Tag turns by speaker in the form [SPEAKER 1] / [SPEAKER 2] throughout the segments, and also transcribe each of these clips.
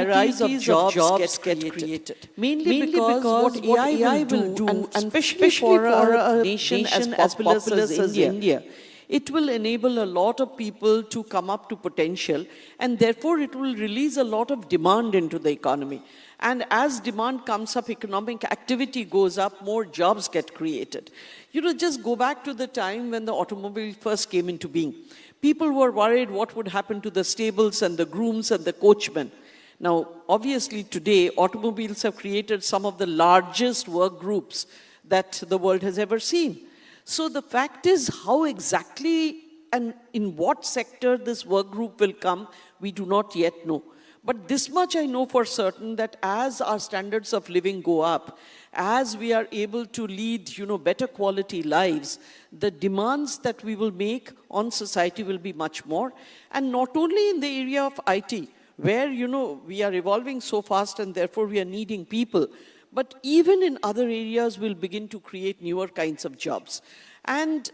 [SPEAKER 1] varieties of jobs get created. Mainly because what AI will do, and especially for a nation as populous as India, it will enable a lot of people to come up to potential, and therefore it will release a lot of demand into the economy. And as demand comes up, economic activity goes up, more jobs get created. Just go back to the time when the automobile first came into being. People were worried what would happen to the stables and the grooms and the coachmen. Now, obviously today, automobiles have created some of the largest work groups that the world has ever seen. So the fact is, how exactly and in what sector this work group will come, we do not yet know. But this much I know for certain, that as our standards of living go up, as we are able to lead, better quality lives, the demands that we will make on society will be much more. And not only in the area of IT, where, we are evolving so fast and therefore we are needing people, but even in other areas we'll begin to create newer kinds of jobs. And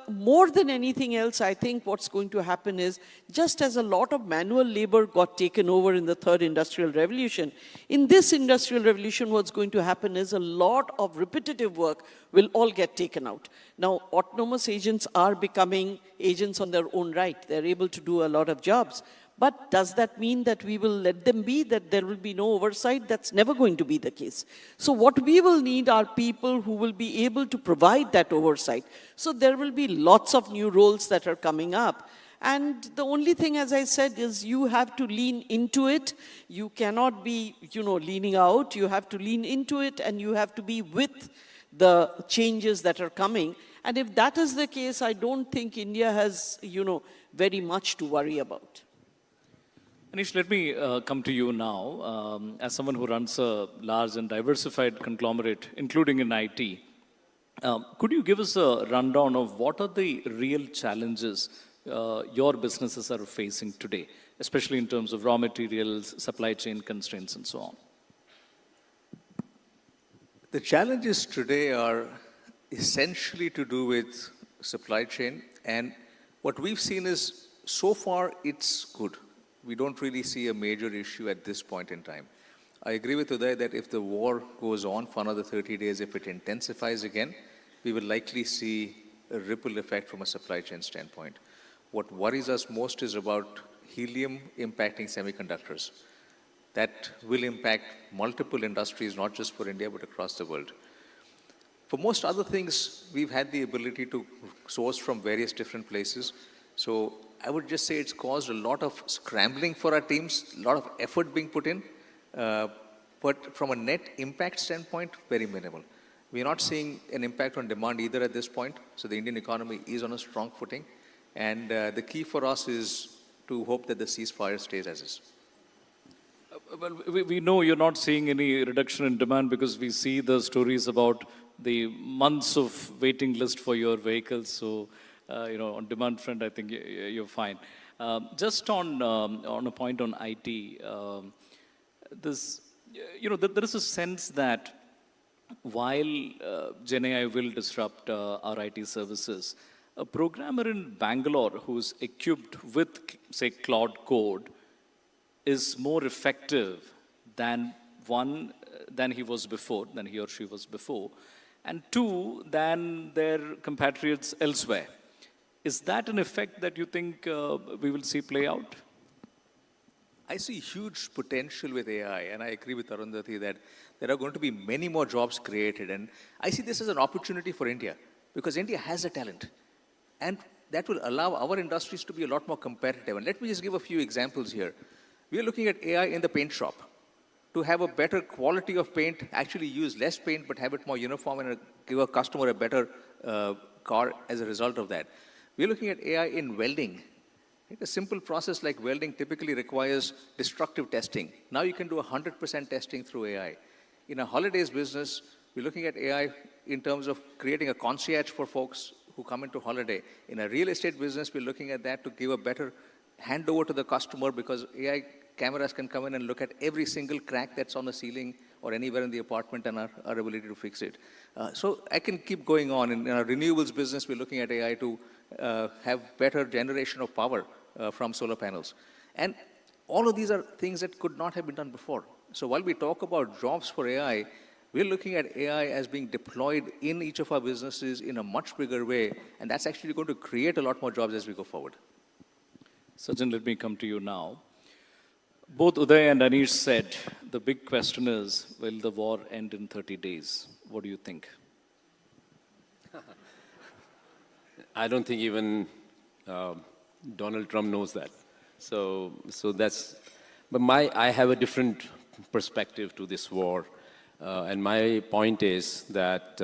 [SPEAKER 1] more than anything else, I think what's going to happen is, just as a lot of manual labor got taken over in the third industrial revolution, in this industrial revolution what's going to happen is a lot of repetitive work will all get taken out. Now, autonomous agents are becoming agents on their own right. They're able to do a lot of jobs. But does that mean that we will let them be, that there will be no oversight? That's never going to be the case. So what we will need are people who will be able to provide that oversight. So there will be lots of new roles that are coming up. And the only thing, as I said, is you have to lean into it. You cannot be, leaning out. You have to lean into it, and you have to be with the changes that are coming. And if that is the case, I don't think India has, very much to worry about.
[SPEAKER 2] Anish, let me come to you now. As someone who runs a large and diversified conglomerate, including in IT, could you give us a rundown of what are the real challenges your businesses are facing today, especially in terms of raw materials, supply chain constraints, and so on?
[SPEAKER 3] The challenges today are essentially to do with supply chain, and what we've seen is, so far it's good. We don't really see a major issue at this point in time. I agree with Uday that if the war goes on for another 30 days, if it intensifies again, we will likely see a ripple effect from a supply chain standpoint. What worries us most is about helium impacting semiconductors. That will impact multiple industries, not just for India, but across the world. For most other things, we've had the ability to source from various different places. So I would just say it's caused a lot of scrambling for our teams, a lot of effort being put in, but from a net impact standpoint, very minimal. We're not seeing an impact on demand either at this point, so the Indian economy is on a strong footing, and the key for us is to hope that the ceasefire stays as is.
[SPEAKER 2] Well, we know you're not seeing any reduction in demand because we see the stories about the months of waiting list for your vehicles, so on demand front, I think you're fine. Just on a point on IT, there is a sense that while Gen AI will disrupt our IT services, a programmer in Bangalore who's equipped with, say, Cloud Code is more effective than he was before, than he or she was before, and two, than their compatriots elsewhere. Is that an effect that you think we will see play out?
[SPEAKER 3] I see huge potential with AI, and I agree with Arundhati that there are going to be many more jobs created. And I see this as an opportunity for India, because India has a talent. And that will allow our industries to be a lot more competitive. And let me just give a few examples here. We are looking at AI in the paint shop to have a better quality of paint, actually use less paint, but have it more uniform and give a customer a better car as a result of that. We're looking at AI in welding. A simple process like welding typically requires destructive testing. Now you can do 100% testing through AI. In a holidays business, we're looking at AI in terms of creating a concierge for folks who come into holiday. In a real estate business, we're looking at that to give a better handover to the customer, because AI cameras can come in and look at every single crack that's on the ceiling or anywhere in the apartment and our ability to fix it. So I can keep going on. In our renewables business, we're looking at AI to have better generation of power from solar panels. And all of these are things that could not have been done before. So while we talk about jobs for AI, we're looking at AI as being deployed in each of our businesses in a much bigger way, and that's actually going to create a lot more jobs as we go forward.
[SPEAKER 2] Sachin, let me come to you now. Both Uday and Anish said the big question is, will the war end in 30 days? What do you think?
[SPEAKER 4] I don't think even Donald Trump knows that. So that's, but I have a different perspective to this war. And my point is that,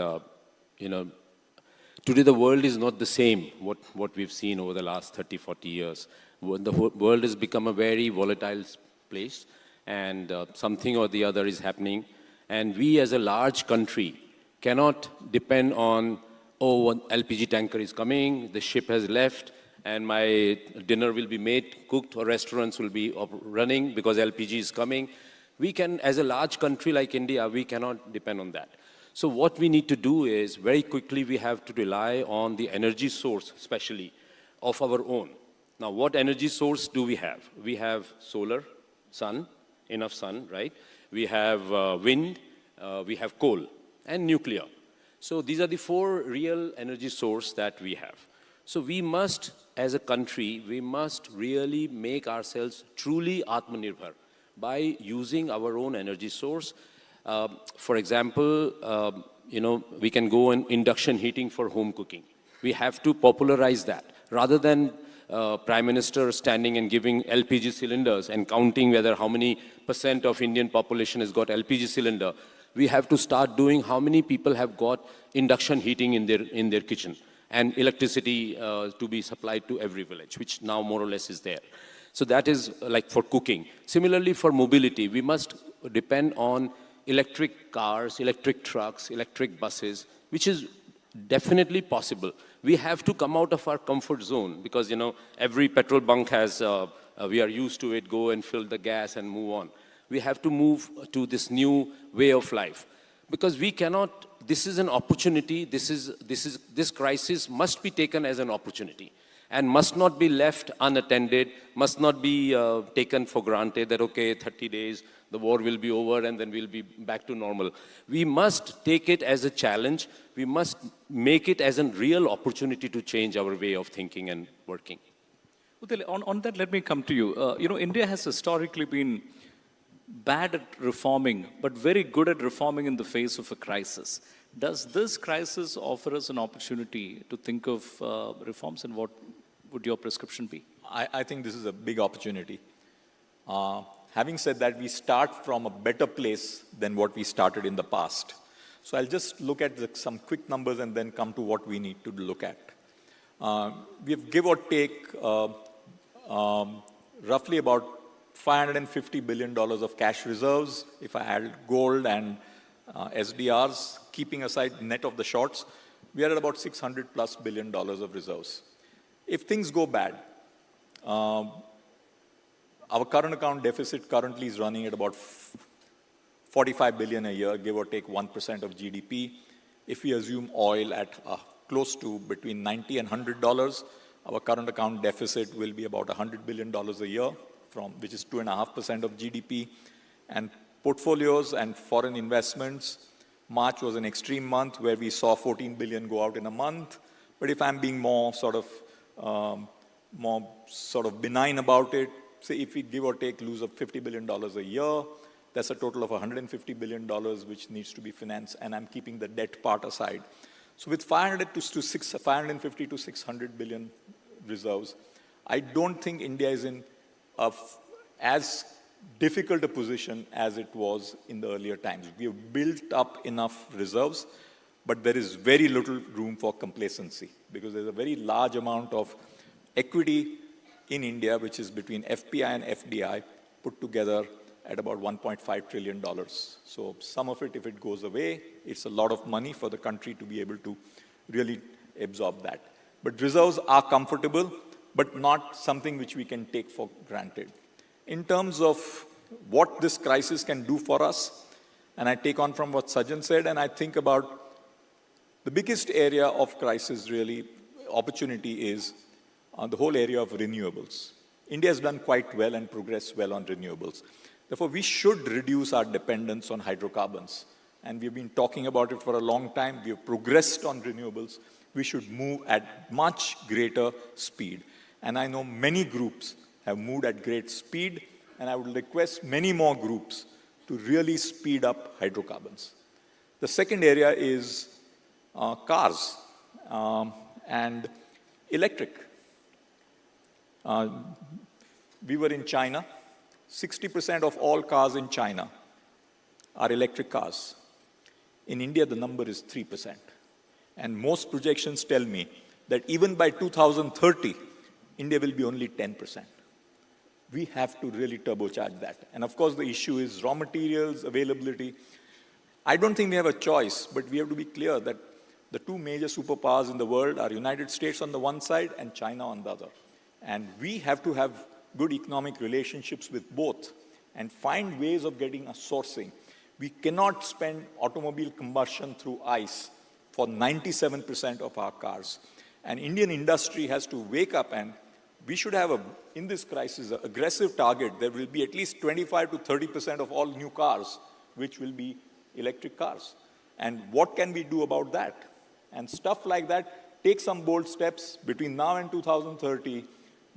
[SPEAKER 4] today the world is not the same, what we've seen over the last 30, 40 years. The world has become a very volatile place, and something or the other is happening. And we as a large country cannot depend on, oh, an LPG tanker is coming, the ship has left, and my dinner will be made, cooked, or restaurants will be running because LPG is coming. We can, as a large country like India, we cannot depend on that. So what we need to do is, very quickly, we have to rely on the energy source, especially, of our own. Now, what energy source do we have? We have solar, sun, enough sun, right? We have wind, we have coal, and nuclear. So these are the 4 real energy sources that we have. So we must, as a country, we must really make ourselves truly Atmanirbhar by using our own energy source. For example, we can go on induction heating for home cooking. We have to popularize that. Rather than Prime Minister standing and giving LPG cylinders and counting whether how many % of Indian population has got LPG cylinder, we have to start doing how many people have got induction heating in their kitchen and electricity to be supplied to every village, which now more or less is there. So that is like for cooking. Similarly, for mobility, we must depend on electric cars, electric trucks, electric buses, which is definitely possible. We have to come out of our comfort zone because, every petrol bunk has, we are used to it, go and fill the gas and move on. We have to move to this new way of life because we cannot, this is an opportunity, this crisis must be taken as an opportunity and must not be left unattended, must not be taken for granted that, okay, 30 days, the war will be over and then we'll be back to normal. We must take it as a challenge. We must make it as a real opportunity to change our way of thinking and working.
[SPEAKER 2] Udai, on that, let me come to you. India has historically been bad at reforming, but very good at reforming in the face of a crisis. Does this crisis offer us an opportunity to think of reforms, and what would your prescription be?
[SPEAKER 5] I think this is a big opportunity. Having said that, we start from a better place than what we started in the past. So I'll just look at some quick numbers and then come to what we need to look at. We have give or take roughly about $550 billion of cash reserves. If I add gold and SDRs, keeping aside net of the shorts, we are at about $600+ billion of reserves. If things go bad, our current account deficit currently is running at about 45 billion a year, give or take 1% of GDP. If we assume oil at close to between $90 and $100, our current account deficit will be about $100 billion a year, which is 2.5% of GDP. And portfolios and foreign investments, March was an extreme month where we saw 14 billion go out in a month. But if I'm being more sort of benign about it, say if we give or take lose of $50 billion a year, that's a total of $150 billion which needs to be financed, and I'm keeping the debt part aside. So with 550 to 600 billion reserves, I don't think India is in as difficult a position as it was in the earlier times. We have built up enough reserves, but there is very little room for complacency because there's a very large amount of equity in India, which is between FPI and FDI put together at about $1.5 trillion. So some of it, if it goes away, it's a lot of money for the country to be able to really absorb that. But reserves are comfortable, but not something which we can take for granted. In terms of what this crisis can do for us, and I take on from what Sajjan said, and I think about the biggest area of crisis really, opportunity is the whole area of renewables. India has done quite well and progressed well on renewables. Therefore, we should reduce our dependence on hydrocarbons. And we've been talking about it for a long time. We have progressed on renewables. We should move at much greater speed. And I know many groups have moved at great speed, and I would request many more groups to really speed up hydrocarbons. The second area is cars and electric. We were in China. 60% of all cars in China are electric cars. In India, the number is 3%. And most projections tell me that even by 2030, India will be only 10%. We have to really turbocharge that. And of course, the issue is raw materials, availability. I don't think we have a choice, but we have to be clear that the two major superpowers in the world are United States on the one side and China on the other. And we have to have good economic relationships with both and find ways of getting a sourcing. We cannot spend automobile combustion through ICE for 97% of our cars. And Indian industry has to wake up, and we should have, in this crisis, an aggressive target. There will be at least 25 to 30% of all new cars, which will be electric cars. And what can we do about that? And stuff like that, take some bold steps. Between now and 2030,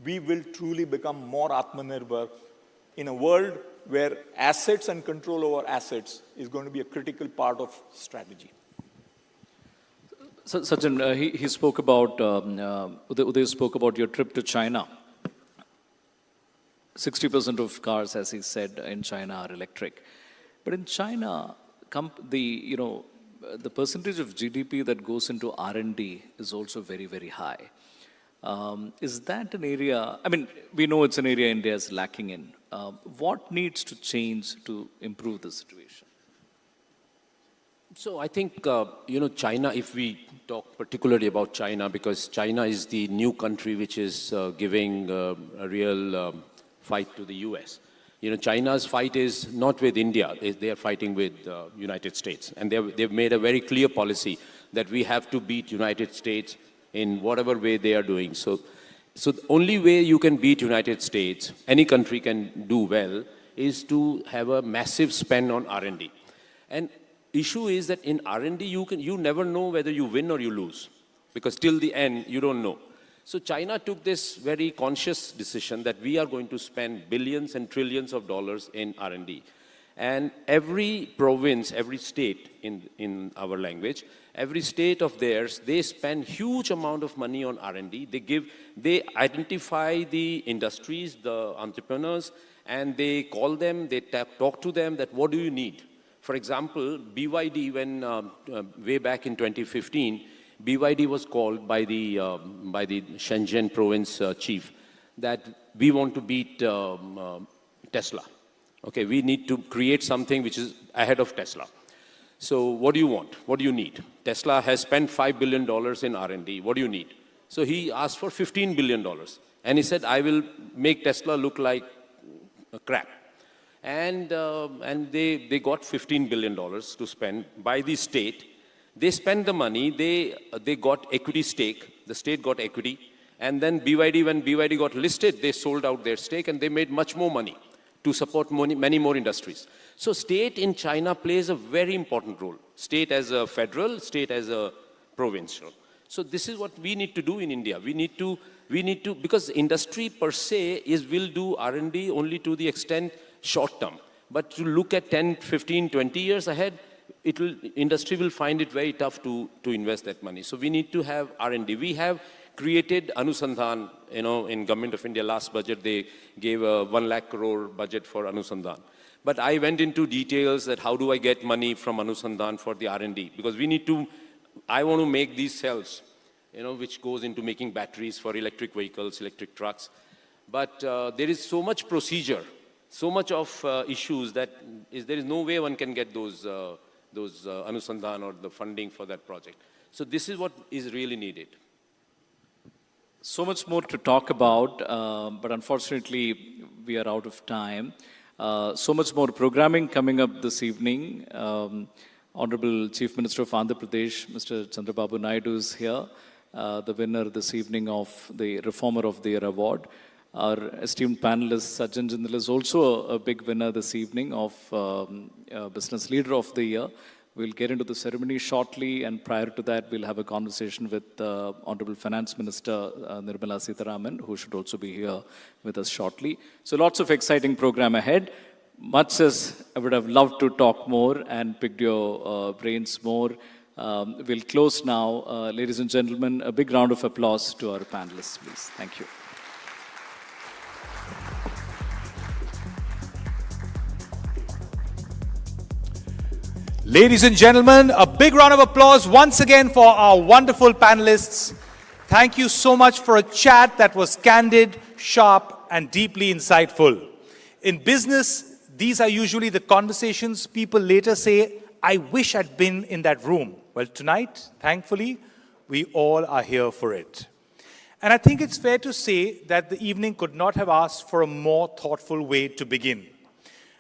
[SPEAKER 5] we will truly become more Atmanirbhar in a world where assets and control over assets is going to be a critical part of strategy.
[SPEAKER 2] So, Sachin, he spoke about, Uday spoke about your trip to China. 60% of cars, as he said, in China are electric. But in China, the percentage of GDP that goes into R&D is also very, very high. Is that an area, I mean, we know it's an area India is lacking in. What needs to change to improve the situation?
[SPEAKER 4] So I think, China, if we talk particularly about China, because China is the new country which is giving a real fight to the US. China's fight is not with India. They are fighting with United States. And they've made a very clear policy that we have to beat United States in whatever way they are doing. So the only way you can beat United States, any country can do well, is to have a massive spend on R&D. And issue is that in R&D, you never know whether you win or you lose, because till the end, you don't know. So China took this very conscious decision that we are going to spend billions and trillions of dollars in R&D. And every province, every state in our language, every state of theirs, they spend huge amount of money on R&D. They identify the industries, the entrepreneurs, and they call them, they talk to them that what do you need? For example, BYD, when way back in 2015, BYD was called by the Shenzhen province chief that we want to beat Tesla. Okay, we need to create something which is ahead of Tesla. So what do you want? What do you need? Tesla has spent $5 billion in R&D. What do you need? So he asked for $15 billion. And he said, I will make Tesla look like crap. And they got $15 billion to spend by the state. They spent the money, they got equity stake, the state got equity, and then BYD, when BYD got listed, they sold out their stake and they made much more money to support many more industries. So state in China plays a very important role. State as a federal, state as a provincial. So this is what we need to do in India. We need to, because industry per se will do R&D only to the extent short term. But to look at 10, 15, 20 years ahead, industry will find it very tough to invest that money. So we need to have R&D. We have created Anusandhan, in Government of India last budget, they gave a 1 lakh crore budget for Anusandhan. But I went into details that how do I get money from Anusandhan for the R&D? Because I want to make these cells, which goes into making batteries for electric vehicles, electric trucks. But there is so much procedure, so much of issues that there is no way one can get those Anusandhan or the funding for that project. So this is what is really needed.
[SPEAKER 2] So much more to talk about, but unfortunately we are out of time. So much more programming coming up this evening. Honorable Chief Minister of Andhra Pradesh, Mr. Chandrababu Naidu is here, the winner this evening of the Reformer of the Year award. Our esteemed panelist, Sajjan Jindal, is also a big winner this evening of Business Leader of the Year. We'll get into the ceremony shortly, and prior to that, we'll have a conversation with Honorable Finance Minister Nirmala Sitharaman, who should also be here with us shortly. So lots of exciting program ahead. Much as I would have loved to talk more and picked your brains more, we'll close now. Ladies and gentlemen, a big round of applause to our panelists, please. Thank you.
[SPEAKER 6] Ladies and gentlemen, a big round of applause once again for our wonderful panelists. Thank you so much for a chat that was candid, sharp, and deeply insightful. In business, these are usually the conversations people later say, I wish I'd been in that room. Well, tonight, thankfully, we all are here for it. And I think it's fair to say that the evening could not have asked for a more thoughtful way to begin.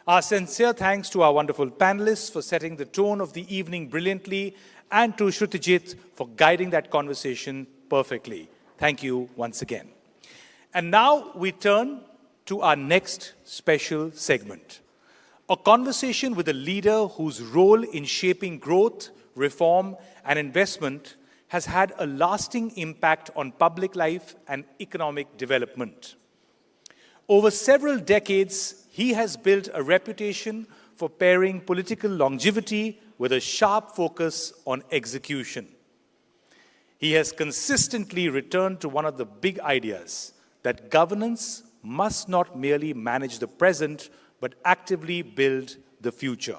[SPEAKER 6] Our sincere thanks to our wonderful panelists for setting the tone of the evening brilliantly, and to Shrutijit for guiding that conversation perfectly. Thank you once again. And now we turn to our next special segment, a conversation with a leader whose role in shaping growth, reform, and investment has had a lasting impact on public life and economic development. Over several decades, he has built a reputation for pairing political longevity with a sharp focus on execution. He has consistently returned to one of the big ideas that governance must not merely manage the present, but actively build the future.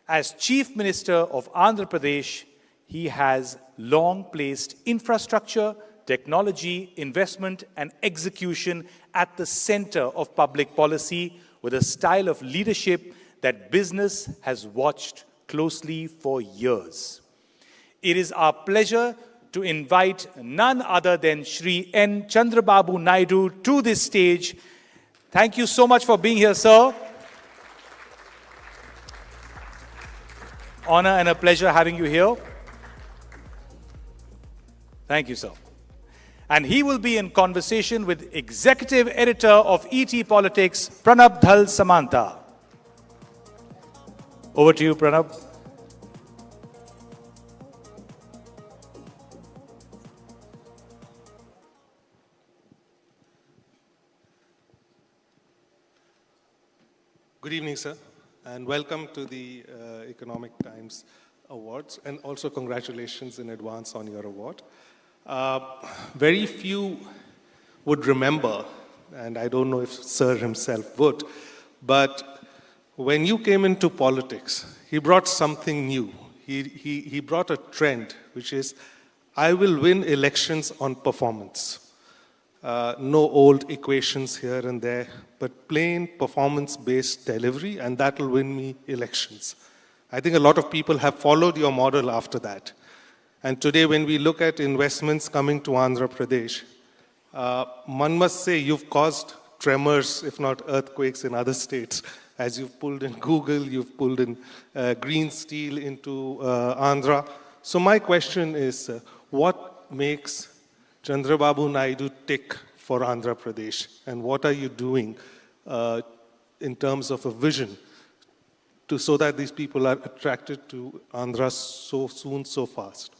[SPEAKER 6] As Chief Minister of Andhra Pradesh, he has long placed infrastructure, technology, investment, and execution at the center of public policy, with a style of leadership that business has watched closely for years. It is our pleasure to invite none other than Shri N. Chandrababu Naidu to this stage. Thank you so much for being here, sir. Honor and a pleasure having you here. Thank you, sir. And he will be in conversation with Executive Editor of ET Politics, Pranab Dhal Samanta. Over to you, Pranab.
[SPEAKER 7] Good evening, sir, and welcome to the Economic Times Awards, and also congratulations in advance on your award. Very few would remember, and I don't know if Sir himself would, but when you came into politics, he brought something new. He brought a trend, which is, I will win elections on performance. No old equations here and there, but plain performance-based delivery, and that will win me elections. I think a lot of people have followed your model after that. And today, when we look at investments coming to Andhra Pradesh, one must say you've caused tremors, if not earthquakes, in other states. As you've pulled in Google, you've pulled in green steel into Andhra. So my question is, what makes Chandrababu Naidu tick for Andhra Pradesh? And what are you doing in terms of a vision so that these people are attracted to Andhra so soon, so fast?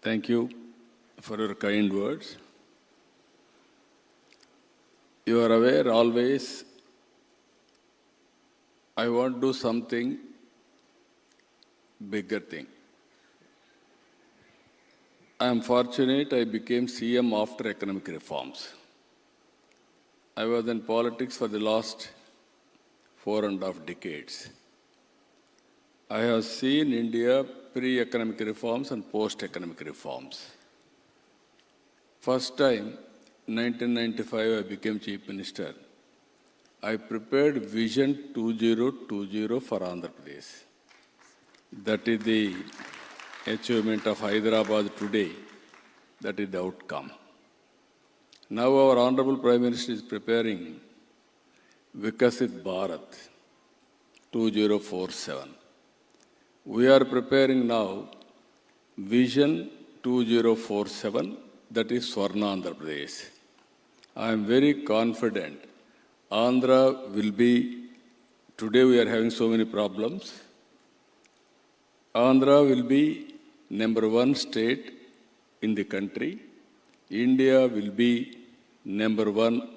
[SPEAKER 8] Thank you for your kind words. You are aware always, I want to do something bigger thing. I am fortunate I became CM after economic reforms. I was in politics for the last 4.5 decades. I have seen India pre-economic reforms and post-economic reforms. First time, 1995, I became Chief Minister. I prepared Vision 2020 for Andhra Pradesh. That is the achievement of Hyderabad today. That is the outcome. Now our Honorable Prime Minister is preparing Vikasit Bharat 2047. We are preparing now Vision 2047, that is Swarna Andhra Pradesh. I am very confident Andhra will be, today we are having so many problems. Andhra will be number one state in the country. India will be number one.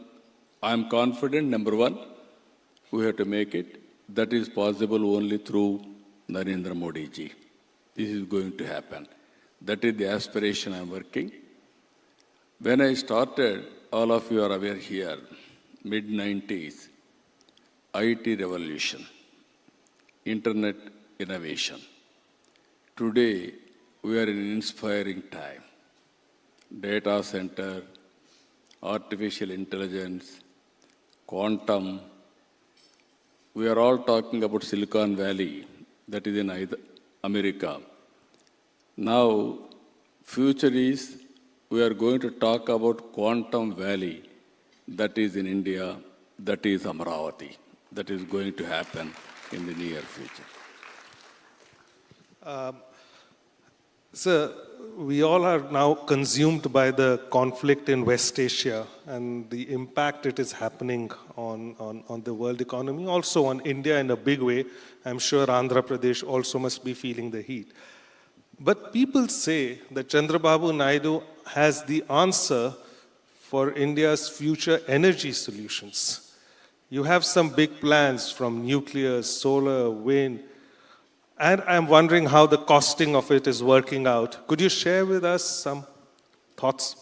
[SPEAKER 8] I am confident, number one. We have to make it. That is possible only through Narendra Modi ji. This is going to happen. That is the aspiration I am working. When I started, all of you are aware here, mid-90s, IT revolution, internet innovation. Today, we are in an inspiring time. Data center, artificial intelligence, quantum. We are all talking about Silicon Valley, that is in America. Now, future is, we are going to talk about Quantum Valley, that is in India, that is Amaravati. That is going to happen in the near future.
[SPEAKER 7] Sir, we all are now consumed by the conflict in West Asia and the impact it is happening on the world economy, also on India in a big way. I'm sure Andhra Pradesh also must be feeling the heat. But people say that Chandrababu Naidu has the answer for India's future energy solutions. You have some big plans from nuclear, solar, wind, and I'm wondering how the costing of it is working out. Could you share with us some thoughts?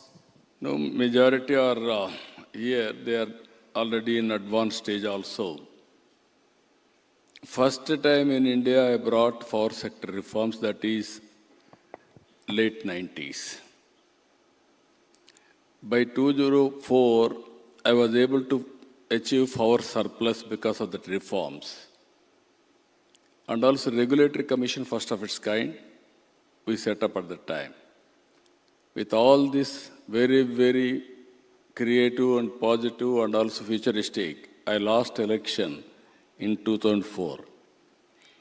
[SPEAKER 8] No, majority are here. They are already in advanced stage also. First time in India, I brought power sector reforms, that is late 90s. By 2004, I was able to achieve power surplus because of the reforms. And also regulatory commission, first of its kind, we set up at the time. With all this very, very creative and positive and also futuristic, I lost election in 2004.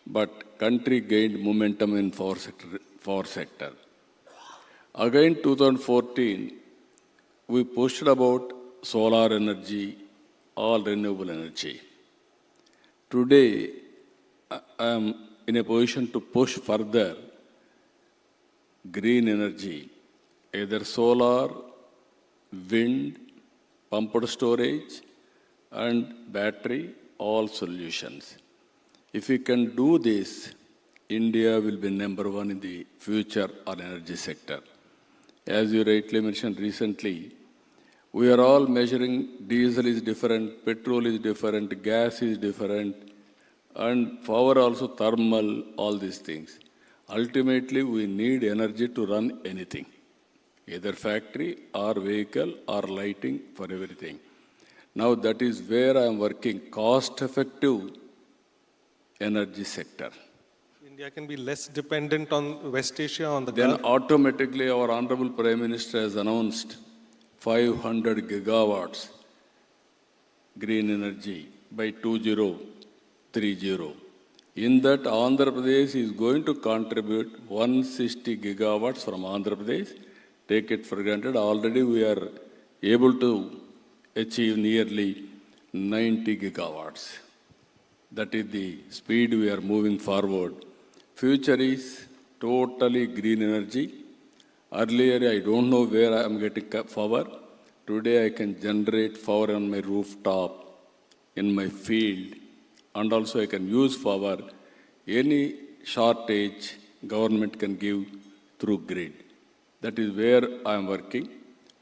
[SPEAKER 8] But country gained momentum in power sector. Again, 2014, we pushed about solar energy, all renewable energy. Today, I am in a position to push further green energy, either solar, wind, pumped storage, and battery, all solutions. If we can do this, India will be number one in the future on energy sector. As you rightly mentioned recently, we are all measuring diesel is different, petrol is different, gas is different, and power also thermal, all these things. Ultimately, we need energy to run anything, either factory or vehicle or lighting for everything. Now that is where I am working, cost-effective energy sector.
[SPEAKER 7] India can be less dependent on West Asia, on the
[SPEAKER 8] Then
[SPEAKER 7] Gulf.
[SPEAKER 8] automatically our Honorable Prime Minister has announced 500 gigawatts green energy by 2030. In that, Andhra Pradesh is going to contribute 160 gigawatts from Andhra Pradesh. Take it for granted. Already we are able to achieve nearly 90 gigawatts. That is the speed we are moving forward. Future is totally green energy. Earlier, I don't know where I am getting power. Today, I can generate power on my rooftop, in my field, and also I can use power. Any shortage, government can give through grid. That is where I am working.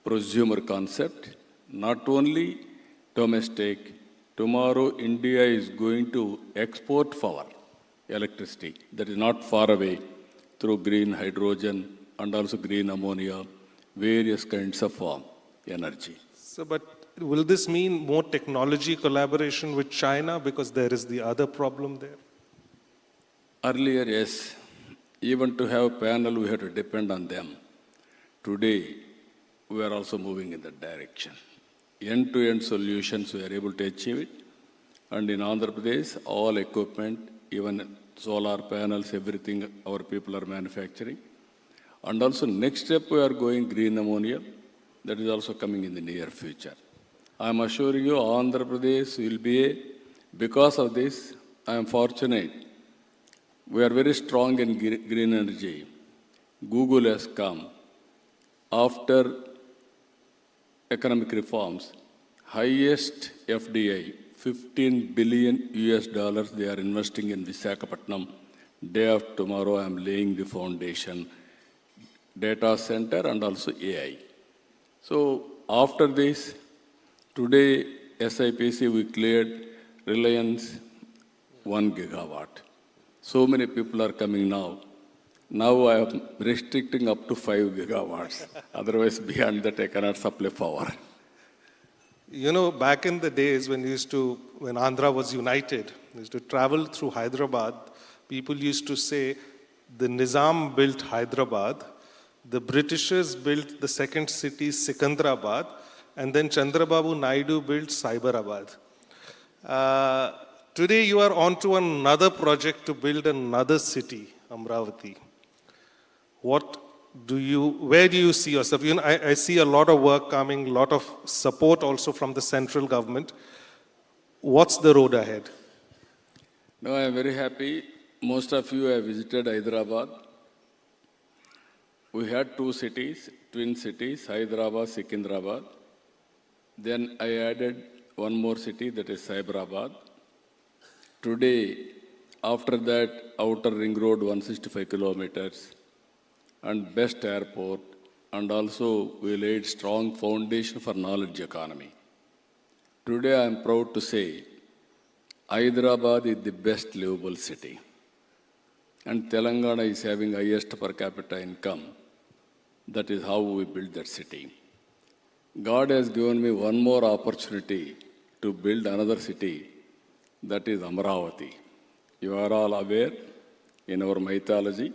[SPEAKER 8] Prosumer concept, not only domestic. Tomorrow, India is going to export power, electricity. That is not far away, through green hydrogen and also green ammonia, various kinds of energy.
[SPEAKER 7] So, but will this mean more technology collaboration with China, because there is the other problem there?
[SPEAKER 8] Earlier, yes. Even to have panel, we had to depend on them. Today, we are also moving in that direction. End-to-end solutions, we are able to achieve it. And in Andhra Pradesh, all equipment, even solar panels, everything our people are manufacturing. And also next step, we are going green ammonia. That is also coming in the near future. I am assuring you, Andhra Pradesh will be because of this, I am fortunate. We are very strong in green energy. Google has come. After economic reforms, highest FDI, 15 billion US dollars they are investing in Visakhapatnam. Day of tomorrow, I am laying the foundation, data center and also AI. So after this, today SIPC we cleared Reliance 1 gigawatt. So many people are coming now. Now I am restricting up to 5 gigawatts. Otherwise, beyond that, I cannot supply power.
[SPEAKER 7] You know, back in the days when Andhra was united, we used to travel through Hyderabad, people used to say, the Nizam built Hyderabad, the Britishers built the second city, Sikandrabad, and then Chandrababu Naidu built Cyberabad. Today you are on to another project to build another city, Amravati. Where do you see yourself? You know, I see a lot of work coming, a lot of support also from the central government. What's the road ahead?
[SPEAKER 8] No, I am very happy. Most of you have visited Hyderabad. We had two cities, twin cities, Hyderabad, Sikandrabad. Then I added one more city, that is Cyberabad. Today, after that, outer ring road, 165 kilometers, and best airport, and also we laid strong foundation for knowledge economy. Today I am proud to say, Hyderabad is the best livable city. And Telangana is having highest per capita income. That is how we built that city. God has given me one more opportunity to build another city, that is Amravati. You are all aware, in our mythology,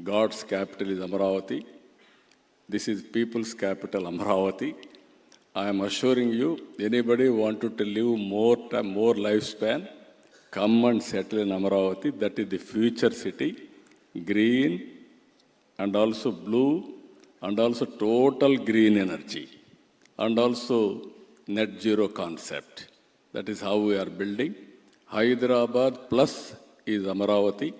[SPEAKER 8] God's capital is Amravati. This is people's capital, Amravati. I am assuring you, anybody wanted to live more lifespan, come and settle in Amravati. That is the future city, green and also blue and also total green energy and also net zero concept. That is how we are building. Hyderabad plus is Amravati.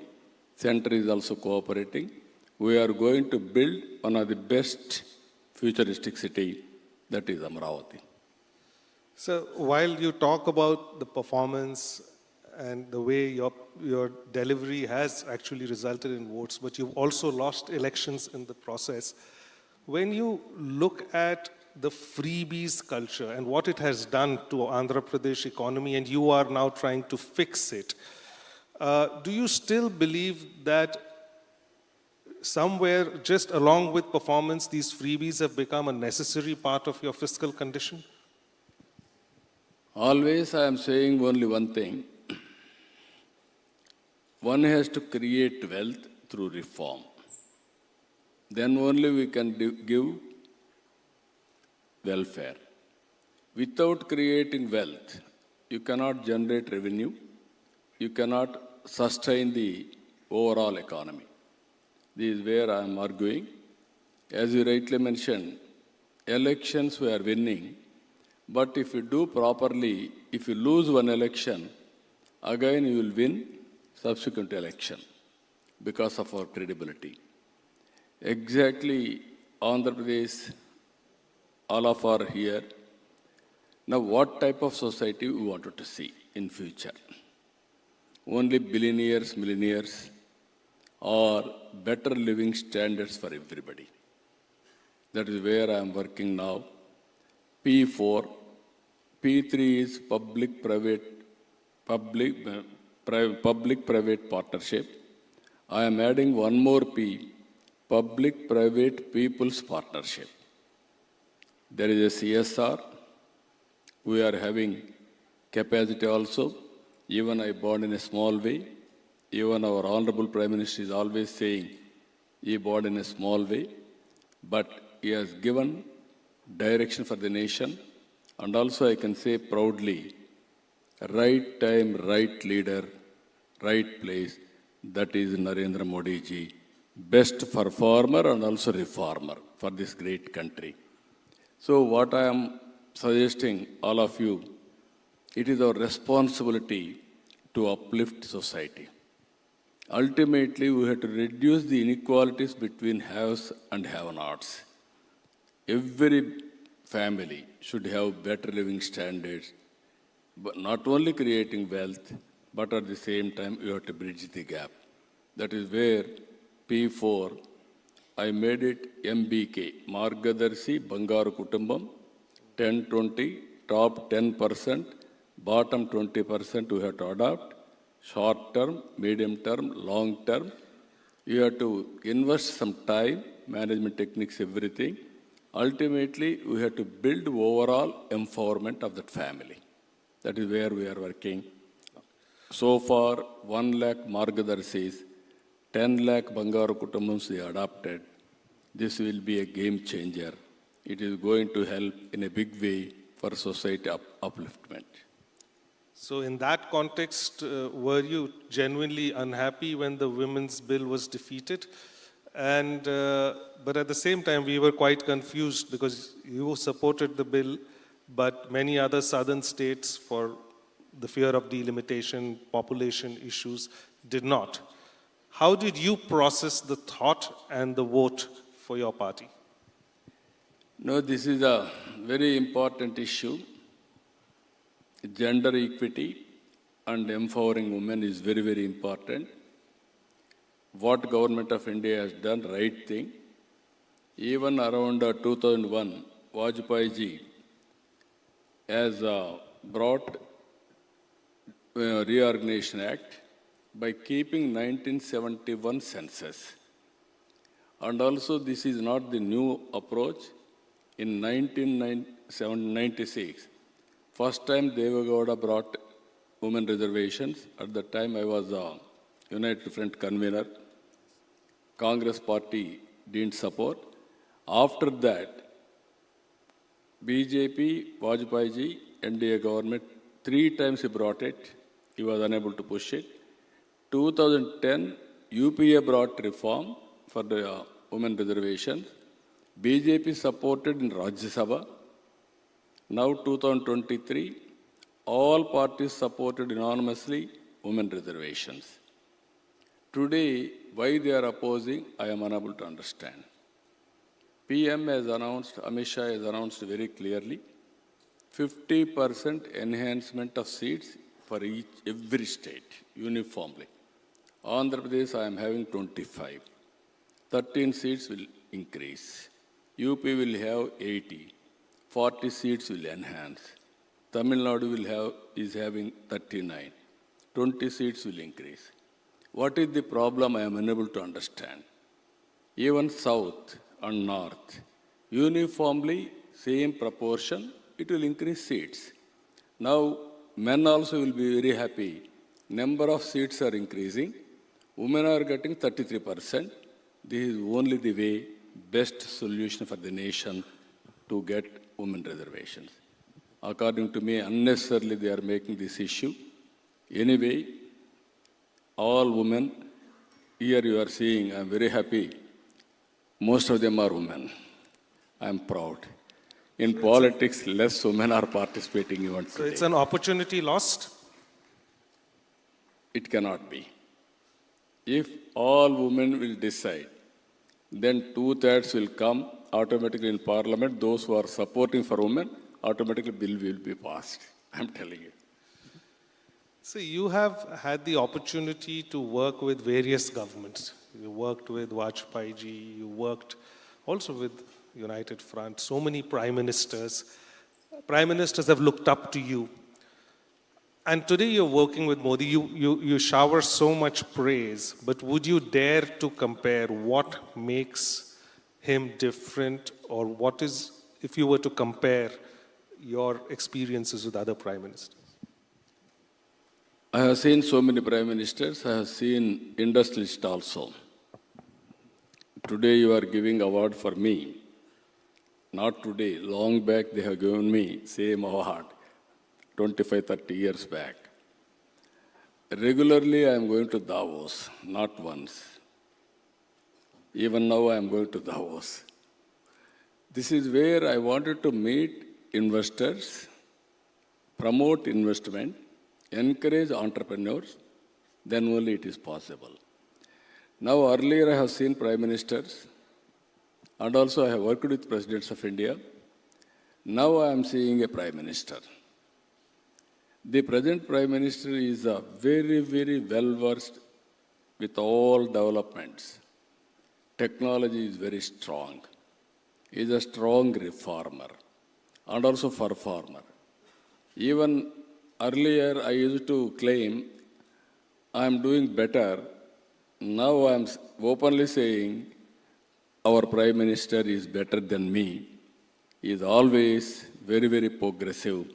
[SPEAKER 8] Center is also cooperating. We are going to build one of the best futuristic city, that is Amravati.
[SPEAKER 7] So while you talk about the performance and the way your delivery has actually resulted in votes, but you've also lost elections in the process. When you look at the freebies culture and what it has done to Andhra Pradesh economy, and you are now trying to fix it, do you still believe that somewhere, just along with performance, these freebies have become a necessary part of your fiscal condition?
[SPEAKER 8] Always I am saying only one thing. One has to create wealth through reform. Then only we can give welfare. Without creating wealth, you cannot generate revenue, you cannot sustain the overall economy. This is where I am arguing. As you rightly mentioned, elections we are winning, but if you do properly, if you lose one election, again you will win subsequent election because of our credibility. Exactly, Andhra Pradesh, all of are here. Now, what type of society we wanted to see in future? Only billionaires, millionaires, or better living standards for everybody. That is where I am working now. P4, P3 is public-private partnership. I am adding one more P, public-private people's partnership. There is a CSR. We are having capacity also. Even I born in a small way. Even our Honorable Prime Minister is always saying, he born in a small way. But he has given direction for the nation. And also I can say proudly, right time, right leader, right place. That is Narendra Modi ji. Best performer and also reformer for this great country. So what I am suggesting all of you, it is our responsibility to uplift society. Ultimately, we have to reduce the inequalities between haves and have-nots. Every family should have better living standards, but not only creating wealth, but at the same time, you have to bridge the gap. That is where P4, I made it MBK, Margadarshi Bangaru Kutumbam, 10-20, top 10%, bottom 20% we have to adopt, short term, medium term, long term. You have to invest some time, management techniques, everything. Ultimately, we have to build overall empowerment of that family. That is where we are working. So far, 1 lakh Margadarshis, 10 lakh Bangaru Kutumbams we adopted. This will be a game changer. It is going to help in a big way for society upliftment.
[SPEAKER 7] So in that context, were you genuinely unhappy when the women's bill was defeated? And, but at the same time, we were quite confused because you supported the bill, but many other southern states, for the fear of delimitation, population issues, did not. How did you process the thought and the vote for your party?
[SPEAKER 8] No, this is a very important issue. Gender equity and empowering women is very, very important. What government of India has done, right thing. Even around 2001, Vajpayee ji has brought Reorganization Act by keeping 1971 census. And also this is not the new approach. In 1996, first time Devagowda brought women reservations. At the time I was a United Front convener. Congress party didn't support. After that, BJP, Vajpayee ji, NDA government, 3 times he brought it. He was unable to push it. 2010, UPA brought reform for the women reservations. BJP supported in Rajya Sabha. Now 2023, all parties supported unanimously women reservations. Today, why they are opposing, I am unable to understand. PM has announced, Amit Shah has announced very clearly, 50% enhancement of seats for every state, uniformly. Andhra Pradesh, I am having 25. 13 seats will increase. UP will have 80. 40 seats will enhance. Tamil Nadu is having 39. 20 seats will increase. What is the problem? I am unable to understand. Even South and North, uniformly, same proportion, it will increase seats. Now, men also will be very happy. Number of seats are increasing. Women are getting 33%. This is only the way, best solution for the nation to get women reservations. According to me, unnecessarily they are making this issue. Anyway, all women, here you are seeing, I am very happy. Most of them are women. I am proud. In politics, less women are participating even today.
[SPEAKER 7] So it's an opportunity lost?
[SPEAKER 8] It cannot be. If all women will decide, then 2/3 will come automatically in parliament. Those who are supporting for women, automatically bill will be passed. I am telling you.
[SPEAKER 7] So you have had the opportunity to work with various governments. You worked with Vajpayee ji, you worked also with United Front, so many prime ministers. Prime ministers have looked up to you. And today you're working with Modi, you shower so much praise, but would you dare to compare what makes him different, or what is, if you were to compare your experiences with other prime ministers?
[SPEAKER 8] I have seen so many prime ministers. I have seen industrialists also. Today you are giving award for me. Not today, long back they have given me same award, 25, 30 years back. Regularly I am going to Davos, not once. Even now I am going to Davos. This is where I wanted to meet investors, promote investment, encourage entrepreneurs, then only it is possible. Now, earlier I have seen prime ministers, and also I have worked with presidents of India. Now I am seeing a prime minister. The present prime minister is a very, very well versed with all developments. Technology is very strong. He is a strong reformer and also performer. Even earlier I used to claim I am doing better. Now I am openly saying our prime minister is better than me. He is always very, very progressive.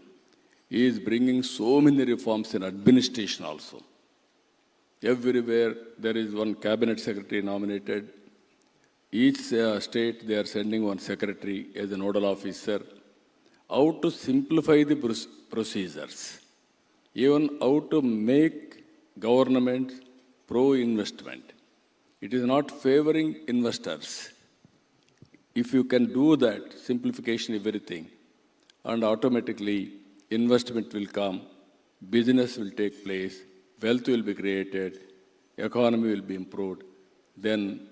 [SPEAKER 8] He is bringing so many reforms in administration also. Everywhere there is one cabinet secretary nominated. Each state they are sending one secretary as a nodal officer. How to simplify the procedures. Even how to make government pro-investment. It is not favoring investors. If you can do that, simplification everything, and automatically investment will come, business will take place, wealth will be created, economy will be improved, then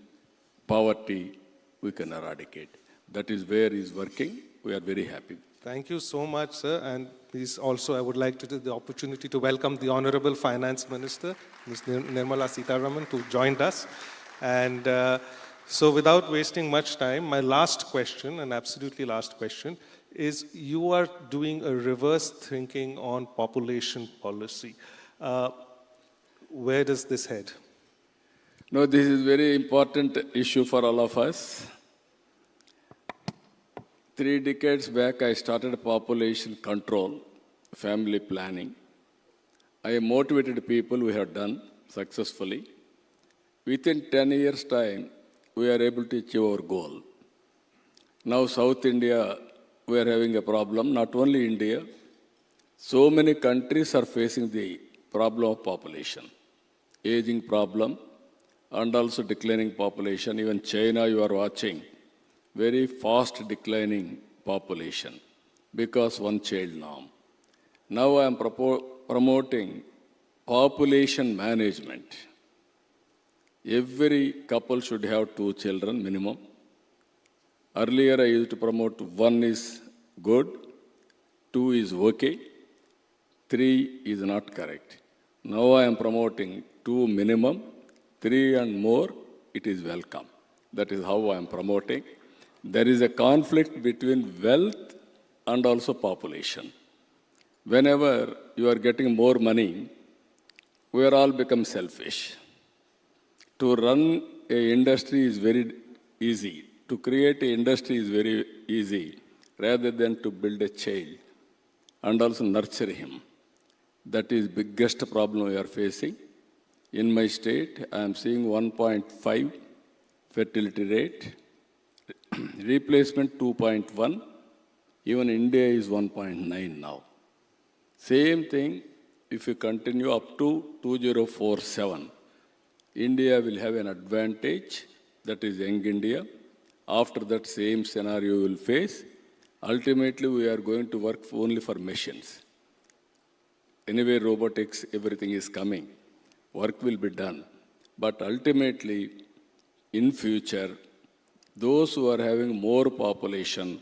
[SPEAKER 8] poverty we can eradicate. That is where he is working. We are very happy.
[SPEAKER 7] Thank you so much, sir. And please also, I would like to take the opportunity to welcome the Honorable Finance Minister, Ms. Nirmala Sitharaman, who joined us. And so without wasting much time, my last question, and absolutely last question, is you are doing a reverse thinking on population policy. Where does this head?
[SPEAKER 8] No, this is very important issue for all of us. 3 decades back, I started population control, family planning. I motivated people, we have done successfully. Within 10 years' time, we are able to achieve our goal. Now, South India, we are having a problem, not only India. So many countries are facing the problem of population, aging problem, and also declining population. Even China, you are watching, very fast declining population because one-child norm. Now I am promoting population management. Every couple should have 2 children minimum. Earlier I used to promote 1 is good, 2 is okay, 3 is not correct. Now I am promoting 2 minimum, 3 and more, it is welcome. That is how I am promoting. There is a conflict between wealth and also population. Whenever you are getting more money, we are all become selfish. To run an industry is very easy. To create an industry is very easy, rather than to build a child and also nurture him. That is biggest problem we are facing. In my state, I am seeing 1.5 fertility rate. Replacement 2.1, even India is 1.9 now. Same thing, if you continue up to 2047, India will have an advantage, that is young India. After that same scenario we will face. Ultimately, we are going to work only for machines. Anyway, robotics, everything is coming. Work will be done. But ultimately, in future, those who are having more population,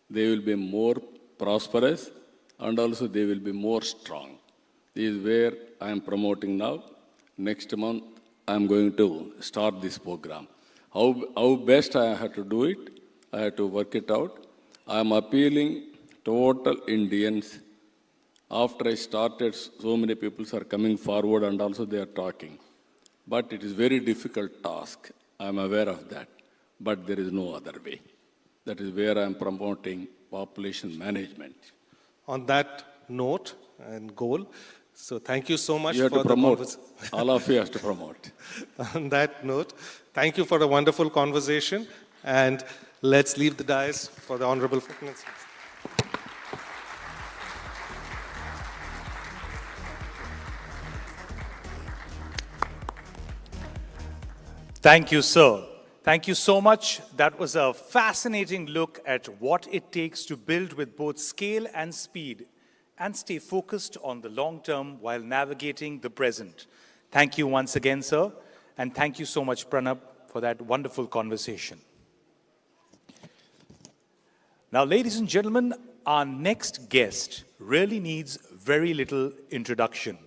[SPEAKER 8] they will be more prosperous and also they will be more strong. This is where I am promoting now. Next month, I am going to start this program. How best I have to do it, I have to work it out. I am appealing total Indians. After I started, so many people are coming forward and also they are talking. But it is very difficult task. I am aware of that. But there is no other way. That is where I am promoting population management.
[SPEAKER 7] On that note and goal, so thank you so much
[SPEAKER 8] You have
[SPEAKER 7] for
[SPEAKER 8] to
[SPEAKER 7] the
[SPEAKER 8] promote.
[SPEAKER 7] conversation.
[SPEAKER 8] All of you have to promote.
[SPEAKER 7] On that note, thank you for the wonderful conversation, and let's leave the dais for the Honorable Finance Minister.
[SPEAKER 6] Thank you, sir. Thank you so much. That was a fascinating look at what it takes to build with both scale and speed and stay focused on the long term while navigating the present. Thank you once again, sir. And thank you so much, Pranab, for that wonderful conversation. Now, ladies and gentlemen, our next guest really needs very little introduction,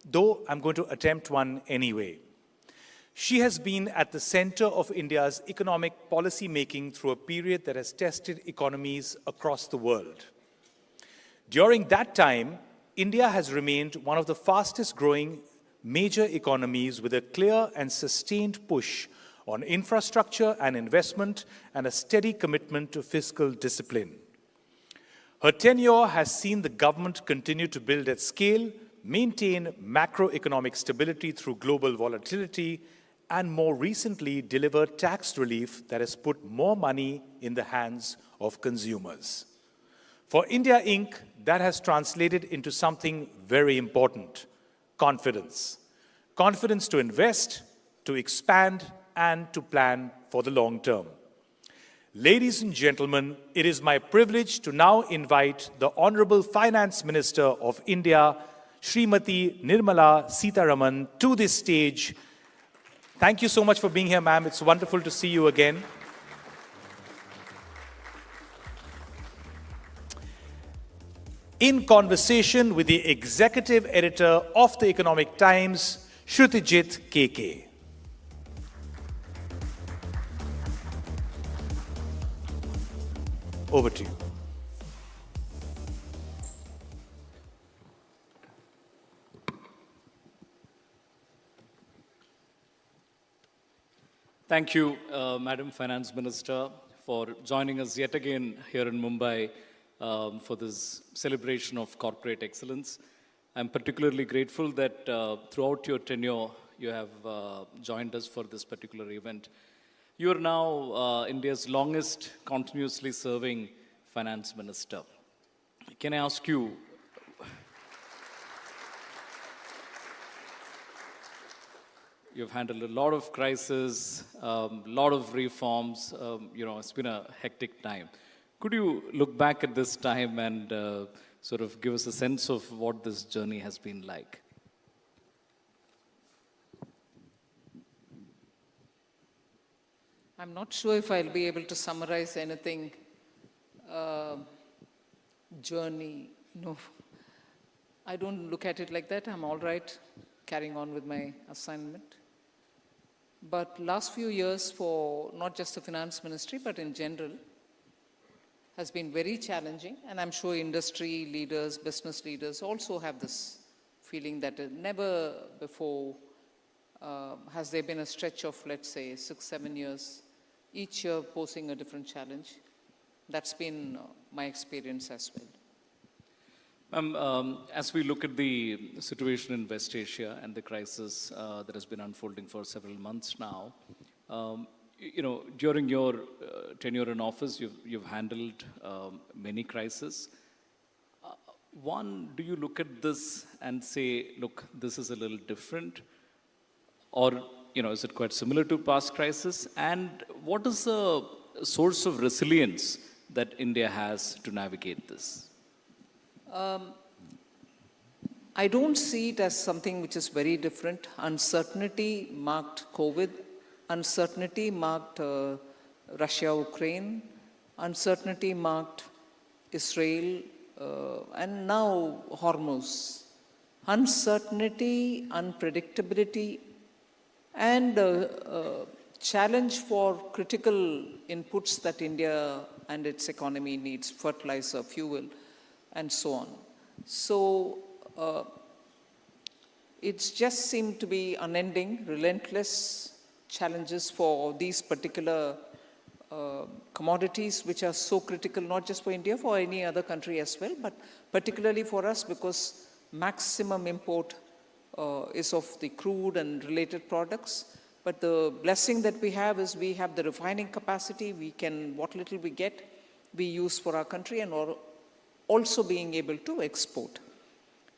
[SPEAKER 6] though I'm going to attempt one anyway. She has been at the center of India's economic policy making through a period that has tested economies across the world. During that time, India has remained one of the fastest growing major economies with a clear and sustained push on infrastructure and investment and a steady commitment to fiscal discipline. Her tenure has seen the government continue to build at scale, maintain macroeconomic stability through global volatility, and more recently deliver tax relief that has put more money in the hands of consumers. For India Inc., that has translated into something very important: confidence. Confidence to invest, to expand, and to plan for the long term. Ladies and gentlemen, it is my privilege to now invite the Honorable Finance Minister of India, Srimati Nirmala Sitharaman, to this stage. Thank you so much for being here, ma'am. It's wonderful to see you again. In conversation with the Executive Editor of the Economic Times, Shrutijit KK. Over to you.
[SPEAKER 2] Thank you, Madam Finance Minister, for joining us yet again here in Mumbai for this celebration of corporate excellence. I'm particularly grateful that throughout your tenure, you have joined us for this particular event. You are now India's longest continuously serving finance minister. Can I ask you, you've handled a lot of crises, a lot of reforms, it's been a hectic time. Could you look back at this time and sort of give us a sense of what this journey has been like?
[SPEAKER 9] I'm not sure if I'll be able to summarize anything. Journey, no. I don't look at it like that. I'm all right carrying on with my assignment. But last few years for not just the finance ministry, but in general, has been very challenging. And I'm sure industry leaders, business leaders also have this feeling that never before has there been a stretch of, let's say, 6-7 years, each year posing a different challenge. That's been my experience as well.
[SPEAKER 2] As we look at the situation in West Asia and the crisis that has been unfolding for several months now, during your tenure in office, you've handled many crises. One, do you look at this and say, look, this is a little different? Or, is it quite similar to past crises? And what is the source of resilience that India has to navigate this?
[SPEAKER 9] I don't see it as something which is very different. Uncertainty marked COVID. Uncertainty marked Russia-Ukraine. Uncertainty marked Israel. And now Hormuz. Uncertainty, unpredictability, and challenge for critical inputs that India and its economy needs, fertilizer, fuel, and so on. So it's just seemed to be unending, relentless challenges for these particular commodities which are so critical, not just for India, for any other country as well, but particularly for us because maximum import is of the crude and related products. But the blessing that we have is we have the refining capacity. We can, what little we get, we use for our country and also being able to export.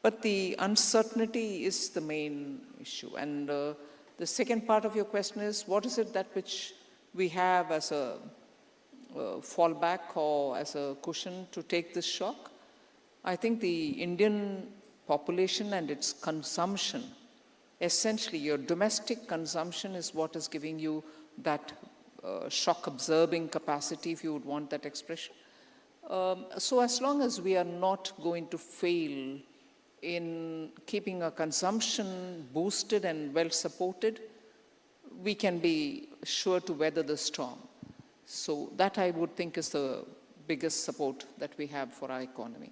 [SPEAKER 9] But the uncertainty is the main issue. And the second part of your question is, what is it that which we have as a fallback or as a cushion to take this shock. I think the Indian population and its consumption, essentially your domestic consumption is what is giving you that shock absorbing capacity, if you would want that expression. So as long as we are not going to fail in keeping our consumption boosted and well supported, we can be sure to weather the storm. So that I would think is the biggest support that we have for our economy.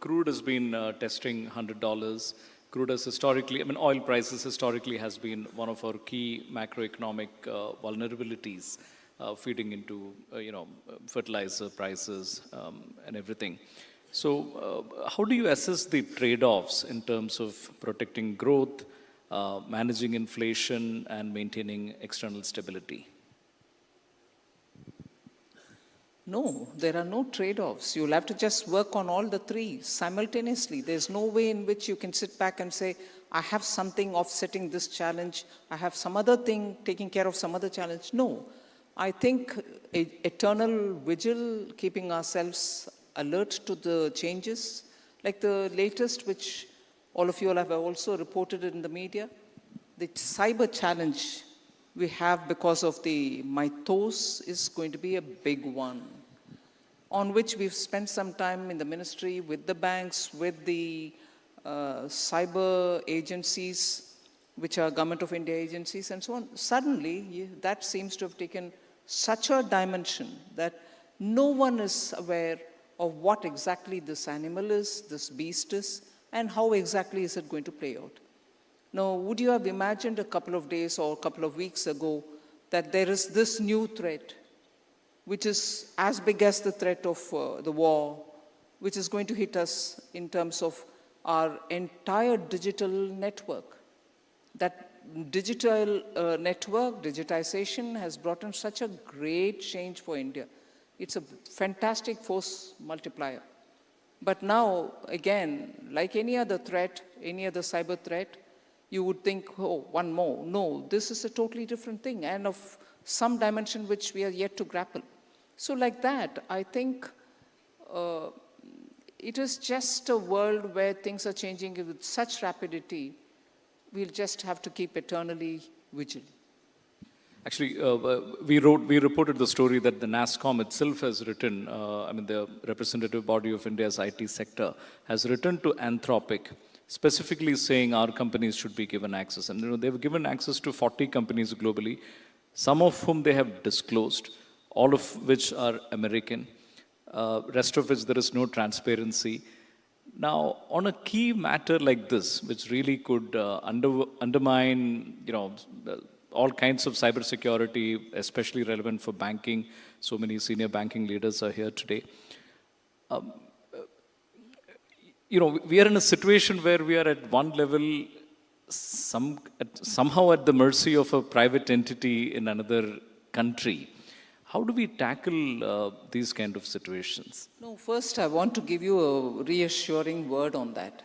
[SPEAKER 2] Crude has been testing $100. Crude has historically, oil prices historically has been one of our key macroeconomic vulnerabilities, feeding into, fertilizer prices and everything. So how do you assess the trade-offs in terms of protecting growth, managing inflation, and maintaining external stability?
[SPEAKER 9] No, there are no trade-offs. You'll have to just work on all the three simultaneously. There's no way in which you can sit back and say, I have something offsetting this challenge, I have some other thing taking care of some other challenge. No, I think eternal vigil, keeping ourselves alert to the changes, like the latest, which all of you have also reported in the media, the cyber challenge we have because of the mythos is going to be a big one, on which we've spent some time in the ministry with the banks, with the cyber agencies, which are Government of India agencies and so on. Suddenly, that seems to have taken such a dimension that no one is aware of what exactly this animal is, this beast is, and how exactly is it going to play out. Now, would you have imagined a couple of days or a couple of weeks ago that there is this new threat, which is as big as the threat of the war, which is going to hit us in terms of our entire digital network? That digital network, digitization, has brought in such a great change for India. It's a fantastic force multiplier. But now, again, like any other threat, any other cyber threat, you would think, oh, one more. No, this is a totally different thing and of some dimension which we are yet to grapple. So like that, I think it is just a world where things are changing with such rapidity, we'll just have to keep eternally vigilant.
[SPEAKER 2] Actually, we reported the story that the NASSCOM itself has written, the representative body of India's IT sector has written to Anthropic, specifically saying our companies should be given access. And they've given access to 40 companies globally, some of whom they have disclosed, all of which are American, rest of which there is no transparency. Now, on a key matter like this, which really could undermine, all kinds of cybersecurity, especially relevant for banking, so many senior banking leaders are here today. We are in a situation where we are at one level somehow at the mercy of a private entity in another country. How do we tackle these kind of situations?
[SPEAKER 9] No, first I want to give you a reassuring word on that.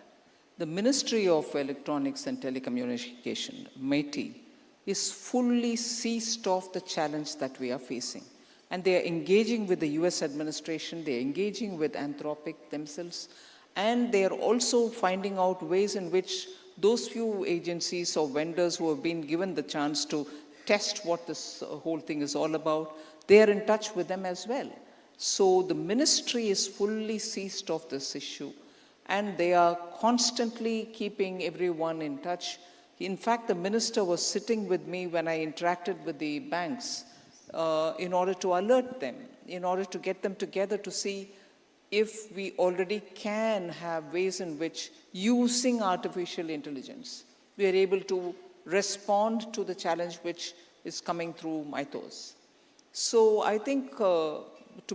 [SPEAKER 9] The Ministry of Electronics and Telecommunication, MeitY, is fully seized of the challenge that we are facing. And they are engaging with the US administration, they are engaging with Anthropic themselves, and they are also finding out ways in which those few agencies or vendors who have been given the chance to test what this whole thing is all about, they are in touch with them as well. So the ministry is fully seized of this issue, and they are constantly keeping everyone in touch. In fact, the minister was sitting with me when I interacted with the banks in order to alert them, in order to get them together to see if we already can have ways in which, using artificial intelligence, we are able to respond to the challenge which is coming through mythos. So I think, to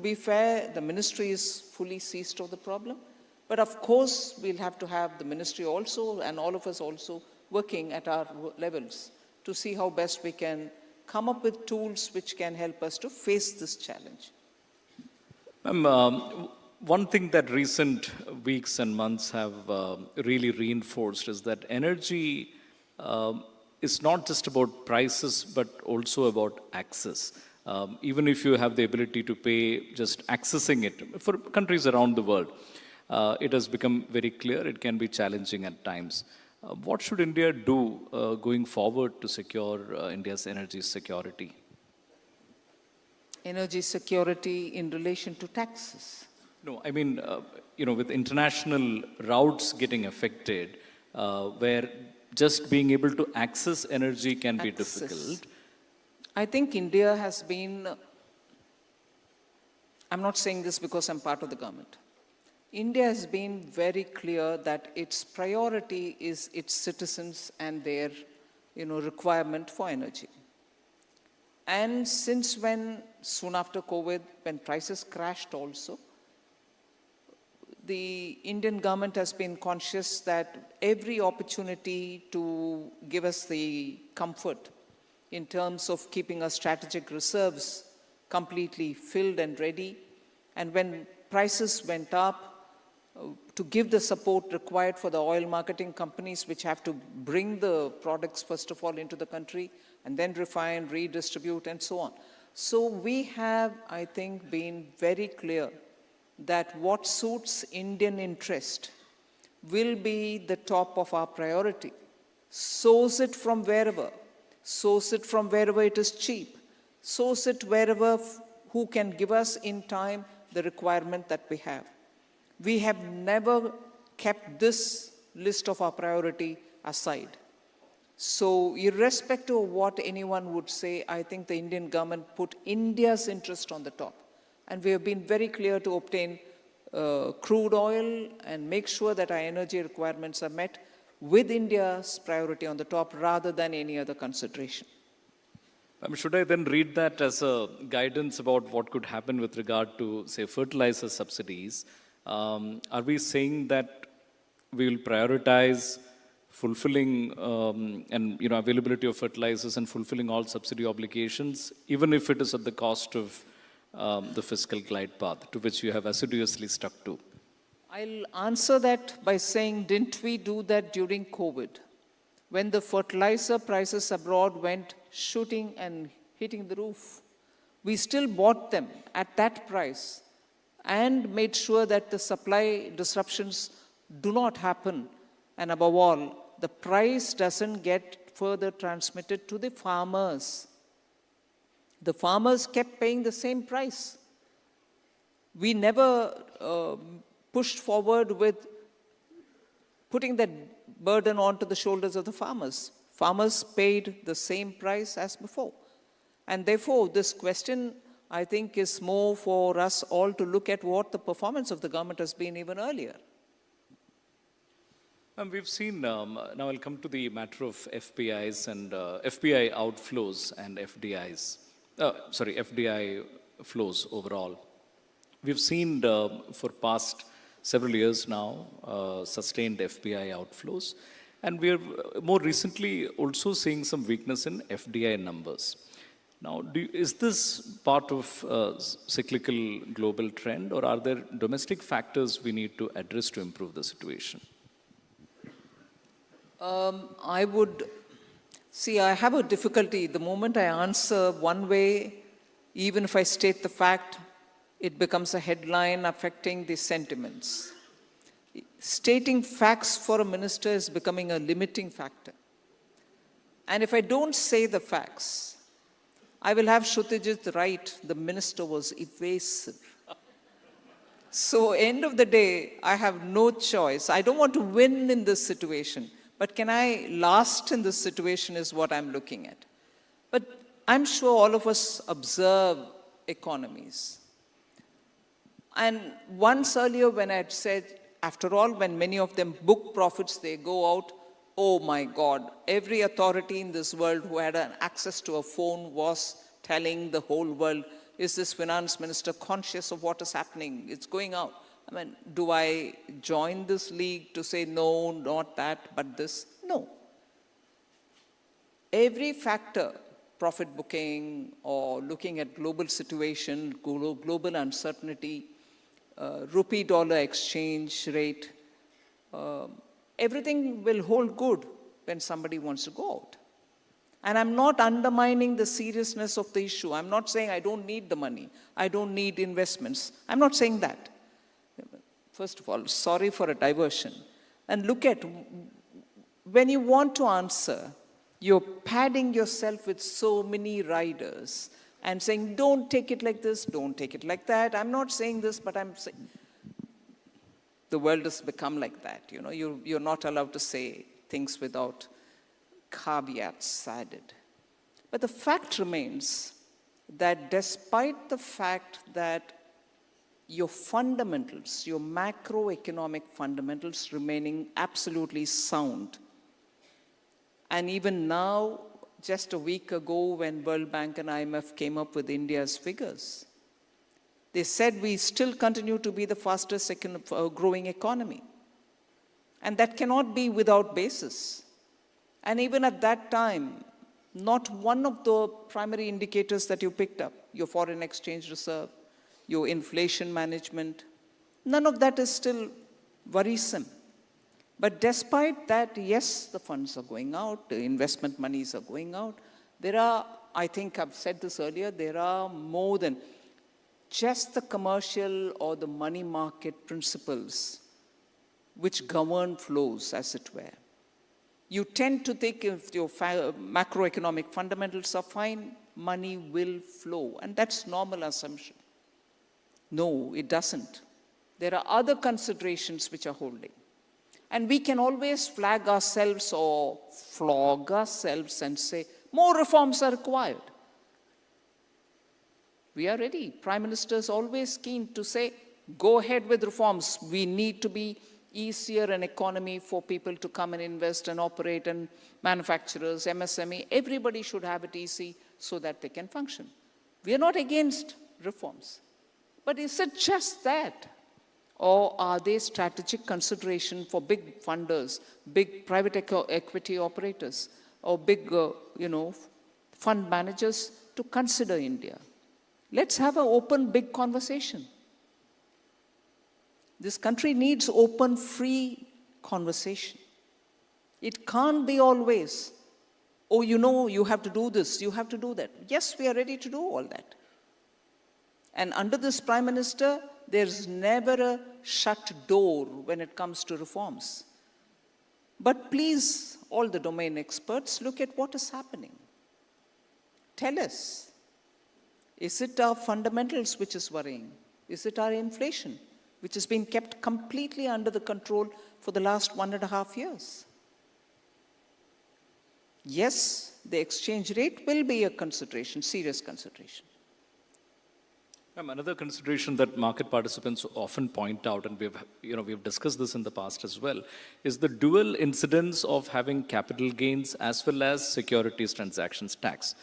[SPEAKER 9] be fair, the ministry is fully seized of the problem. But of course, we'll have to have the ministry also, and all of us also, working at our levels to see how best we can come up with tools which can help us to face this challenge.
[SPEAKER 2] One thing that recent weeks and months have really reinforced is that energy is not just about prices, but also about access. Even if you have the ability to pay, just accessing it, for countries around the world, it has become very clear it can be challenging at times. What should India do going forward to secure India's energy security?
[SPEAKER 9] Energy security in relation to taxes.
[SPEAKER 2] No, I mean, with international routes getting affected, where just being able to access energy can be difficult.
[SPEAKER 9] I think India has been, I'm not saying this because I'm part of the government. India has been very clear that its priority is its citizens and their, requirement for energy. And since when, soon after COVID, when prices crashed also, the Indian government has been conscious that every opportunity to give us the comfort in terms of keeping our strategic reserves completely filled and ready, and when prices went up, to give the support required for the oil marketing companies, which have to bring the products, first of all, into the country, and then refine, redistribute, and so on. So we have, I think, been very clear that what suits Indian interest will be the top of our priority. Source it from wherever. Source it from wherever it is cheap. Source it wherever who can give us in time the requirement that we have. We have never kept this list of our priority aside. So irrespective of what anyone would say, I think the Indian government put India's interest on the top. And we have been very clear to obtain crude oil and make sure that our energy requirements are met with India's priority on the top rather than any other consideration.
[SPEAKER 2] Should I then read that as a guidance about what could happen with regard to, say, fertilizer subsidies? Are we saying that we will prioritize fulfilling and availability of fertilizers and fulfilling all subsidy obligations, even if it is at the cost of the fiscal glide path to which you have assiduously stuck to?
[SPEAKER 9] I'll answer that by saying, didn't we do that during COVID? When the fertilizer prices abroad went shooting and hitting the roof, we still bought them at that price and made sure that the supply disruptions do not happen. And above all, the price doesn't get further transmitted to the farmers. The farmers kept paying the same price. We never pushed forward with putting that burden onto the shoulders of the farmers. Farmers paid the same price as before. And therefore, this question, I think, is more for us all to look at what the performance of the government has been even earlier.
[SPEAKER 2] We've seen, now I'll come to the matter of FPIs and FPI outflows and FDI flows overall. We've seen for past several years now sustained FPI outflows, and we're more recently also seeing some weakness in FDI numbers. Now, is this part of cyclical global trend, or are there domestic factors we need to address to improve the situation?
[SPEAKER 9] I have a difficulty. The moment I answer one way, even if I state the fact, it becomes a headline affecting the sentiments. Stating facts for a minister is becoming a limiting factor. And if I don't say the facts, I will have Shrutijit write, the minister was evasive. So end of the day, I have no choice. I don't want to win in this situation, but can I last in this situation is what I'm looking at. But I'm sure all of us observe economies. And once earlier when I had said, after all, when many of them book profits, they go out, oh my God, every authority in this world who had an access to a phone was telling the whole world, is this finance minister conscious of what is happening? It's going out. I mean, do I join this league to say, no, not that, but this? No. Every factor, profit booking or looking at global situation, global uncertainty, rupee-dollar exchange rate, everything will hold good when somebody wants to go out. And I'm not undermining the seriousness of the issue. I'm not saying I don't need the money. I don't need investments. I'm not saying that. First of all, sorry for a diversion. And look at, when you want to answer, you're padding yourself with so many riders and saying, don't take it like this, don't take it like that. I'm not saying this, but I'm saying, the world has become like that. You know, you're not allowed to say things without caveats added. But the fact remains that despite the fact that your fundamentals, your macroeconomic fundamentals remaining absolutely sound, and even now, just a week ago when World Bank and IMF came up with India's figures, they said we still continue to be the fastest growing economy. And that cannot be without basis. And even at that time, not one of the primary indicators that you picked up, your foreign exchange reserve, your inflation management, none of that is still worrisome. But despite that, yes, the funds are going out, the investment monies are going out. There are, I think I've said this earlier, there are more than just the commercial or the money market principles which govern flows, as it were. You tend to think if your macroeconomic fundamentals are fine, money will flow. And that's normal assumption. No, it doesn't. There are other considerations which are holding. And we can always flag ourselves or flog ourselves and say, more reforms are required. We are ready. Prime Minister is always keen to say, go ahead with reforms. We need to be easier an economy for people to come and invest and operate, and manufacturers, MSME, everybody should have it easy so that they can function. We are not against reforms. But is it just that? Or are they strategic consideration for big funders, big private equity operators, or big, fund managers to consider India? Let's have an open, big conversation. This country needs open, free conversation. It can't be always, oh, you have to do this, you have to do that. Yes, we are ready to do all that. And under this Prime Minister, there's never a shut door when it comes to reforms. But please, all the domain experts, look at what is happening. Tell us, is it our fundamentals which is worrying? Is it our inflation, which has been kept completely under the control for the last 1.5 years? Yes, the exchange rate will be a consideration, serious consideration.
[SPEAKER 2] Another consideration that market participants often point out, and we've discussed this in the past as well, is the dual incidence of having capital gains as well as securities transactions tax.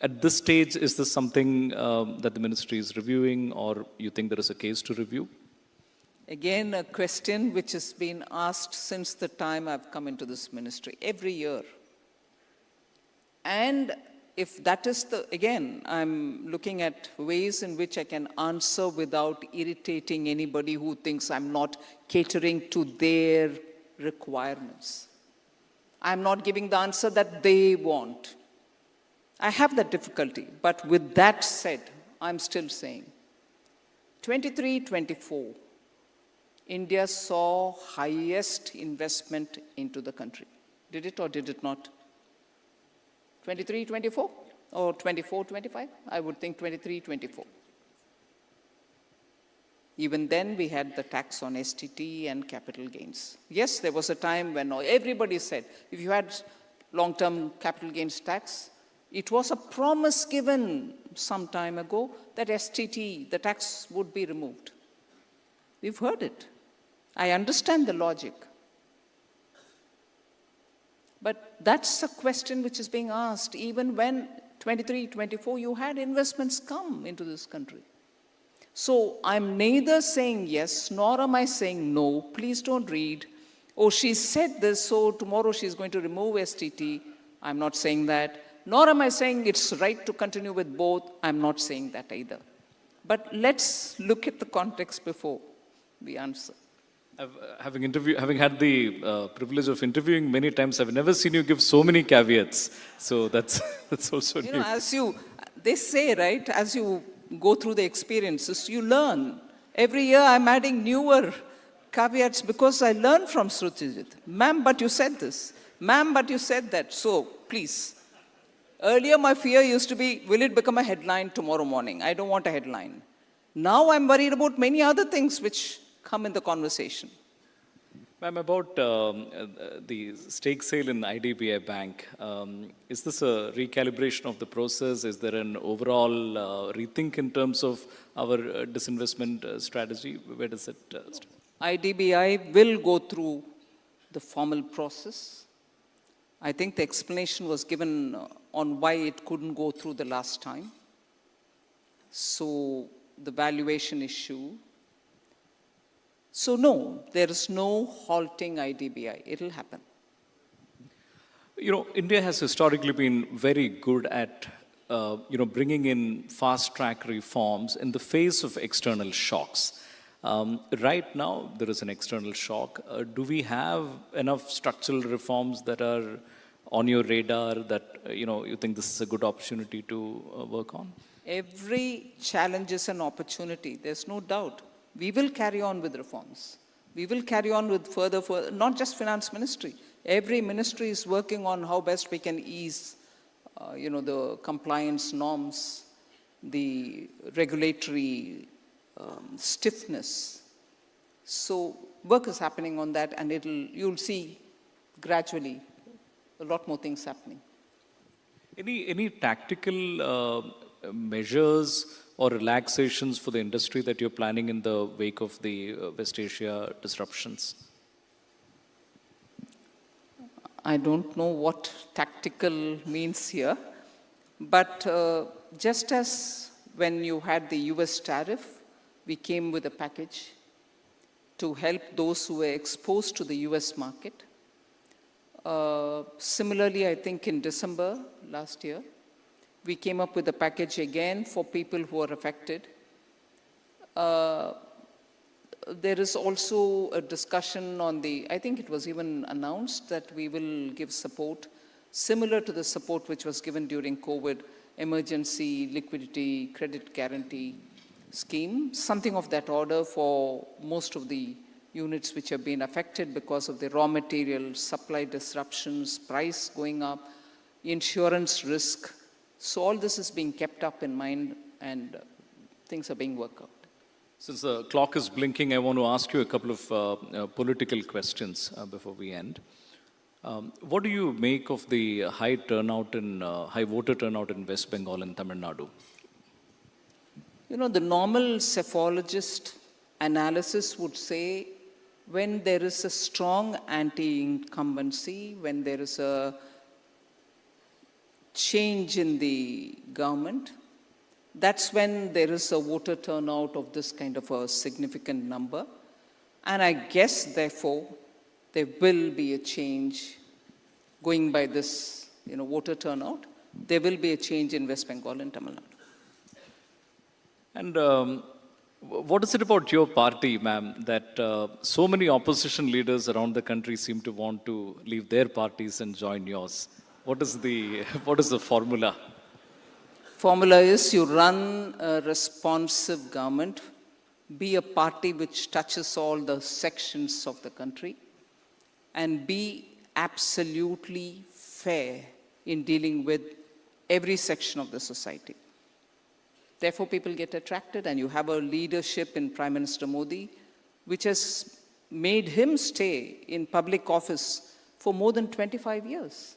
[SPEAKER 2] At this stage, is this something that the ministry is reviewing, or you think there is a case to review?
[SPEAKER 9] Again, a question which has been asked since the time I've come into this ministry, every year. And if that is again, I'm looking at ways in which I can answer without irritating anybody who thinks I'm not catering to their requirements. I'm not giving the answer that they want. I have that difficulty, but with that said, I'm still saying, 23-24, India saw highest investment into the country. Did it or did it not? 23-24 or 24-25? I would think 23-24. Even then, we had the tax on STT and capital gains. Yes, there was a time when everybody said, if you had long-term capital gains tax, it was a promise given some time ago that STT, the tax, would be removed. We've heard it. I understand the logic. But that's a question which is being asked even when 23-24 you had investments come into this country. So I'm neither saying yes, nor am I saying no. Please don't read, oh, she said this, so tomorrow she's going to remove STT. I'm not saying that. Nor am I saying it's right to continue with both. I'm not saying that either. But let's look at the context before we answer.
[SPEAKER 2] Having had the privilege of interviewing many times, I've never seen you give so many caveats. So that's that's also
[SPEAKER 9] You
[SPEAKER 2] new.
[SPEAKER 9] know, they say, right, as you go through the experiences, you learn. Every year I'm adding newer caveats because I learn from Srutijit. Ma'am, but you said this. Ma'am, but you said that. So, please. Earlier, my fear used to be, will it become a headline tomorrow morning? I don't want a headline. Now I'm worried about many other things which come in the conversation.
[SPEAKER 2] Ma'am, about the stake sale in IDBI Bank, is this a recalibration of the process? Is there an overall rethink in terms of our disinvestment strategy? Where does it stand?
[SPEAKER 9] IDBI will go through the formal process. I think the explanation was given on why it couldn't go through the last time. So the valuation issue. So no, there is no halting IDBI. It'll happen.
[SPEAKER 2] You know, India has historically been very good at, bringing in fast-track reforms in the face of external shocks. Right now, there is an external shock. Do we have enough structural reforms that are on your radar that, you think this is a good opportunity to work on?
[SPEAKER 9] Every challenge is an opportunity. There's no doubt. We will carry on with reforms. We will carry on with further, not just finance ministry. Every ministry is working on how best we can ease, the compliance norms, the regulatory stiffness. So work is happening on that, and you'll see gradually a lot more things happening.
[SPEAKER 2] Any tactical measures or relaxations for the industry that you're planning in the wake of the West Asia disruptions?
[SPEAKER 9] I don't know what tactical means here, but just as when you had the US tariff, we came with a package to help those who were exposed to the US market. Similarly, I think in December last year, we came up with a package again for people who are affected. There is also a discussion on I think it was even announced that we will give support similar to the support which was given during COVID, emergency liquidity credit guarantee scheme, something of that order for most of the units which have been affected because of the raw material supply disruptions, price going up, insurance risk. So all this is being kept up in mind, and things are being worked out.
[SPEAKER 2] Since the clock is blinking, I want to ask you a couple of political questions before we end. What do you make of the high voter turnout in West Bengal and Tamil Nadu?
[SPEAKER 9] The normal cephalogist analysis would say when there is a strong anti-incumbency, when there is a change in the government, that's when there is a voter turnout of this kind of a significant number. And I guess, therefore, there will be a change going by this, voter turnout. There will be a change in West Bengal and Tamil Nadu.
[SPEAKER 2] And what is it about your party, ma'am, that so many opposition leaders around the country seem to want to leave their parties and join yours? What is the formula?
[SPEAKER 9] Formula is you run a responsive government, be a party which touches all the sections of the country, and be absolutely fair in dealing with every section of the society. Therefore, people get attracted, and you have a leadership in Prime Minister Modi, which has made him stay in public office for more than 25 years.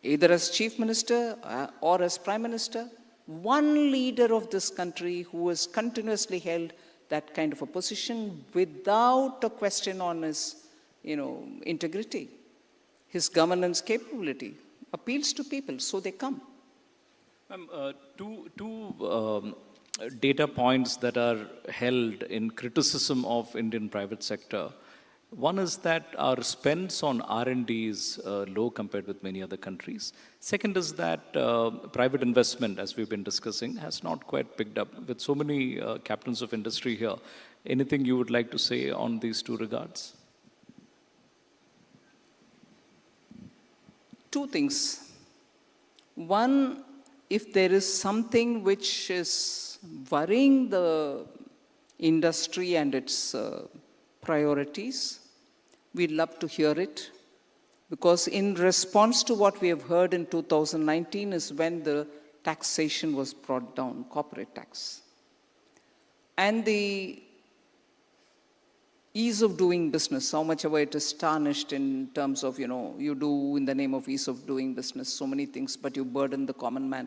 [SPEAKER 9] Either as Chief Minister or as Prime Minister, one leader of this country who has continuously held that kind of a position without a question on his, integrity, his governance capability, appeals to people, so they come.
[SPEAKER 2] Two data points that are held in criticism of Indian private sector One is that our spends on R&D is low compared with many other countries. Second is that private investment, as we've been discussing, has not quite picked up. With so many captains of industry here, anything you would like to say on these two regards?
[SPEAKER 9] Two things. One, if there is something which is worrying the industry and its priorities, we'd love to hear it. Because in response to what we have heard in 2019 is when the taxation was brought down, corporate tax. And the ease of doing business, how much ever it is tarnished in terms of, you do in the name of ease of doing business so many things, but you burden the common man.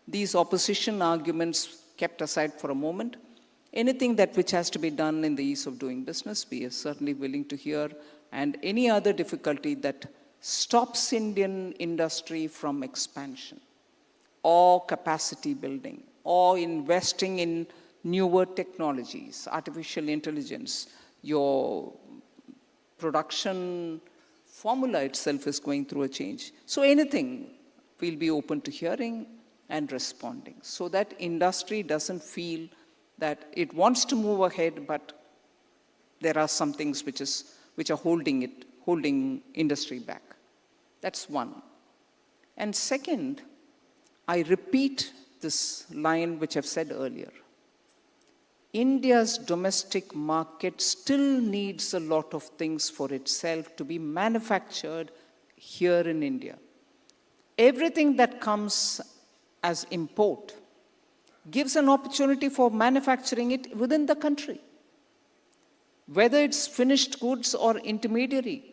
[SPEAKER 9] These opposition arguments kept aside for a moment. Anything that which has to be done in the ease of doing business, we are certainly willing to hear. And any other difficulty that stops Indian industry from expansion or capacity building or investing in newer technologies, artificial intelligence, your production formula itself is going through a change. So anything, we'll be open to hearing and responding so that industry doesn't feel that it wants to move ahead, but there are some things which are holding industry back. That's one. And second, I repeat this line which I've said earlier. India's domestic market still needs a lot of things for itself to be manufactured here in India. Everything that comes as import gives an opportunity for manufacturing it within the country, whether it's finished goods or intermediary.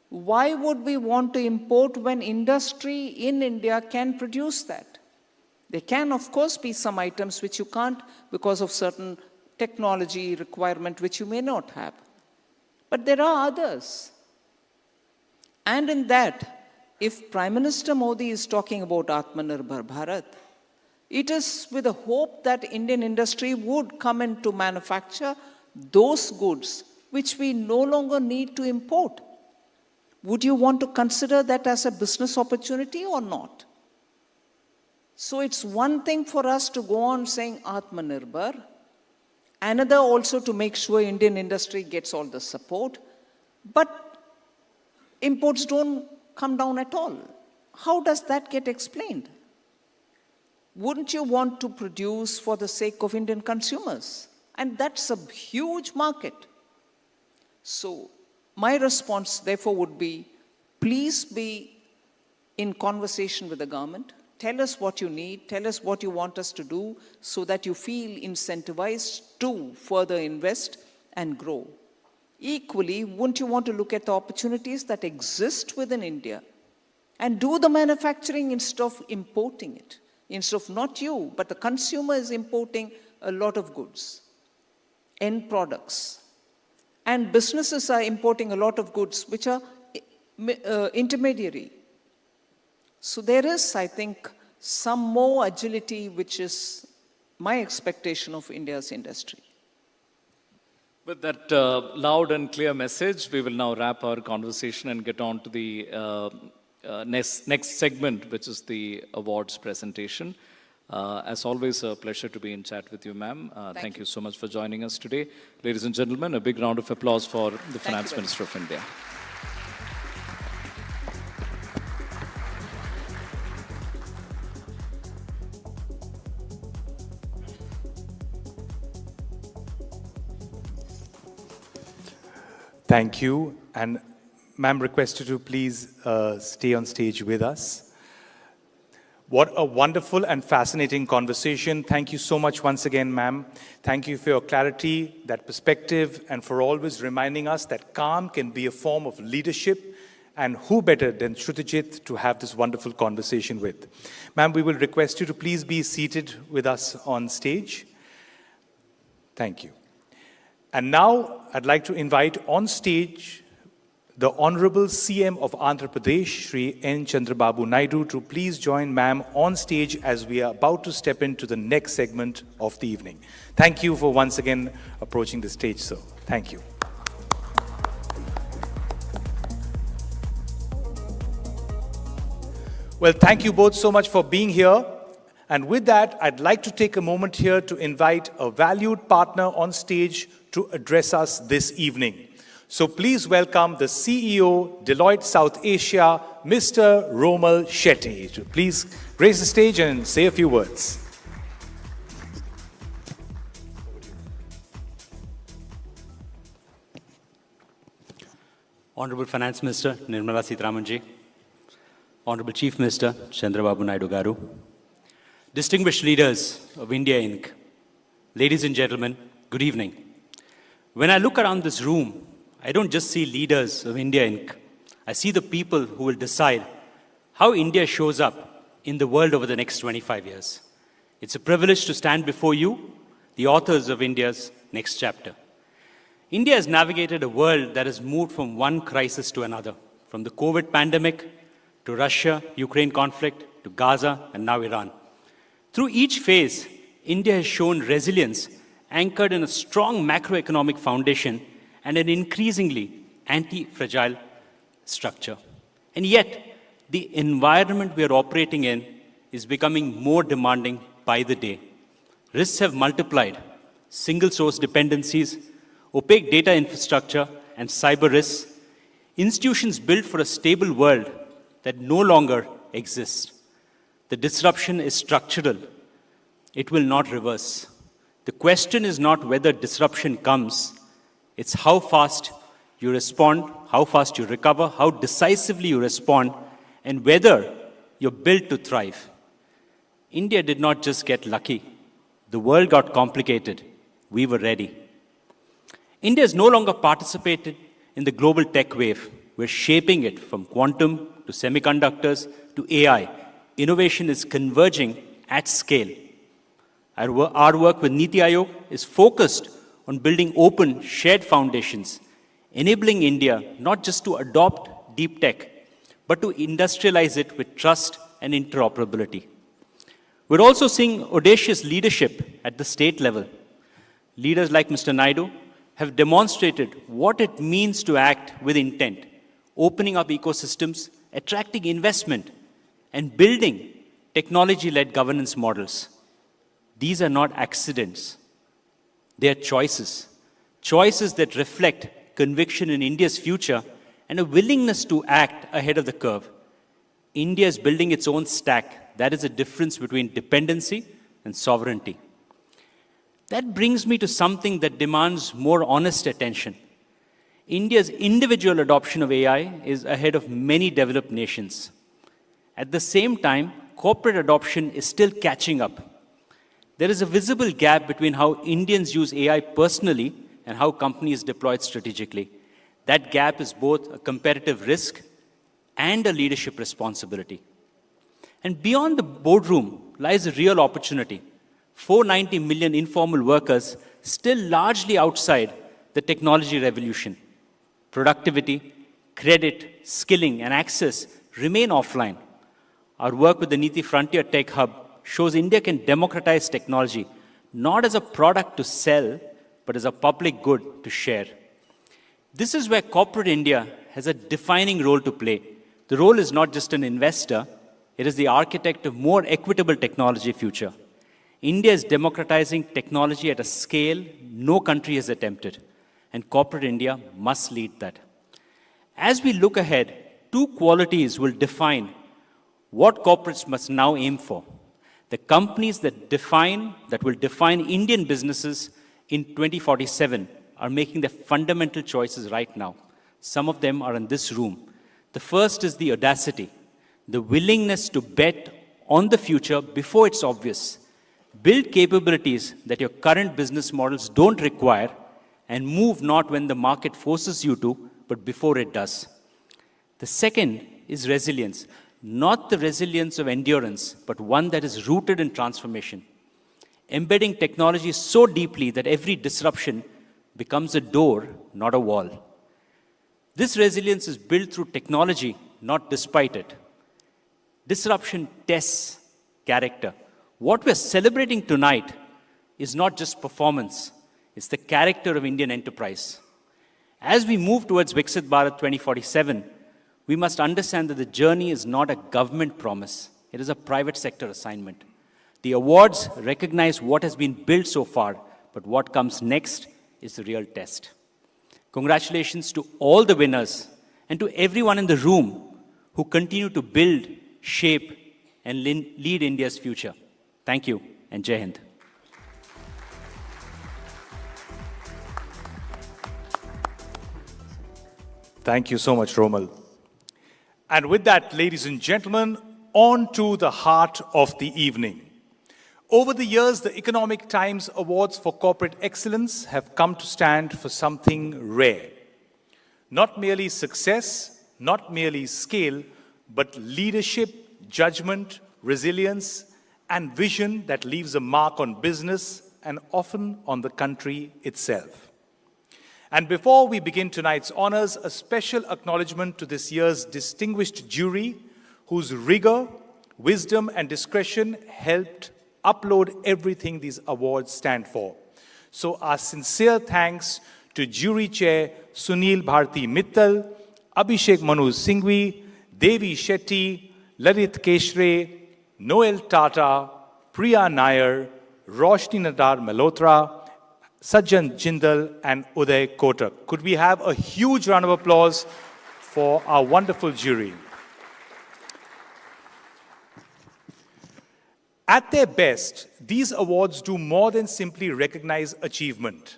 [SPEAKER 9] Why would we want to import when industry in India can produce that? There can, of course, be some items which you can't because of certain technology requirement which you may not have. But there are others. And in that, if Prime Minister Modi is talking about Atmanirbhar Bharat, it is with a hope that Indian industry would come in to manufacture those goods which we no longer need to import. Would you want to consider that as a business opportunity or not? So it's one thing for us to go on saying Atmanirbhar, another also to make sure Indian industry gets all the support, but imports don't come down at all. How does that get explained? Wouldn't you want to produce for the sake of Indian consumers? And that's a huge market. So my response, therefore, would be, please be in conversation with the government. Tell us what you need. Tell us what you want us to do so that you feel incentivized to further invest and grow. Equally, wouldn't you want to look at the opportunities that exist within India and do the manufacturing instead of importing it? Instead of not you, but the consumer is importing a lot of goods, end products. And businesses are importing a lot of goods which are intermediary. So there is, I think, some more agility, which is my expectation of India's industry.
[SPEAKER 2] With that loud and clear message, we will now wrap our conversation and get on to the next segment, which is the awards presentation. As always, a pleasure to be in chat with you, ma'am. Thank you so much for joining us today. Ladies and gentlemen, a big round of applause for the Finance Minister of India.
[SPEAKER 6] Thank you. And ma'am, requested to please stay on stage with us. What a wonderful and fascinating conversation. Thank you so much once again, ma'am. Thank you for your clarity, that perspective, and for always reminding us that calm can be a form of leadership. And who better than Shrutijit to have this wonderful conversation with? Ma'am, we will request you to please be seated with us on stage. Thank you. And now I'd like to invite on stage the Honorable CM of Andhra Pradesh, Shri N. Chandrababu Naidu, to please join ma'am on stage as we are about to step into the next segment of the evening. Thank you for once again approaching the stage, sir. Thank you. Well, thank you both so much for being here. And with that, I'd like to take a moment here to invite a valued partner on stage to address us this evening. So please welcome the CEO, Deloitte South Asia, Mr. Romal Shetty. Please grace the stage and say a few words.
[SPEAKER 10] Honorable Finance Minister Nirmala Sitharamanji, Honorable Chief Minister Chandrababu Naidu Garu, distinguished leaders of India Inc., ladies and gentlemen, good evening. When I look around this room, I don't just see leaders of India Inc. I see the people who will decide how India shows up in the world over the next 25 years. It's a privilege to stand before you, the authors of India's next chapter. India has navigated a world that has moved from one crisis to another, from the COVID pandemic to Russia-Ukraine conflict to Gaza and now Iran. Through each phase, India has shown resilience anchored in a strong macroeconomic foundation and an increasingly anti-fragile structure. And yet, the environment we are operating in is becoming more demanding by the day. Risks have multiplied. Single-source dependencies, opaque data infrastructure, and cyber risks, institutions built for a stable world that no longer exists. The disruption is structural. It will not reverse. The question is not whether disruption comes, it's how fast you respond, how fast you recover, how decisively you respond, and whether you're built to thrive. India did not just get lucky. The world got complicated. We were ready. India is no longer participating in the global tech wave. We're shaping it from quantum to semiconductors to AI. Innovation is converging at scale. Our work with Niti Aayog is focused on building open, shared foundations, enabling India not just to adopt deep tech, but to industrialize it with trust and interoperability. We're also seeing audacious leadership at the state level. Leaders like Mr. Naidu have demonstrated what it means to act with intent, opening up ecosystems, attracting investment, and building technology-led governance models. These are not accidents. They are choices. Choices that reflect conviction in India's future and a willingness to act ahead of the curve. India is building its own stack. That is the difference between dependency and sovereignty. That brings me to something that demands more honest attention. India's individual adoption of AI is ahead of many developed nations. At the same time, corporate adoption is still catching up. There is a visible gap between how Indians use AI personally and how companies deploy it strategically. That gap is both a competitive risk and a leadership responsibility. And beyond the boardroom lies a real opportunity. 490 million informal workers still largely outside the technology revolution. Productivity, credit, skilling, and access remain offline. Our work with the Niti Frontier Tech Hub shows India can democratize technology, not as a product to sell, but as a public good to share. This is where corporate India has a defining role to play. The role is not just an investor, it is the architect of more equitable technology future. India is democratizing technology at a scale no country has attempted, and corporate India must lead that. As we look ahead, two qualities will define what corporates must now aim for. The companies that will define Indian businesses in 2047 are making their fundamental choices right now. Some of them are in this room. The first is the audacity, the willingness to bet on the future before it's obvious. Build capabilities that your current business models don't require and move not when the market forces you to, but before it does. The second is resilience, not the resilience of endurance, but one that is rooted in transformation. Embedding technology so deeply that every disruption becomes a door, not a wall. This resilience is built through technology, not despite it. Disruption tests character. What we're celebrating tonight is not just performance, it's the character of Indian enterprise. As we move towards Viksit Bharat 2047, we must understand that the journey is not a government promise. It is a private sector assignment. The awards recognize what has been built so far, but what comes next is the real test. Congratulations to all the winners and to everyone in the room who continue to build, shape, and lead India's future. Thank you, and Jai Hind.
[SPEAKER 6] Thank you so much, Romal. And with that, ladies and gentlemen, on to the heart of the evening. Over the years, the Economic Times Awards for Corporate Excellence have come to stand for something rare. Not merely success, not merely scale, but leadership, judgment, resilience, and vision that leaves a mark on business and often on the country itself. And before we begin tonight's honors, a special acknowledgement to this year's distinguished jury, whose rigor, wisdom, and discretion helped upload everything these awards stand for. So our sincere thanks to Jury Chair Sunil Bharti Mittal, Abhishek Manu Singhvi, Devi Shetty, Lalit Keshre, Noel Tata, Priya Nair, Roshni Nadar Malhotra, Sajjan Jindal, and Uday Kotak. Could we have a huge round of applause for our wonderful jury? At their best, these awards do more than simply recognize achievement.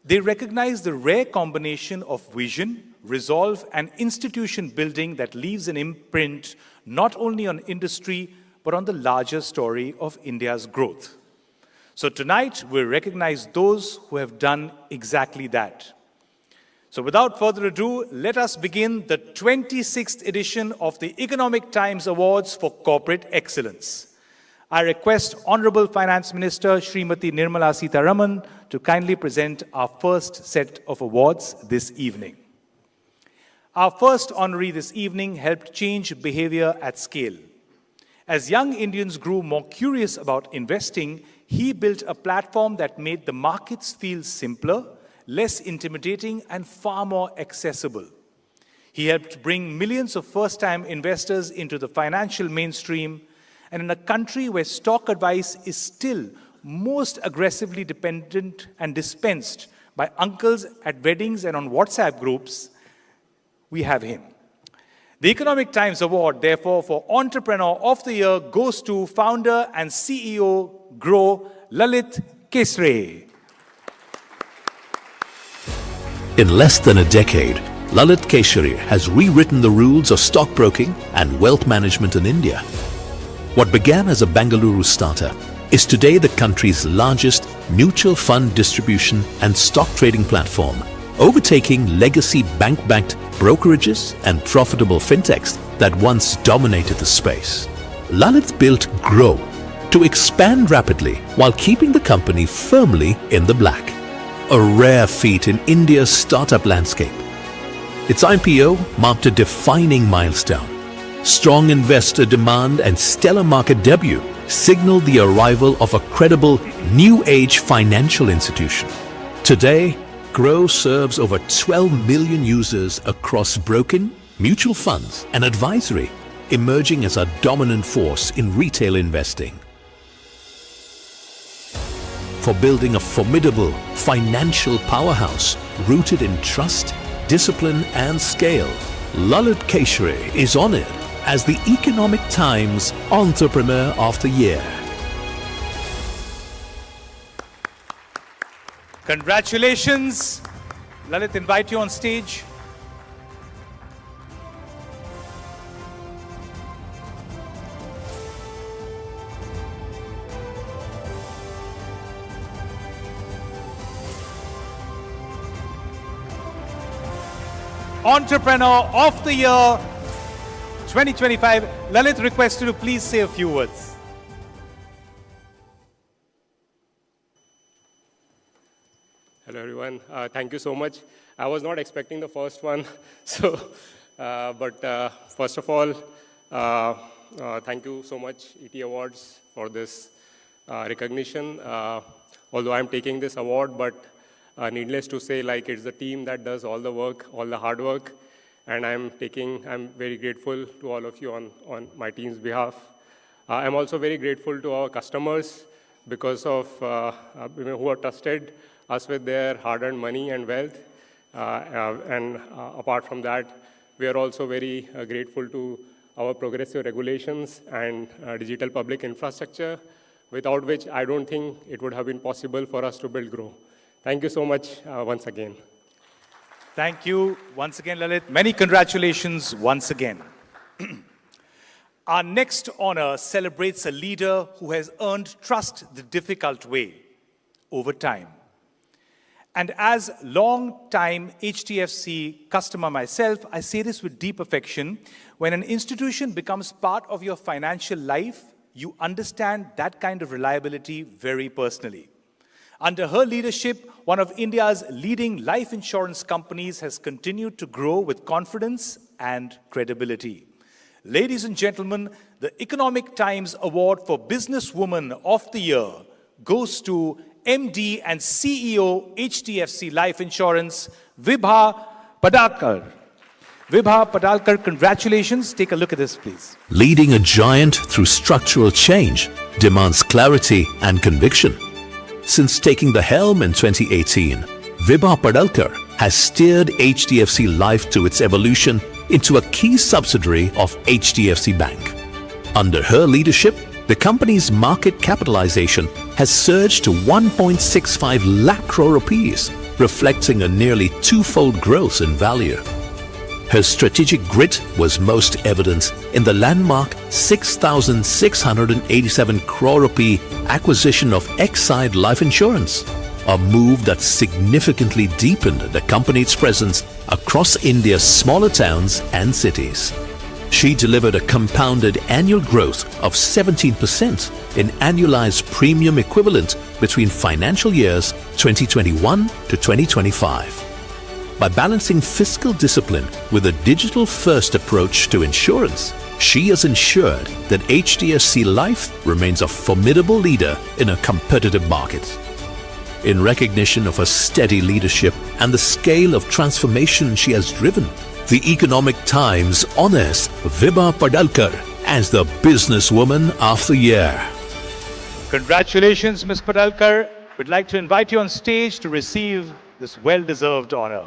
[SPEAKER 6] They recognize the rare combination of vision, resolve, and institution building that leaves an imprint not only on industry, but on the larger story of India's growth. So tonight, we recognize those who have done exactly that. So without further ado, let us begin the 26th edition of the Economic Times Awards for Corporate Excellence. I request Honorable Finance Minister Srimati Nirmala Sitharaman to kindly present our first set of awards this evening. Our first honoree this evening helped change behavior at scale. As young Indians grew more curious about investing, he built a platform that made the markets feel simpler, less intimidating, and far more accessible. He helped bring millions of first-time investors into the financial mainstream, and in a country where stock advice is still most aggressively dependent and dispensed by uncles at weddings and on WhatsApp groups, we have him. The Economic Times Award, therefore, for Entrepreneur of the Year goes to founder and CEO Grow, Lalit Keshre.
[SPEAKER 11] In less than a decade, Lalit Keshre has rewritten the rules of stockbroking and wealth management in India. What began as a Bengaluru startup is today the country's largest mutual fund distribution and stock trading platform, overtaking legacy bank-backed brokerages and profitable fintechs that once dominated the space. Lalit built Grow to expand rapidly while keeping the company firmly in the black, a rare feat in India's startup landscape. Its IPO marked a defining milestone. Strong investor demand and stellar market debut signaled the arrival of a credible new age financial institution. Today, Grow serves over 12 million users across broking, mutual funds, and advisory, emerging as a dominant force in retail investing. For building a formidable financial powerhouse rooted in trust, discipline, and scale, Lalit Keshre is honored as the Economic Times Entrepreneur of the Year.
[SPEAKER 6] Congratulations. Lalit, invite you on stage. Entrepreneur of the Year 2025. Lalit requests you to please say a few words.
[SPEAKER 12] Hello everyone, thank you so much. I was not expecting the first one, but first of all, thank you so much ET Awards for this recognition. Although I'm taking this award, but needless to say, like it's the team that does all the work, all the hard work, and I'm very grateful to all of you on my team's behalf. I'm also very grateful to our customers because of who have trusted us with their hard-earned money and wealth. Apart from that, we are also very grateful to our progressive regulations and digital public infrastructure, without which I don't think it would have been possible for us to grow. Thank you so much once again.
[SPEAKER 6] Thank you once again, Lalit. Many congratulations once again. Our next honor celebrates a leader who has earned trust the difficult way, over time. And as long-time HDFC customer myself, I say this with deep affection. When an institution becomes part of your financial life, you understand that kind of reliability very personally. Under her leadership, one of India's leading life insurance companies has continued to grow with confidence and credibility. Ladies and gentlemen, the Economic Times Award for Businesswoman of the Year goes to MD and CEO HDFC Life Insurance, Vibha Padalkar. Vibha Padalkar, congratulations. Take a look at this, please.
[SPEAKER 11] Leading a giant through structural change demands clarity and conviction. Since taking the helm in 2018, Vibha Padalkar has steered HDFC Life to its evolution into a key subsidiary of HDFC Bank. Under her leadership, the company's market capitalization has surged to 1.65 lakh crore rupees, reflecting a nearly twofold growth in value. Her strategic grit was most evident in the landmark 6,687 crore rupee acquisition of Exide Life Insurance, a move that significantly deepened the company's presence across India's smaller towns and cities. She delivered a compounded annual growth of 17% in annualized premium equivalent between financial years 2021 to 2025. By balancing fiscal discipline with a digital-first approach to insurance, she has ensured that HDFC Life remains a formidable leader in a competitive market. In recognition of her steady leadership and the scale of transformation she has driven, the Economic Times honors Vibha Padalkar as the Businesswoman of the Year.
[SPEAKER 6] Congratulations, Ms. Padalkar. We'd like to invite you on stage to receive this well-deserved honor.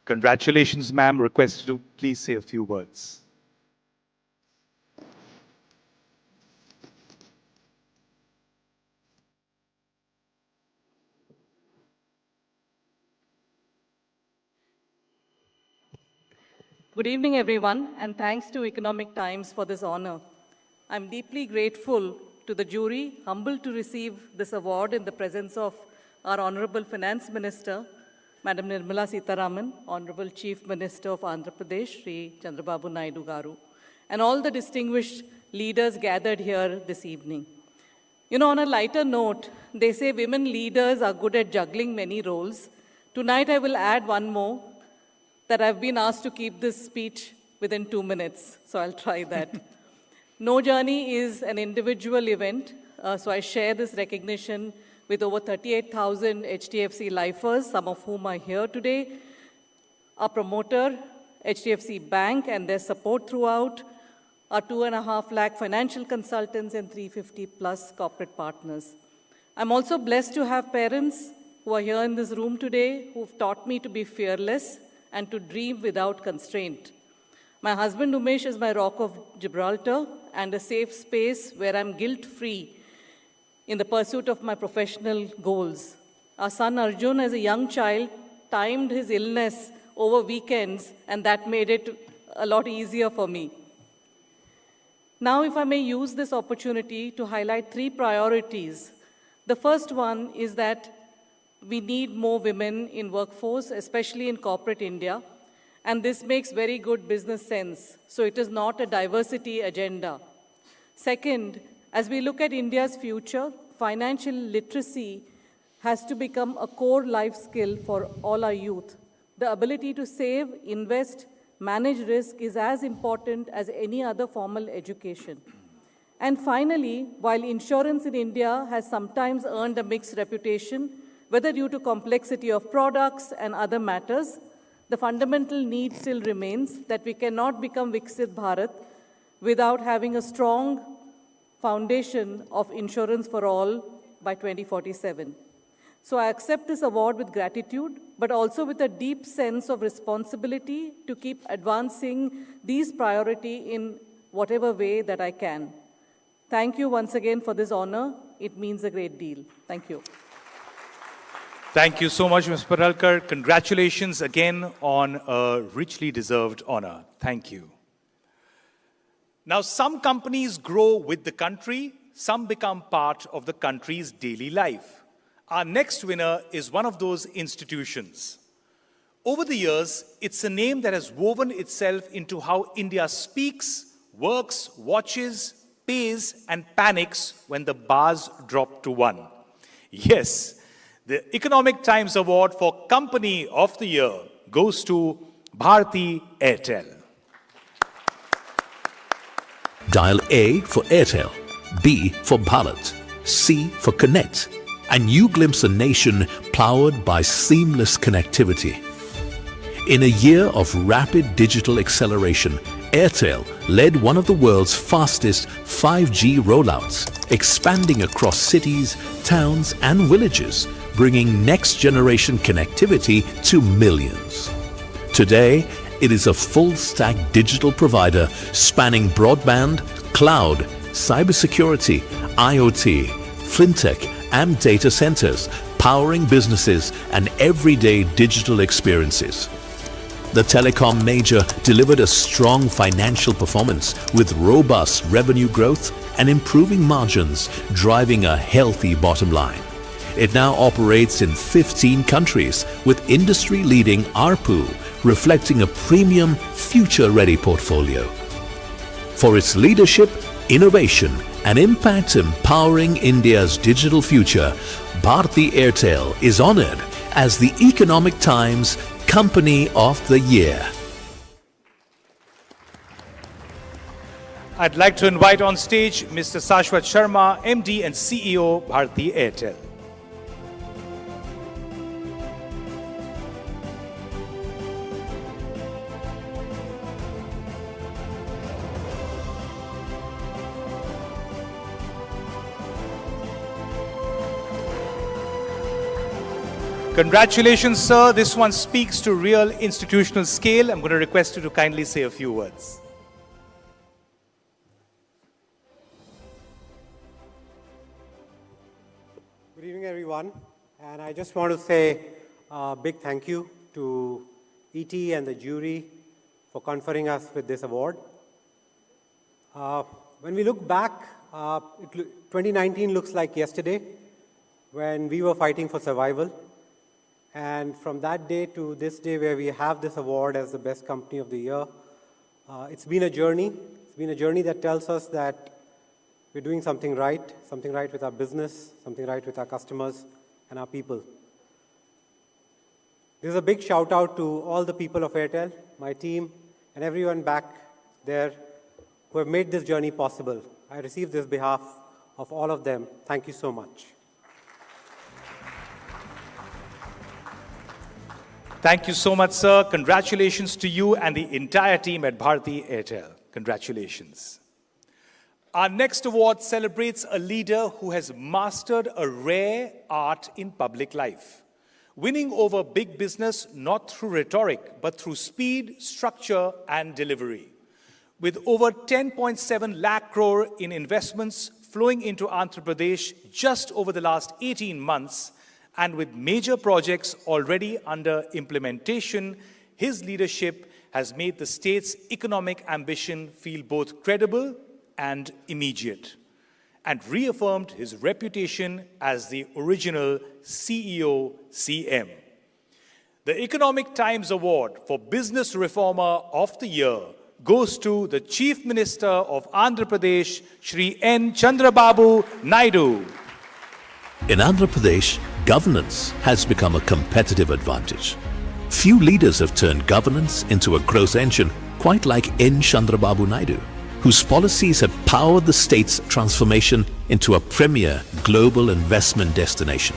[SPEAKER 6] Congratulations, ma'am. Request you to please say a few words.
[SPEAKER 13] Good evening, everyone, and thanks to Economic Times for this honor. I'm deeply grateful to the jury, humbled to receive this award in the presence of our Honorable Finance Minister, Madam Nirmala Sitharaman, Honorable Chief Minister of Andhra Pradesh, Sri Chandrababu Naidu Garu, and all the distinguished leaders gathered here this evening. You know, on a lighter note, they say women leaders are good at juggling many roles. Tonight I will add one more, that I've been asked to keep this speech within 2 minutes, so I'll try that. No Journey is an individual event, so I share this recognition with over 38,000 HDFC lifers, some of whom are here today, our promoter, HDFC Bank, and their support throughout, our 2.5 lakh financial consultants and 350 plus corporate partners. I'm also blessed to have parents who are here in this room today who've taught me to be fearless and to dream without constraint. My husband Umesh is my rock of Gibraltar and a safe space where I'm guilt-free in the pursuit of my professional goals. Our son Arjun, as a young child, timed his illness over weekends, and that made it a lot easier for me. Now, if I may use this opportunity to highlight 3 priorities. The first one is that we need more women in workforce, especially in corporate India, and this makes very good business sense. So it is not a diversity agenda. Second, as we look at India's future, financial literacy has to become a core life skill for all our youth. The ability to save, invest, manage risk is as important as any other formal education. And finally, while insurance in India has sometimes earned a mixed reputation, whether due to complexity of products and other matters, the fundamental need still remains that we cannot become Viksit Bharat without having a strong foundation of insurance for all by 2047. So I accept this award with gratitude, but also with a deep sense of responsibility to keep advancing these priorities in whatever way that I can. Thank you once again for this honor. It means a great deal. Thank you.
[SPEAKER 6] Thank you so much, Ms. Paralkar. Congratulations again on a richly deserved honor. Thank you. Now, some companies grow with the country, some become part of the country's daily life. Our next winner is one of those institutions. Over the years, it's a name that has woven itself into how India speaks, works, watches, pays, and panics when the bars drop to 1. Yes, the Economic Times Award for Company of the Year goes to Bharti Airtel.
[SPEAKER 11] Dial A for Airtel, B for Bharat, C for Connect, and you glimpse a nation powered by seamless connectivity. In a year of rapid digital acceleration, Airtel led one of the world's fastest 5G rollouts, expanding across cities, towns, and villages, bringing next-generation connectivity to millions. Today, it is a full-stack digital provider spanning broadband, cloud, cybersecurity, IoT, fintech, and data centers, powering businesses and everyday digital experiences. The telecom major delivered a strong financial performance with robust revenue growth and improving margins, driving a healthy bottom line. It now operates in 15 countries with industry-leading ARPU, reflecting a premium, future-ready portfolio. For its leadership, innovation, and impact empowering India's digital future, Bharti Airtel is honored as the Economic Times Company of the Year.
[SPEAKER 6] I'd like to invite on stage Mr. Shashwat Sharma, MD and CEO, Bharti Airtel. Congratulations, sir. This one speaks to real institutional scale. I'm going to request you to kindly say a few words.
[SPEAKER 14] Good evening, everyone. And I just want to say a big thank you to ET and the jury for conferring us with this award. When we look back, 2019 looks like yesterday when we were fighting for survival. And from that day to this day where we have this award as the best company of the year, it's been a journey. It's been a journey that tells us that we're doing something right with our business, something right with our customers and our people. There's a big shout out to all the people of Airtel, my team, and everyone back there who have made this journey possible. I receive this behalf of all of them. Thank you so much.
[SPEAKER 6] Thank you so much, sir. Congratulations to you and the entire team at Bharti Airtel. Congratulations. Our next award celebrates a leader who has mastered a rare art in public life, winning over big business not through rhetoric, but through speed, structure, and delivery. With over 10.7 lakh crore in investments flowing into Andhra Pradesh just over the last 18 months, and with major projects already under implementation, his leadership has made the state's economic ambition feel both credible and immediate, and reaffirmed his reputation as the original CEO-CM. The Economic Times Award for Business Reformer of the Year goes to the Chief Minister of Andhra Pradesh, Shri N. Chandrababu Naidu.
[SPEAKER 11] In Andhra Pradesh, governance has become a competitive advantage. Few leaders have turned governance into a growth engine quite like N. Chandrababu Naidu, whose policies have powered the state's transformation into a premier global investment destination.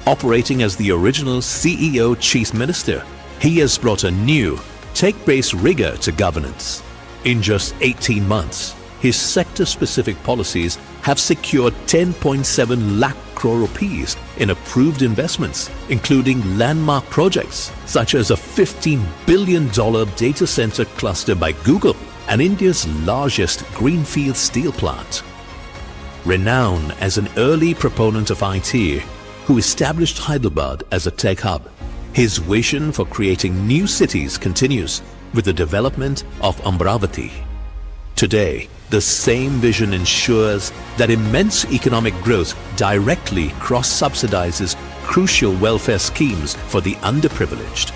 [SPEAKER 11] Operating as the original CEO Chief Minister, he has brought a new, tech-based rigor to governance. In just 18 months, his sector-specific policies have secured 10.7 lakh crore rupees in approved investments, including landmark projects such as a $15 billion data center cluster by Google and India's largest greenfield steel plant. Renowned as an early proponent of IT, who established Hyderabad as a tech hub, his vision for creating new cities continues with the development of Amravati. Today, the same vision ensures that immense economic growth directly cross-subsidizes crucial welfare schemes for the underprivileged.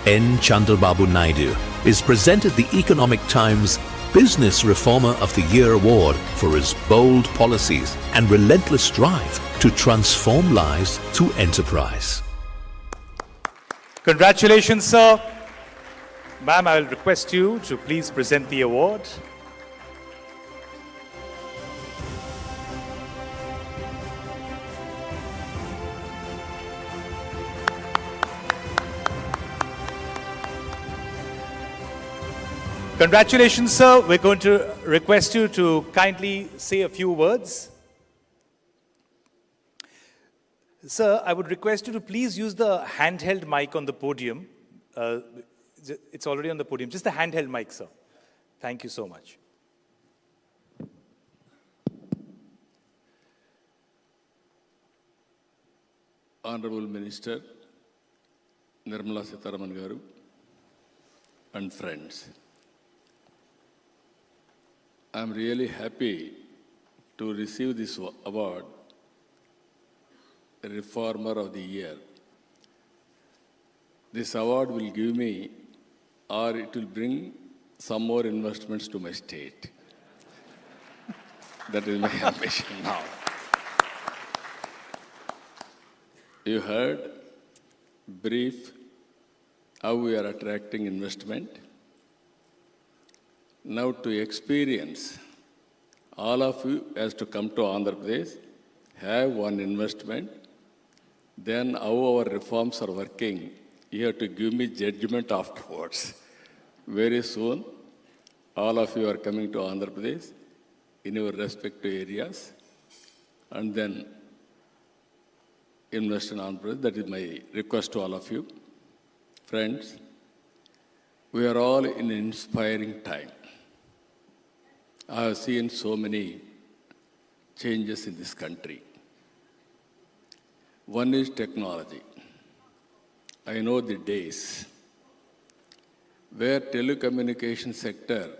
[SPEAKER 11] N. Chandrababu Naidu is presented the Economic Times Business Reformer of the Year award for his bold policies and relentless drive to transform lives through enterprise.
[SPEAKER 6] Congratulations, sir. Ma'am, I will request you to please present the award. Congratulations, sir. We're going to request you to kindly say a few words. Sir, I would request you to please use the handheld mic on the podium. It's already on the podium. Just the handheld mic, sir. Thank you so much.
[SPEAKER 8] Honorable Minister Nirmala Sitharaman Garu and friends, I am really happy to receive this award, Reformer of the Year. This award will give me, or it will bring some more investments to my state. That is my ambition now. You heard brief how we are attracting investment. Now to experience, all of you has to come to Andhra Pradesh, have one investment, then how our reforms are working, you have to give me judgment afterwards. Very soon, all of you are coming to Andhra Pradesh in your respective areas, and then invest in Andhra Pradesh. That is my request to all of you. Friends, we are all in an inspiring time. I have seen so many changes in this country. One is technology. I know the days where telecommunication sector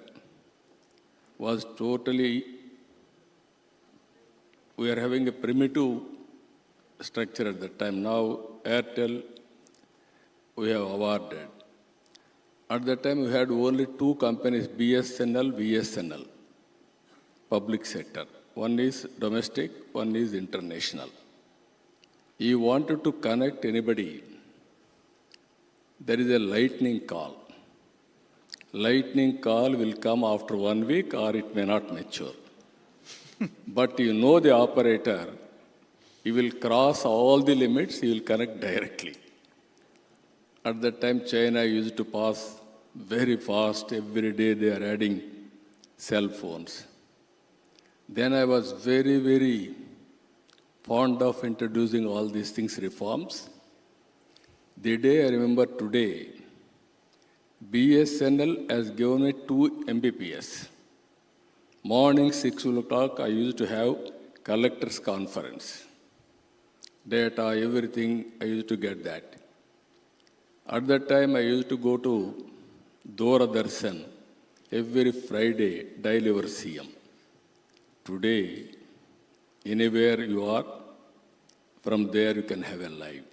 [SPEAKER 8] was totally, we are having a primitive structure at that time. Now, Airtel, we have awarded. At that time, we had only two companies, BSNL, VSNL, public sector. One is domestic, one is international. You wanted to connect anybody, there is a lightning call. Lightning call will come after 1 week or it may not mature. But you know the operator, he will cross all the limits, he will connect directly. At that time, China used to pass very fast. Every day they are adding cell phones. Then I was very, very fond of introducing all these things, reforms. The day I remember today, BSNL has given me 2 Mbps. Morning 6 o'clock, I used to have collector's conference. Data, everything, I used to get that. At that time, I used to go to Doordarshan every Friday, dial your CM. Today, anywhere you are, from there you can have a live.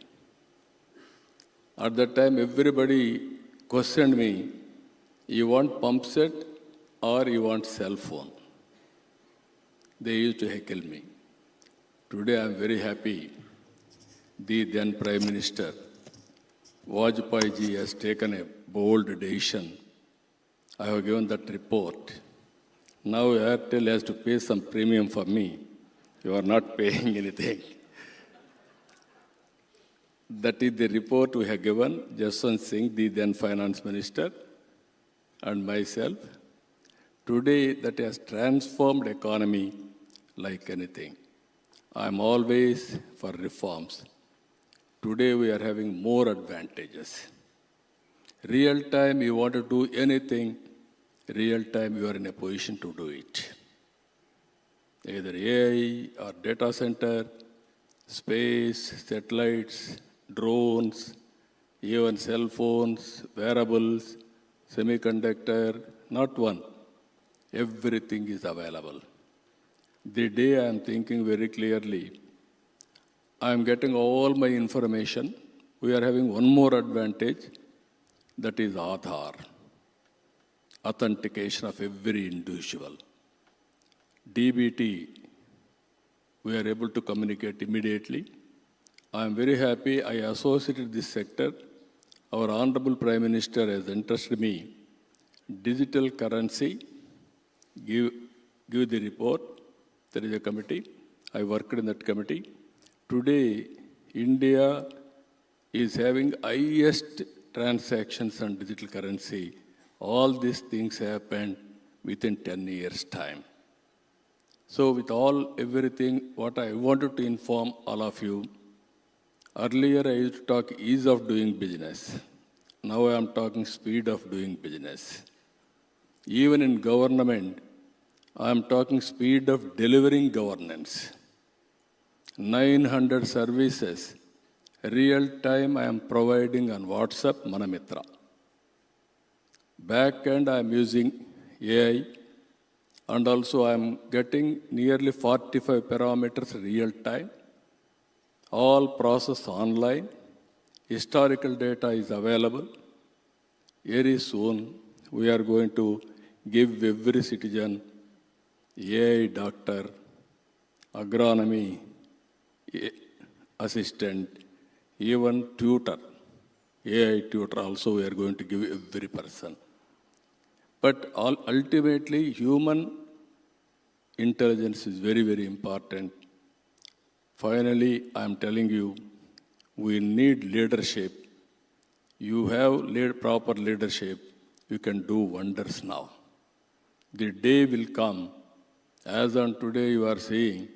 [SPEAKER 8] At that time, everybody questioned me, you want pump set or you want cell phone? They used to heckle me. Today, I am very happy. the then Prime Minister, Vajpayee ji has taken a bold decision. I have given that report. Now Airtel has to pay some premium for me. You are not paying anything. That is the report we have given, Jaswant Singh, the then Finance Minister, and myself. Today, that has transformed economy like anything. I am always for reforms. Today, we are having more advantages. Real time, you want to do anything, real time, you are in a position to do it. Either AI or data center, space, satellites, drones, even cell phones, wearables, semiconductor, not one. Everything is available. The day I am thinking very clearly, I am getting all my information. We are having one more advantage, that is Aadhaar, authentication of every individual. DBT, we are able to communicate immediately. I am very happy I associated this sector. Our Honorable Prime Minister has entrusted me digital currency, give the report. There is a committee. I worked in that committee. Today, India is having highest transactions on digital currency. All these things happened within 10 years' time. So with everything, what I wanted to inform all of you, earlier I used to talk ease of doing business. Now I am talking speed of doing business. Even in government, I am talking speed of delivering governance. 900 services, real time I am providing on WhatsApp, Manamitra. Back end I am using AI, and also I am getting nearly 45 parameters real time. All process online. Historical data is available. Very soon, we are going to give every citizen AI doctor, agronomy assistant, even tutor, AI tutor also we are going to give every person. But ultimately, human intelligence is very, very important. Finally, I am telling you, we need leadership. You have proper leadership, you can do wonders now. The day will come, as on today you are seeing,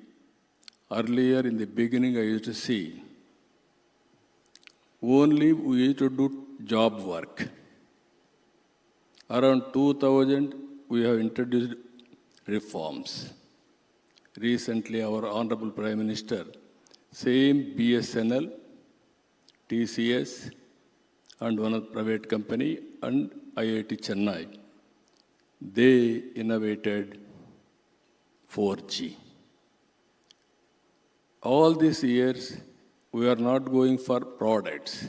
[SPEAKER 8] earlier in the beginning I used to see, only we used to do job work. Around 2000, we have introduced reforms. Recently, our Honorable Prime Minister, same BSNL, TCS, and one of private company, and IIT Chennai, they innovated 4G. All these years, we are not going for products.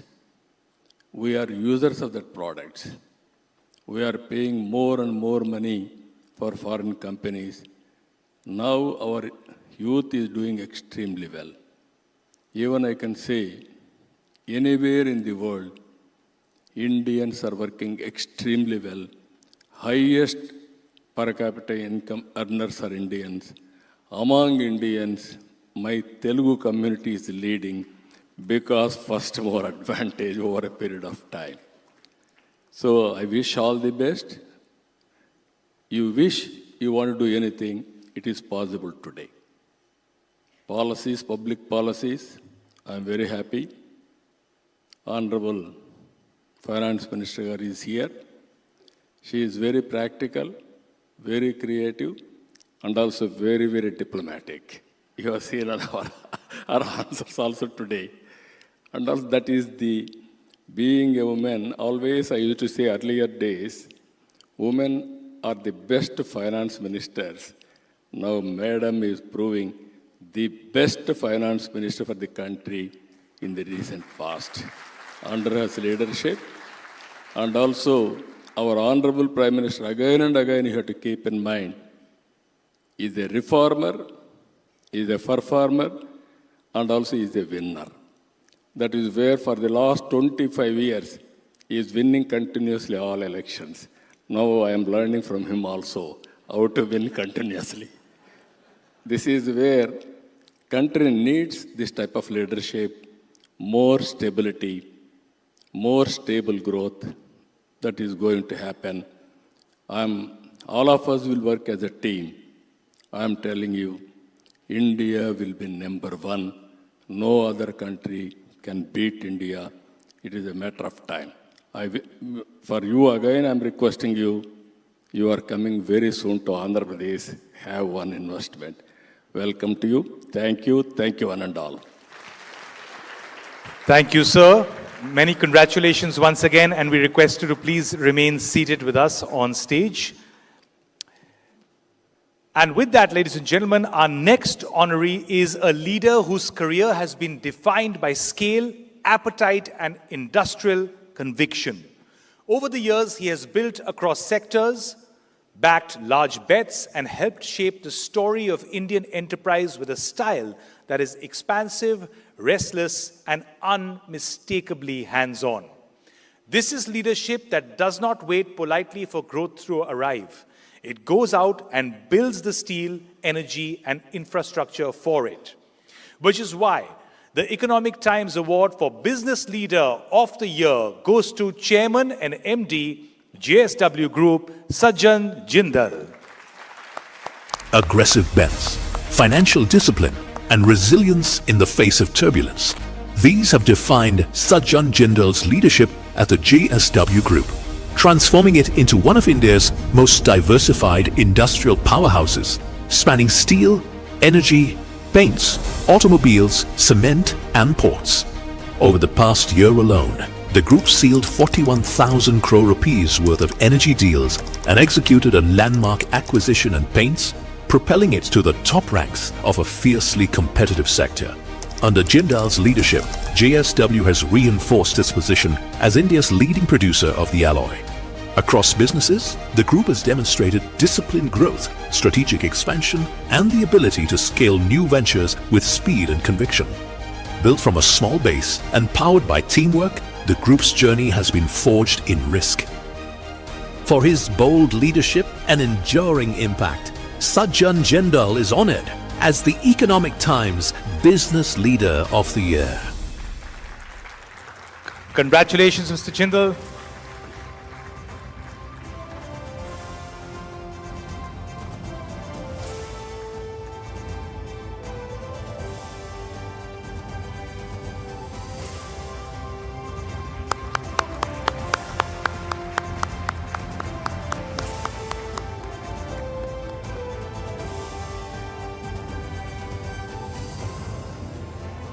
[SPEAKER 8] We are users of that products. We are paying more and more money for foreign companies. Now our youth is doing extremely well. Even I can say, anywhere in the world, Indians are working extremely well. Highest per capita income earners are Indians. Among Indians, my Telugu community is leading because first more advantage over a period of time. So I wish all the best. You wish you want to do anything, it is possible today. Policies, public policies, I am very happy. Honorable Finance Minister is here. She is very practical, very creative, and also very, very diplomatic. You have seen our answers also today. And also that is being a woman, always I used to say earlier days, women are the best finance ministers. Now Madam is proving the best finance minister for the country in the recent past. Under her leadership, and also our Honorable Prime Minister, again and again you have to keep in mind, is a reformer, is a performer, and also is a winner. That is where for the last 25 years, he is winning continuously all elections. Now I am learning from him also how to win continuously. This is where country needs this type of leadership, more stability, more stable growth that is going to happen. All of us will work as a team. I am telling you, India will be number one. No other country can beat India. It is a matter of time. For you again, I am requesting you, you are coming very soon to Andhra Pradesh, have one investment. Welcome to you. Thank you, one and all.
[SPEAKER 6] Thank you, sir. Many congratulations once again, and we request you to please remain seated with us on stage. And with that, ladies and gentlemen, our next honoree is a leader whose career has been defined by scale, appetite, and industrial conviction. Over the years, he has built across sectors, backed large bets, and helped shape the story of Indian enterprise with a style that is expansive, restless, and unmistakably hands-on. This is leadership that does not wait politely for growth to arrive. It goes out and builds the steel, energy, and infrastructure for it. Which is why the Economic Times Award for Business Leader of the Year goes to Chairman and MD, JSW Group, Sajjan Jindal.
[SPEAKER 11] Aggressive bets, financial discipline, and resilience in the face of turbulence. These have defined Sajjan Jindal's leadership at the JSW Group, transforming it into one of India's most diversified industrial powerhouses, spanning steel, energy, paints, automobiles, cement, and ports. Over the past year alone, the group sealed 41,000 crore rupees worth of energy deals and executed a landmark acquisition in paints, propelling it to the top ranks of a fiercely competitive sector. Under Jindal's leadership, JSW has reinforced its position as India's leading producer of the alloy. Across businesses, the group has demonstrated disciplined growth, strategic expansion, and the ability to scale new ventures with speed and conviction. Built from a small base and powered by teamwork, the group's journey has been forged in risk. For his bold leadership and enduring impact, Sajjan Jindal is honored as the Economic Times Business Leader of the Year.
[SPEAKER 6] Congratulations, Mr. Jindal.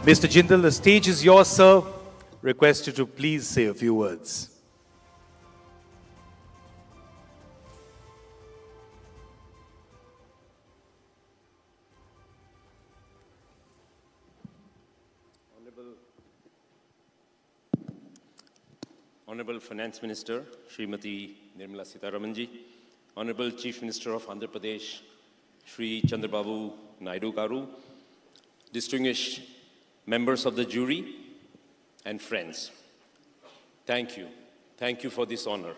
[SPEAKER 6] Mr. Jindal, the stage is yours, sir. Request you to please say a few words.
[SPEAKER 4] Honorable Finance Minister, Srimati Nirmala Sitharamanji, Honorable Chief Minister of Andhra Pradesh, Shri Chandrababu Naidu Garu, distinguished members of the jury, and friends, thank you. Thank you for this honor.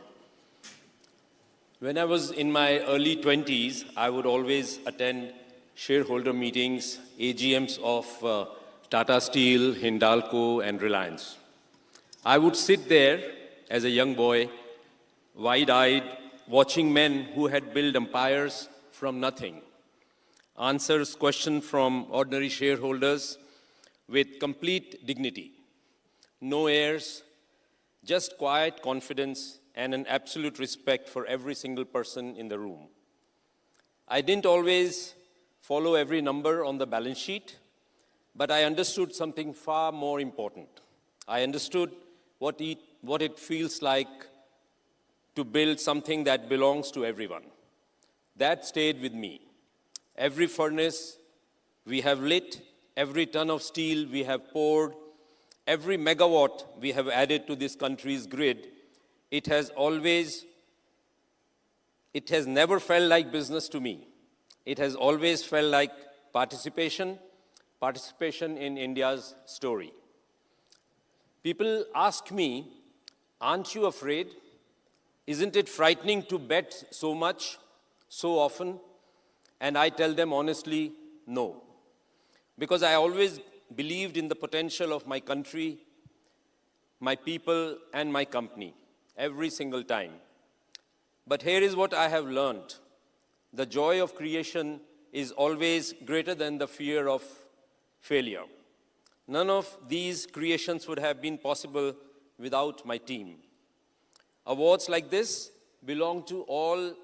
[SPEAKER 4] When I was in my early 20s, I would always attend shareholder meetings, AGMs of Tata Steel, Hindalco, and Reliance. I would sit there as a young boy, wide-eyed, watching men who had built empires from nothing, answers questions from ordinary shareholders with complete dignity. No airs, just quiet confidence and an absolute respect for every single person in the room. I didn't always follow every number on the balance sheet, but I understood something far more important. I understood what it feels like to build something that belongs to everyone. That stayed with me. Every furnace we have lit, every ton of steel we have poured, every megawatt we have added to this country's grid, it has never felt like business to me. It has always felt like participation in India's story. People ask me, aren't you afraid? Isn't it frightening to bet so much, so often? And I tell them honestly, no. Because I always believed in the potential of my country, my people, and my company, every single time. But here is what I have learned. The joy of creation is always greater than the fear of failure. None of these creations would have been possible without my team. Awards like this belong to all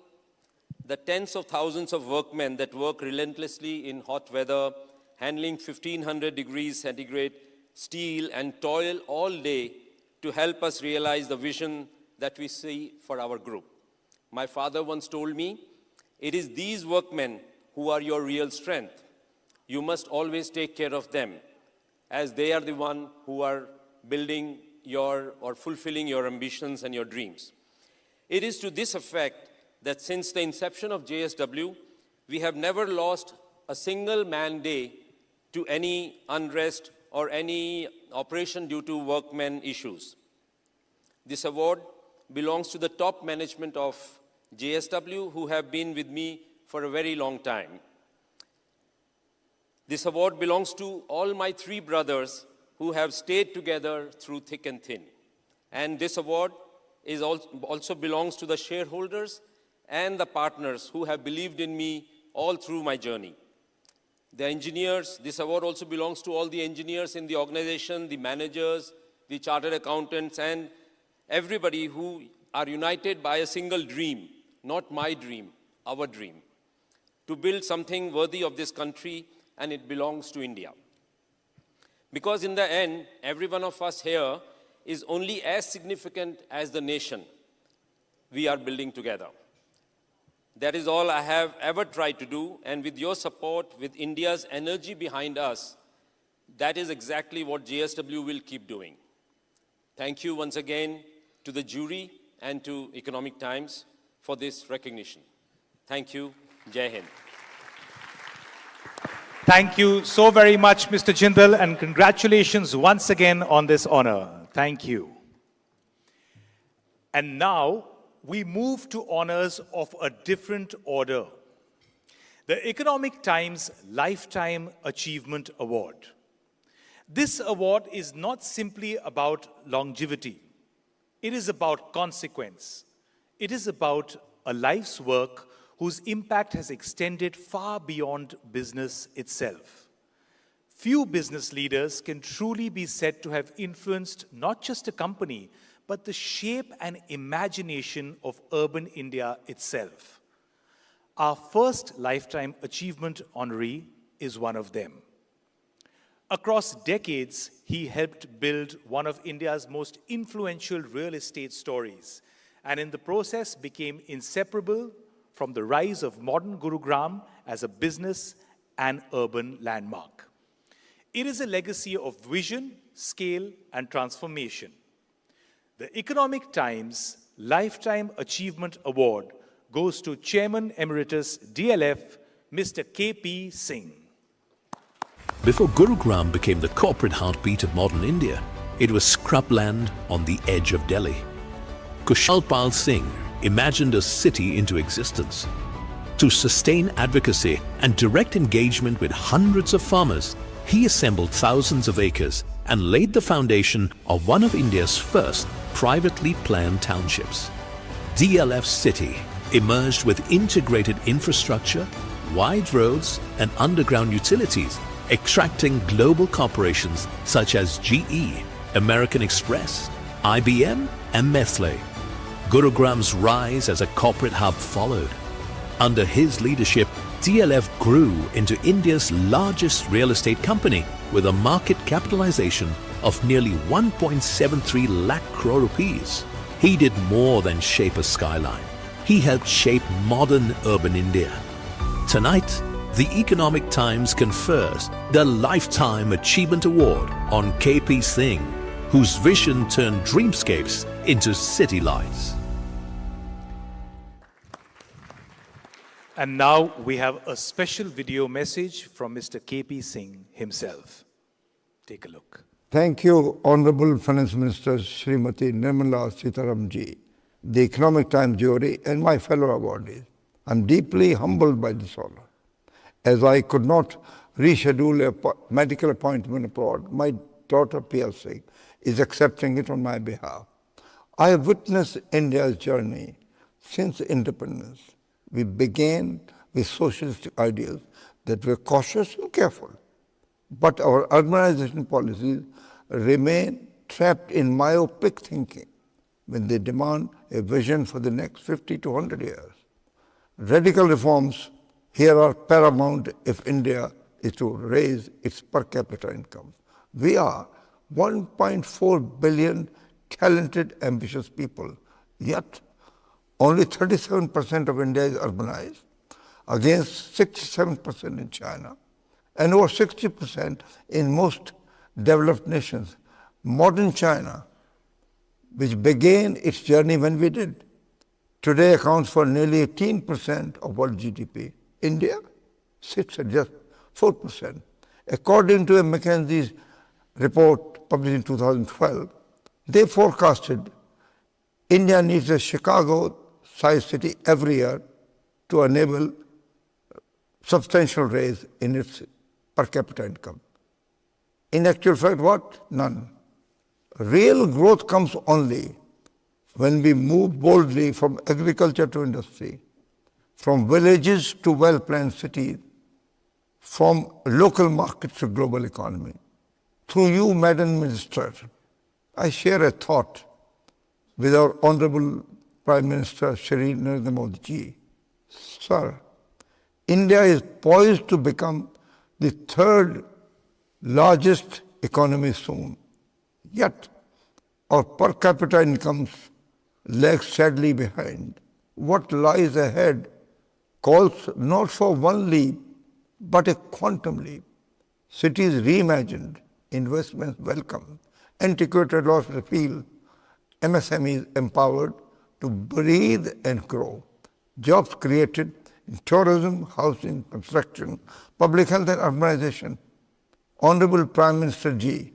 [SPEAKER 4] the tens of thousands of workmen that work relentlessly in hot weather, handling 1500 degrees centigrade steel and toil all day to help us realize the vision that we see for our group. My father once told me, it is these workmen who are your real strength. You must always take care of them, as they are the one who are building your or fulfilling your ambitions and your dreams. It is to this effect that since the inception of JSW, we have never lost a single man day to any unrest or any operation due to workmen issues. This award belongs to the top management of JSW who have been with me for a very long time. This award belongs to all my three brothers who have stayed together through thick and thin. And this award is also belongs to the shareholders and the partners who have believed in me all through my journey. The engineers, this award also belongs to all the engineers in the organization, the managers, the chartered accountants, and everybody who are united by a single dream, not my dream, our dream, to build something worthy of this country, and it belongs to India. Because in the end, every one of us here is only as significant as the nation we are building together. That is all I have ever tried to do, and with your support, with India's energy behind us, that is exactly what JSW will keep doing. Thank you once again to the jury and to Economic Times for this recognition. Thank you. Jai Hind.
[SPEAKER 6] Thank you so very much, Mr. Jindal, and congratulations once again on this honor. Thank you. And now, we move to honors of a different order. The Economic Times Lifetime Achievement Award. This award is not simply about longevity. It is about consequence. It is about a life's work whose impact has extended far beyond business itself. Few business leaders can truly be said to have influenced not just a company, but the shape and imagination of urban India itself. Our first Lifetime Achievement honoree is one of them. Across decades, he helped build one of India's most influential real estate stories, and in the process became inseparable from the rise of modern Gurugram as a business and urban landmark. It is a legacy of vision, scale, and transformation. The Economic Times Lifetime Achievement Award goes to Chairman Emeritus DLF, Mr. K.P. Singh.
[SPEAKER 11] Before Gurugram became the corporate heartbeat of modern India, it was scrubland on the edge of Delhi. Kushalpal Singh imagined a city into existence. To sustain advocacy and direct engagement with hundreds of farmers, he assembled thousands of acres and laid the foundation of one of India's first privately planned townships. DLF City emerged with integrated infrastructure, wide roads and underground utilities, attracting global corporations such as GE, American Express, IBM and Nestle. Gurugram's rise as a corporate hub followed. Under his leadership, DLF grew into India's largest real estate company with a market capitalization of nearly 1.73 lakh crore rupees. He did more than shape a skyline. He helped shape modern urban India. Tonight, the Economic Times confers the Lifetime Achievement Award on K.P. Singh, whose vision turned dreamscapes into city lights.
[SPEAKER 6] And now we have a special video message from Mr. K.P. Singh himself. Take a look.
[SPEAKER 15] Thank you, Honorable Finance Minister Srimati Nirmala Sitaramji, the Economic Times jury, and my fellow awardees. I'm deeply humbled by this honor. As I could not reschedule a medical appointment abroad, my daughter Pia Singh is accepting it on my behalf. I have witnessed India's journey since independence. We began with socialistic ideals that were cautious and careful. But our urbanization policies remain trapped in myopic thinking when they demand a vision for the next 50 to 100 years. Radical reforms here are paramount if India is to raise its per capita income. We are 1.4 billion talented, ambitious people, yet only 37% of India is urbanized, against 67% in China, and over 60% in most developed nations. Modern China, which began its journey when we did, today accounts for nearly 18% of world GDP. India sits at just 4%. According to a McKinsey's report published in 2012, they forecasted India needs a Chicago-sized city every year to enable substantial raise in its per capita income. In actual fact, what? None. Real growth comes only when we move boldly from agriculture to industry, from villages to well-planned cities, from local markets to global economy. Through you, Madam Minister, I share a thought with our Honorable Prime Minister Shri Narendra Modi ji. Sir, India is poised to become the third largest economy soon. Yet, our per capita incomes lag sadly behind. What lies ahead calls not for one leap, but a quantum leap. Cities reimagined, investments welcomed, antiquated laws repealed, MSMEs empowered to breathe and grow. Jobs created in tourism, housing, construction, public health and urbanization. Honorable Prime Minister Ji,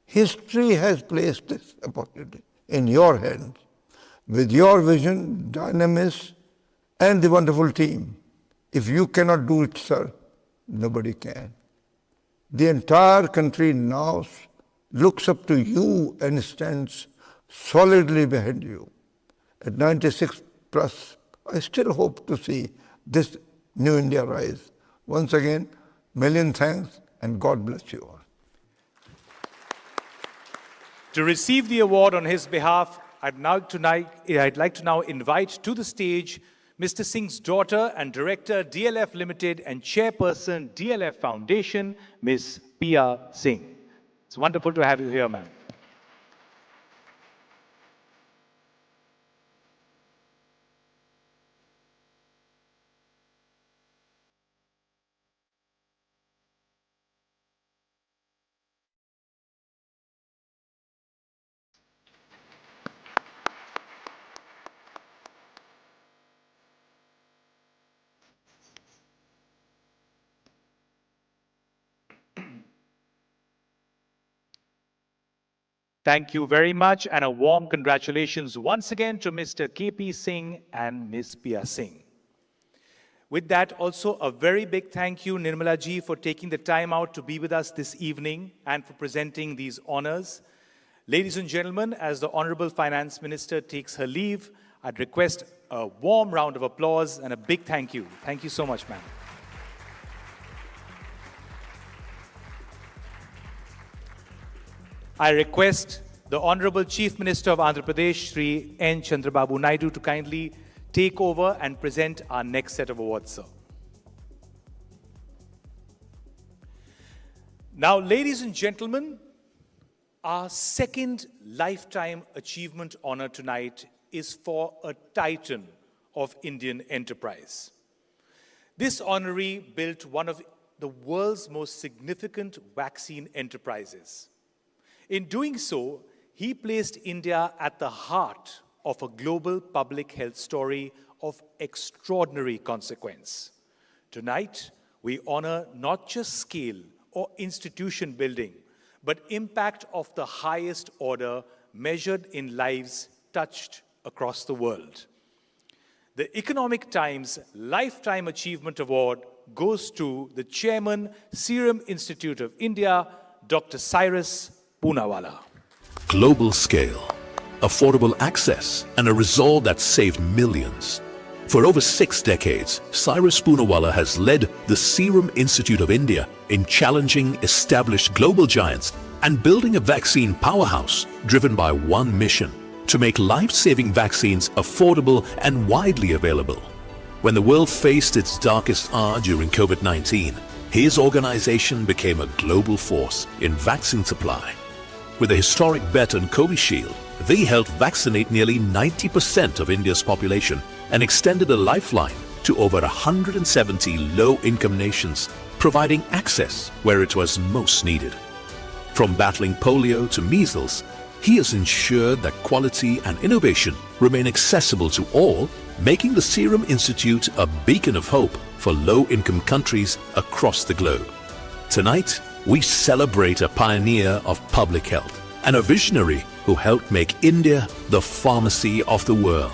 [SPEAKER 15] history has placed this opportunity in your hands. With your vision, dynamism, and the wonderful team, if you cannot do it, sir, nobody can. The entire country now looks up to you and stands solidly behind you. At 96 plus, I still hope to see this new India rise. Once again, million thanks and God bless you all.
[SPEAKER 6] To receive the award on his behalf, I'd like to now invite to the stage Mr. Singh's daughter and director, DLF Limited, and chairperson, DLF Foundation, Ms. Pia Singh. It's wonderful to have you here, ma'am. Thank you very much, and a warm congratulations once again to Mr. KP Singh and Ms. Pia Singh. With that, also a very big thank you, Nirmala ji, for taking the time out to be with us this evening and for presenting these honors. Ladies and gentlemen, as the Honorable Finance Minister takes her leave, I'd request a warm round of applause and a big thank you. Thank you so much, ma'am. I request the Honorable Chief Minister of Andhra Pradesh, Sri N. Chandrababu Naidu, to kindly take over and present our next set of awards, sir. Now, ladies and gentlemen, our second Lifetime Achievement honor tonight is for a titan of Indian enterprise. This honoree built one of the world's most significant vaccine enterprises. In doing so, he placed India at the heart of a global public health story of extraordinary consequence. Tonight, we honor not just scale or institution building, but impact of the highest order measured in lives touched across the world. The Economic Times Lifetime Achievement Award goes to the Chairman, Serum Institute of India, Dr. Cyrus Poonawalla.
[SPEAKER 11] Global scale, affordable access, and a resolve that saved millions. For over 6 decades, Cyrus Poonawalla has led the Serum Institute of India in challenging established global giants and building a vaccine powerhouse driven by one mission: to make life-saving vaccines affordable and widely available. When the world faced its darkest hour during COVID-19, his organization became a global force in vaccine supply. With a historic bet on Covishield, they helped vaccinate nearly 90% of India's population and extended a lifeline to over 170 low-income nations, providing access where it was most needed. From battling polio to measles, he has ensured that quality and innovation remain accessible to all, making the Serum Institute a beacon of hope for low-income countries across the globe. Tonight, we celebrate a pioneer of public health and a visionary who helped make India the pharmacy of the world.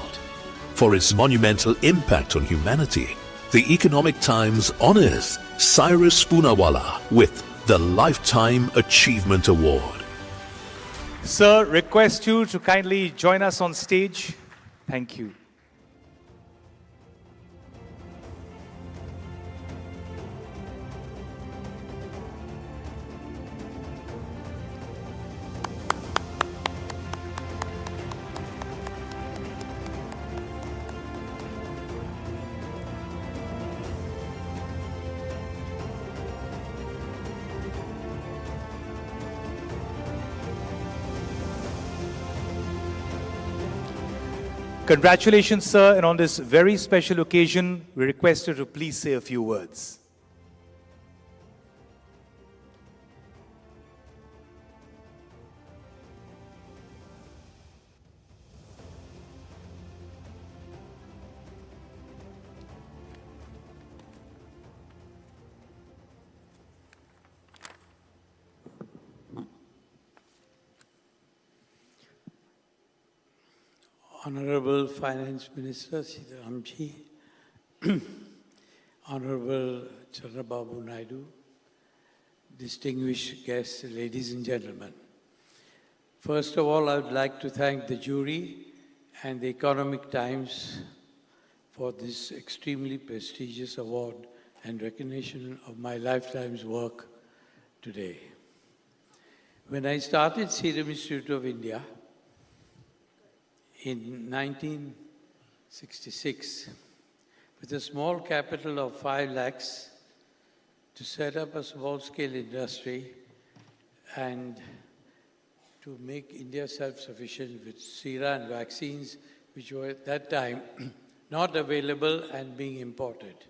[SPEAKER 11] For its monumental impact on humanity, the Economic Times honors Cyrus Poonawalla with the Lifetime Achievement Award.
[SPEAKER 6] Sir, request you to kindly join us on stage. Thank you. Congratulations, sir, and on this very special occasion, we request you to please say a few words.
[SPEAKER 16] Honorable Finance Minister Sitaramji, Honorable Chandrababu Naidu, distinguished guests, ladies and gentlemen. First of all, I would like to thank the jury and the Economic Times for this extremely prestigious award and recognition of my lifetime's work today. When I started Serum Institute of India, in 1966, with a small capital of 5 lakhs, to set up a small-scale industry and to make India self-sufficient with sera and vaccines, which were at that time not available and being imported.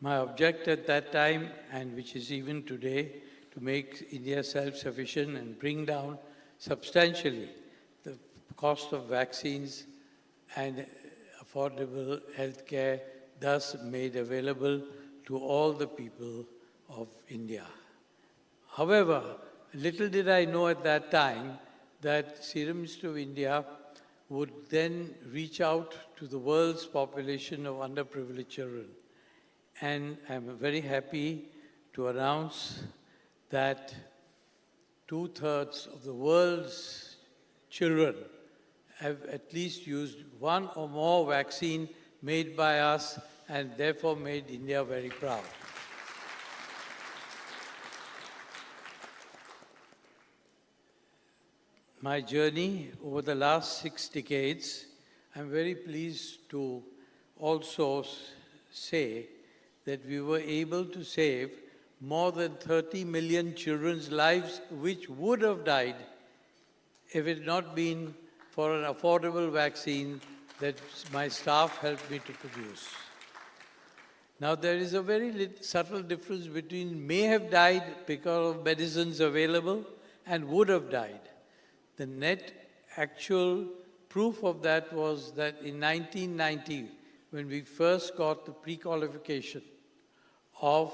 [SPEAKER 16] My object at that time, and which is even today, to make India self-sufficient and bring down substantially the cost of vaccines and affordable health care, thus made available to all the people of India. However, little did I know at that time that Serum Institute of India would then reach out to the world's population of underprivileged children. And I'm very happy to announce that 2/3 of the world's children have at least used one or more vaccine made by us and therefore made India very proud. My journey over the last 6 decades, I'm very pleased to also say that we were able to save more than 30 million children's lives which would have died if it had not been for an affordable vaccine that my staff helped me to produce. Now, there is a very subtle difference between may have died because of medicines available and would have died. The net actual proof of that was that in 1990, when we first got the pre-qualification of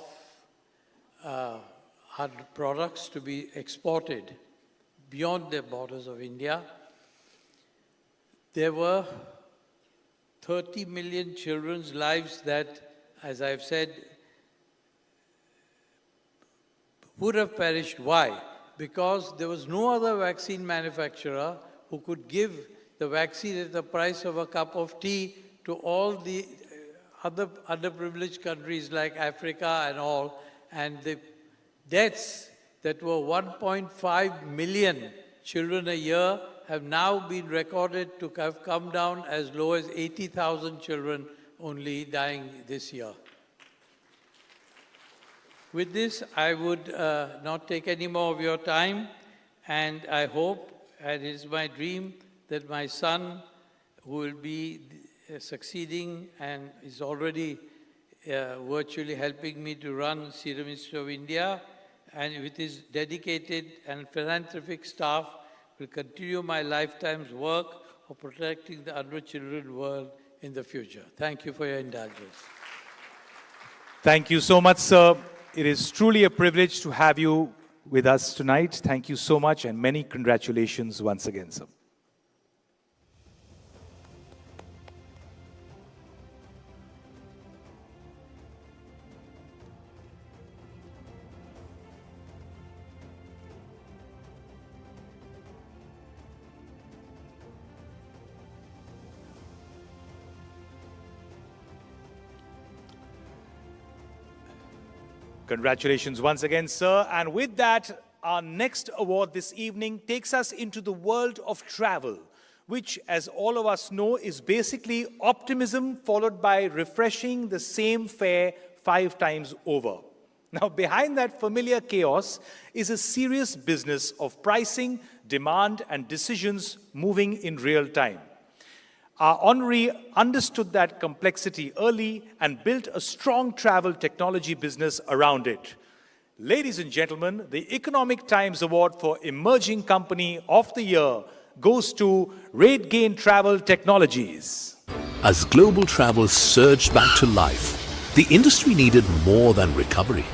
[SPEAKER 16] our products to be exported beyond the borders of India. There were 30 million children's lives that, as I've said, would have perished. Why? Because there was no other vaccine manufacturer who could give the vaccine at the price of a cup of tea to all the other underprivileged countries like Africa and all. And the deaths that were 1.5 million children a year have now been recorded to have come down as low as 80,000 children only dying this year. With this, I would not take any more of your time, and I hope, and it is my dream, that my son, who will be succeeding and is already virtually helping me to run Serum Institute of India, and with his dedicated and philanthropic staff, will continue my lifetime's work of protecting the underchildren world in the future. Thank you for your indulgence.
[SPEAKER 6] Thank you so much, sir. It is truly a privilege to have you with us tonight. Thank you so much, and many congratulations once again, sir. Congratulations once again, sir. And with that, our next award this evening takes us into the world of travel, which, as all of us know, is basically optimism followed by refreshing the same fare 5 times over. Now, behind that familiar chaos is a serious business of pricing, demand, and decisions moving in real time. Our honoree understood that complexity early and built a strong travel technology business around it. Ladies and gentlemen, the Economic Times Award for Emerging Company of the Year goes to RateGain Travel Technologies.
[SPEAKER 11] As global travel surged back to life, the industry needed more than recovery.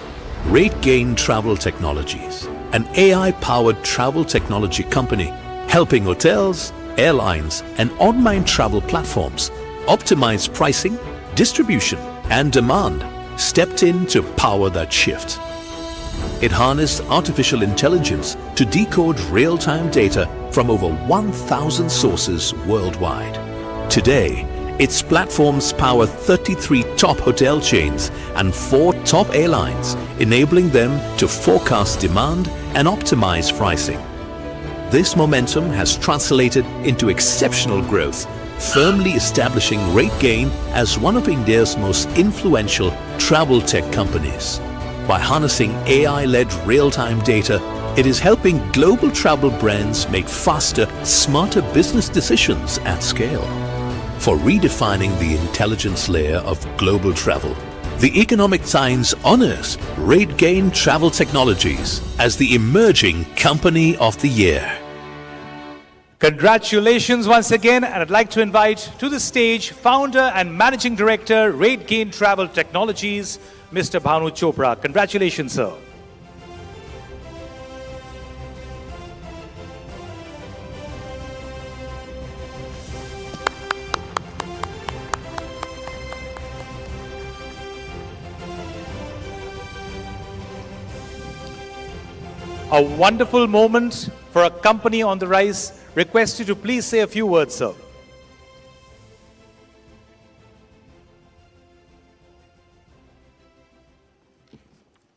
[SPEAKER 11] RateGain Travel Technologies, an AI-powered travel technology company helping hotels, airlines, and online travel platforms optimize pricing, distribution, and demand, stepped in to power that shift. It harnessed artificial intelligence to decode real-time data from over 1,000 sources worldwide. Today, its platforms power 33 top hotel chains and 4 top airlines, enabling them to forecast demand and optimize pricing. This momentum has translated into exceptional growth, firmly establishing RateGain as one of India's most influential travel tech companies. By harnessing AI-led real-time data, it is helping global travel brands make faster, smarter business decisions at scale. For redefining the intelligence layer of global travel, the Economic Times honors RateGain Travel Technologies as the Emerging Company of the Year.
[SPEAKER 6] Congratulations once again, and I'd like to invite to the stage founder and managing director, RateGain Travel Technologies, Mr. Bhanu Chopra. Congratulations, sir. A wonderful moment for a company on the rise. Request you to please say a few words, sir.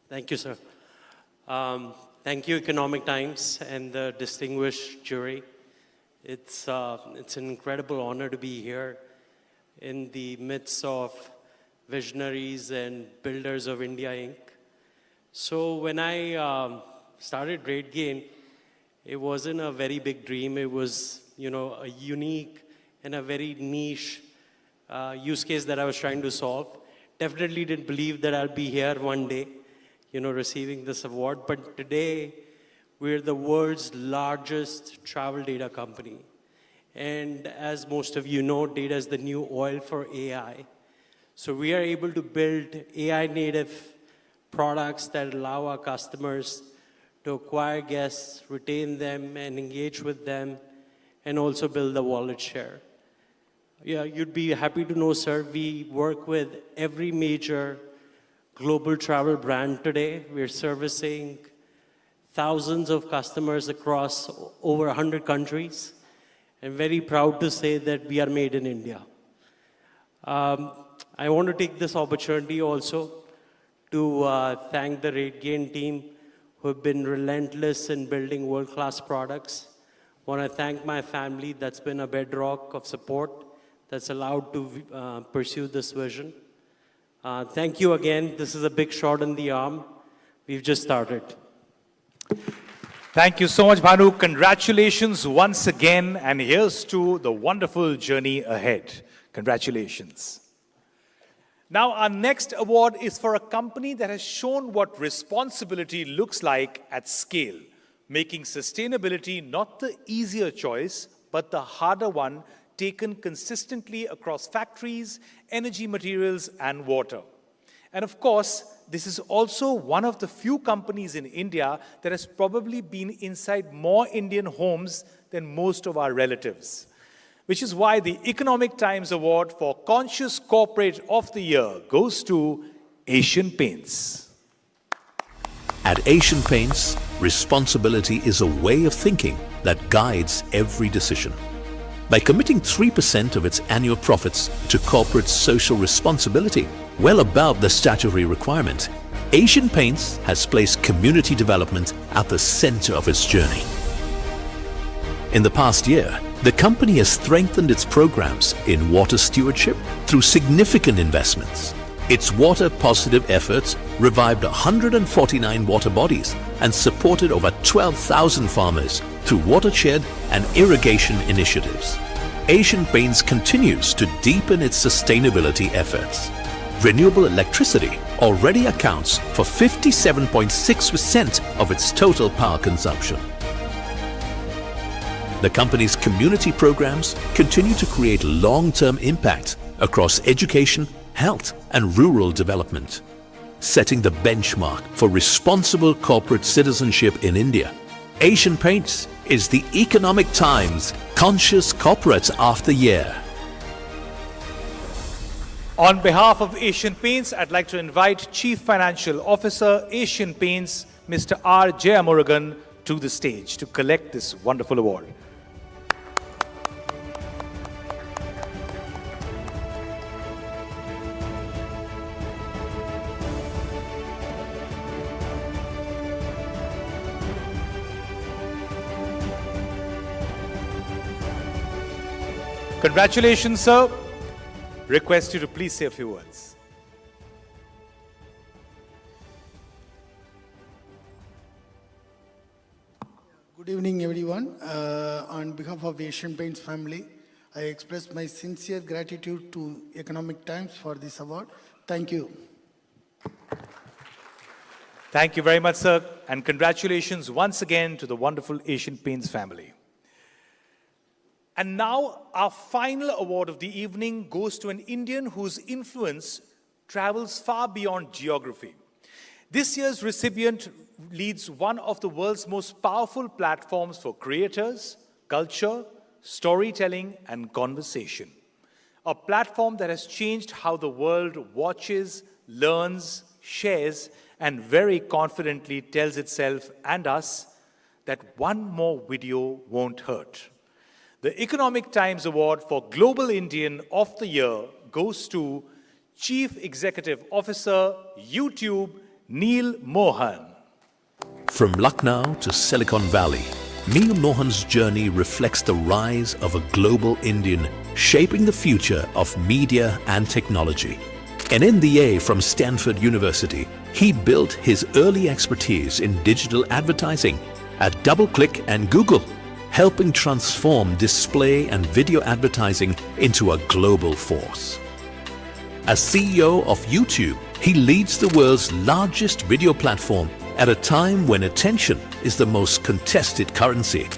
[SPEAKER 17] Thank you, sir. Thank you, Economic Times and the distinguished jury. It's an incredible honor to be here in the midst of visionaries and builders of India, Inc. So when I started RateGain, it wasn't a very big dream. It was, a unique and a very niche use case that I was trying to solve. Definitely didn't believe that I'll be here one day, receiving this award. But today, we're the world's largest travel data company. And as most of you know, data is the new oil for AI. So we are able to build AI native products that allow our customers to acquire guests, retain them, and engage with them, and also build the wallet share. Yeah, you'd be happy to know, sir, we work with every major global travel brand today. We're servicing thousands of customers across over 100 countries, and very proud to say that we are made in India. I want to take this opportunity also to thank the RateGain team who have been relentless in building world-class products. I want to thank my family that's been a bedrock of support that's allowed to pursue this vision. Thank you again. This is a big shot in the arm. We've just started.
[SPEAKER 6] Thank you so much, Bhanu. Congratulations once again, and here's to the wonderful journey ahead. Congratulations. Now, our next award is for a company that has shown what responsibility looks like at scale, making sustainability not the easier choice, but the harder one, taken consistently across factories, energy materials, and water. And of course, this is also one of the few companies in India that has probably been inside more Indian homes than most of our relatives. Which is why the Economic Times Award for Conscious Corporate of the Year goes to Asian Paints.
[SPEAKER 11] At Asian Paints, responsibility is a way of thinking that guides every decision. By committing 3% of its annual profits to corporate social responsibility, well above the statutory requirement, Asian Paints has placed community development at the center of its journey. In the past year, the company has strengthened its programs in water stewardship through significant investments. Its water-positive efforts revived 149 water bodies and supported over 12,000 farmers through watershed and irrigation initiatives. Asian Paints continues to deepen its sustainability efforts. Renewable electricity already accounts for 57.6% of its total power consumption. The company's community programs continue to create long-term impact across education, health, and rural development, setting the benchmark for responsible corporate citizenship in India. Asian Paints is the Economic Times Conscious Corporate of the Year.
[SPEAKER 6] On behalf of Asian Paints, I'd like to invite Chief Financial Officer, Asian Paints, Mr. R. Jayamurugan, to the stage to collect this wonderful award. Congratulations, sir. Request you to please say a few words.
[SPEAKER 18] Good evening, everyone. On behalf of Asian Paints family, I express my sincere gratitude to Economic Times for this award. Thank you.
[SPEAKER 6] Thank you very much, sir. And congratulations once again to the wonderful Asian Paints family. And now, our final award of the evening goes to an Indian whose influence travels far beyond geography. This year's recipient leads one of the world's most powerful platforms for creators, culture, storytelling, and conversation. A platform that has changed how the world watches, learns, shares, and very confidently tells itself and us that one more video won't hurt. The Economic Times Award for Global Indian of the Year goes to Chief Executive Officer, YouTube, Neil Mohan.
[SPEAKER 11] From Lucknow to Silicon Valley, Neil Mohan's journey reflects the rise of a global Indian shaping the future of media and technology. An MBA from Stanford University, he built his early expertise in digital advertising at DoubleClick and Google, helping transform display and video advertising into a global force. As CEO of YouTube, he leads the world's largest video platform at a time when attention is the most contested currency.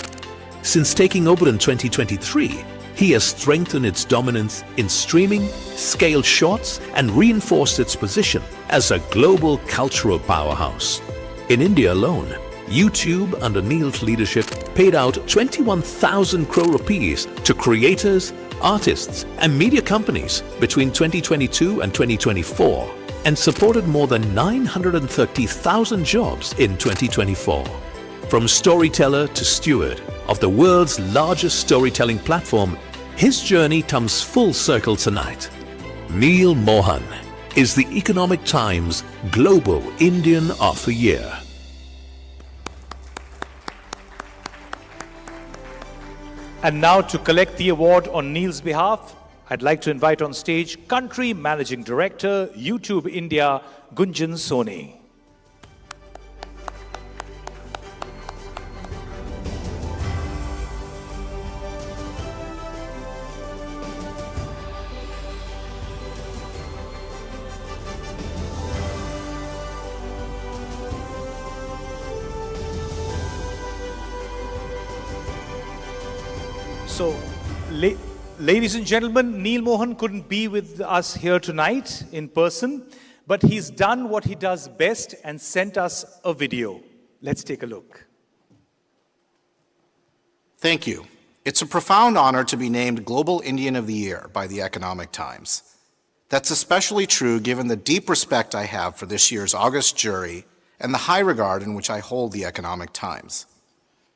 [SPEAKER 11] Since taking over in 2023, he has strengthened its dominance in streaming, scaled shorts, and reinforced its position as a global cultural powerhouse. In India alone, YouTube, under Neil's leadership, paid out 21,000 crore rupees to creators, artists, and media companies between 2022 and 2024, and supported more than 930,000 jobs in 2024. From storyteller to steward of the world's largest storytelling platform, his journey comes full circle tonight. Neil Mohan is the Economic Times Global Indian of the Year.
[SPEAKER 6] And now to collect the award on Neil's behalf, I'd like to invite on stage Country Managing Director, YouTube India, Gunjan Soni. So, ladies and gentlemen, Neil Mohan couldn't be with us here tonight in person, but he's done what he does best and sent us a video. Let's take a look.
[SPEAKER 19] Thank you. It's a profound honor to be named Global Indian of the Year by the Economic Times. That's especially true given the deep respect I have for this year's August jury and the high regard in which I hold the Economic Times.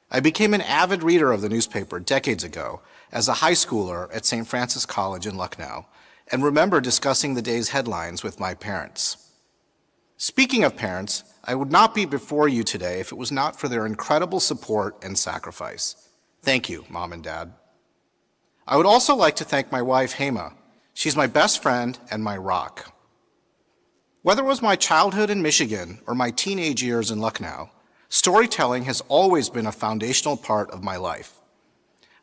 [SPEAKER 19] I became an avid reader of the newspaper decades ago as a high schooler at St. Francis College in Lucknow, and remember discussing the day's headlines with my parents. Speaking of parents, I would not be before you today if it was not for their incredible support and sacrifice. Thank you, Mom and Dad. I would also like to thank my wife, Hema. She's my best friend and my rock. Whether it was my childhood in Michigan or my teenage years in Lucknow, storytelling has always been a foundational part of my life.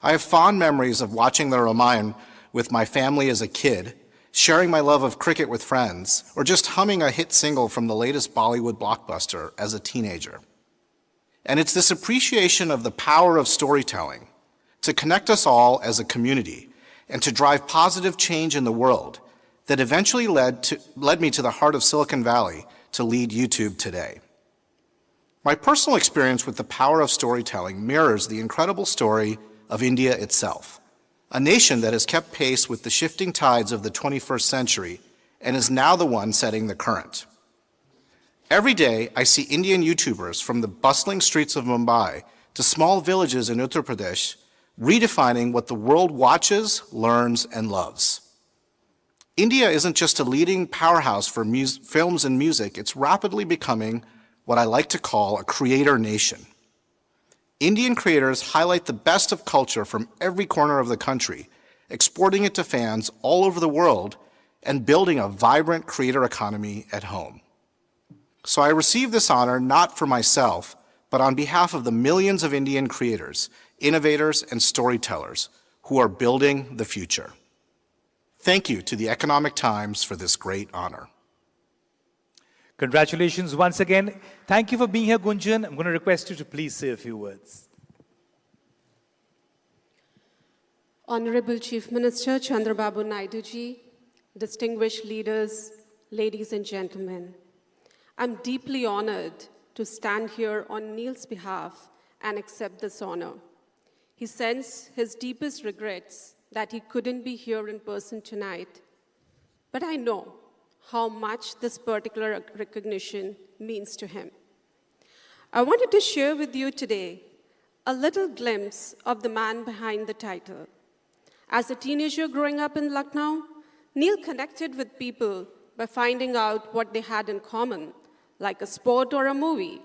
[SPEAKER 19] I have fond memories of watching the Ramayana with my family as a kid, sharing my love of cricket with friends, or just humming a hit single from the latest Bollywood blockbuster as a teenager. And it's this appreciation of the power of storytelling to connect us all as a community and to drive positive change in the world that eventually led me to the heart of Silicon Valley to lead YouTube today. My personal experience with the power of storytelling mirrors the incredible story of India itself, a nation that has kept pace with the shifting tides of the 21st century and is now the one setting the current. Every day, I see Indian YouTubers from the bustling streets of Mumbai to small villages in Uttar Pradesh redefining what the world watches, learns, and loves. India isn't just a leading powerhouse for films and music, it's rapidly becoming what I like to call a creator nation. Indian creators highlight the best of culture from every corner of the country, exporting it to fans all over the world and building a vibrant creator economy at home. So I receive this honor not for myself, but on behalf of the millions of Indian creators, innovators, and storytellers who are building the future. Thank you to the Economic Times for this great honor.
[SPEAKER 6] Congratulations once again. Thank you for being here, Gunjan. I'm going to request you to please say a few words.
[SPEAKER 20] Honorable Chief Minister Chandrababu Naidu ji, distinguished leaders, ladies and gentlemen, I'm deeply honored to stand here on Neil's behalf and accept this honor. He sends his deepest regrets that he couldn't be here in person tonight, but I know how much this particular recognition means to him. I wanted to share with you today a little glimpse of the man behind the title. As a teenager growing up in Lucknow, Neil connected with people by finding out what they had in common, like a sport or a movie.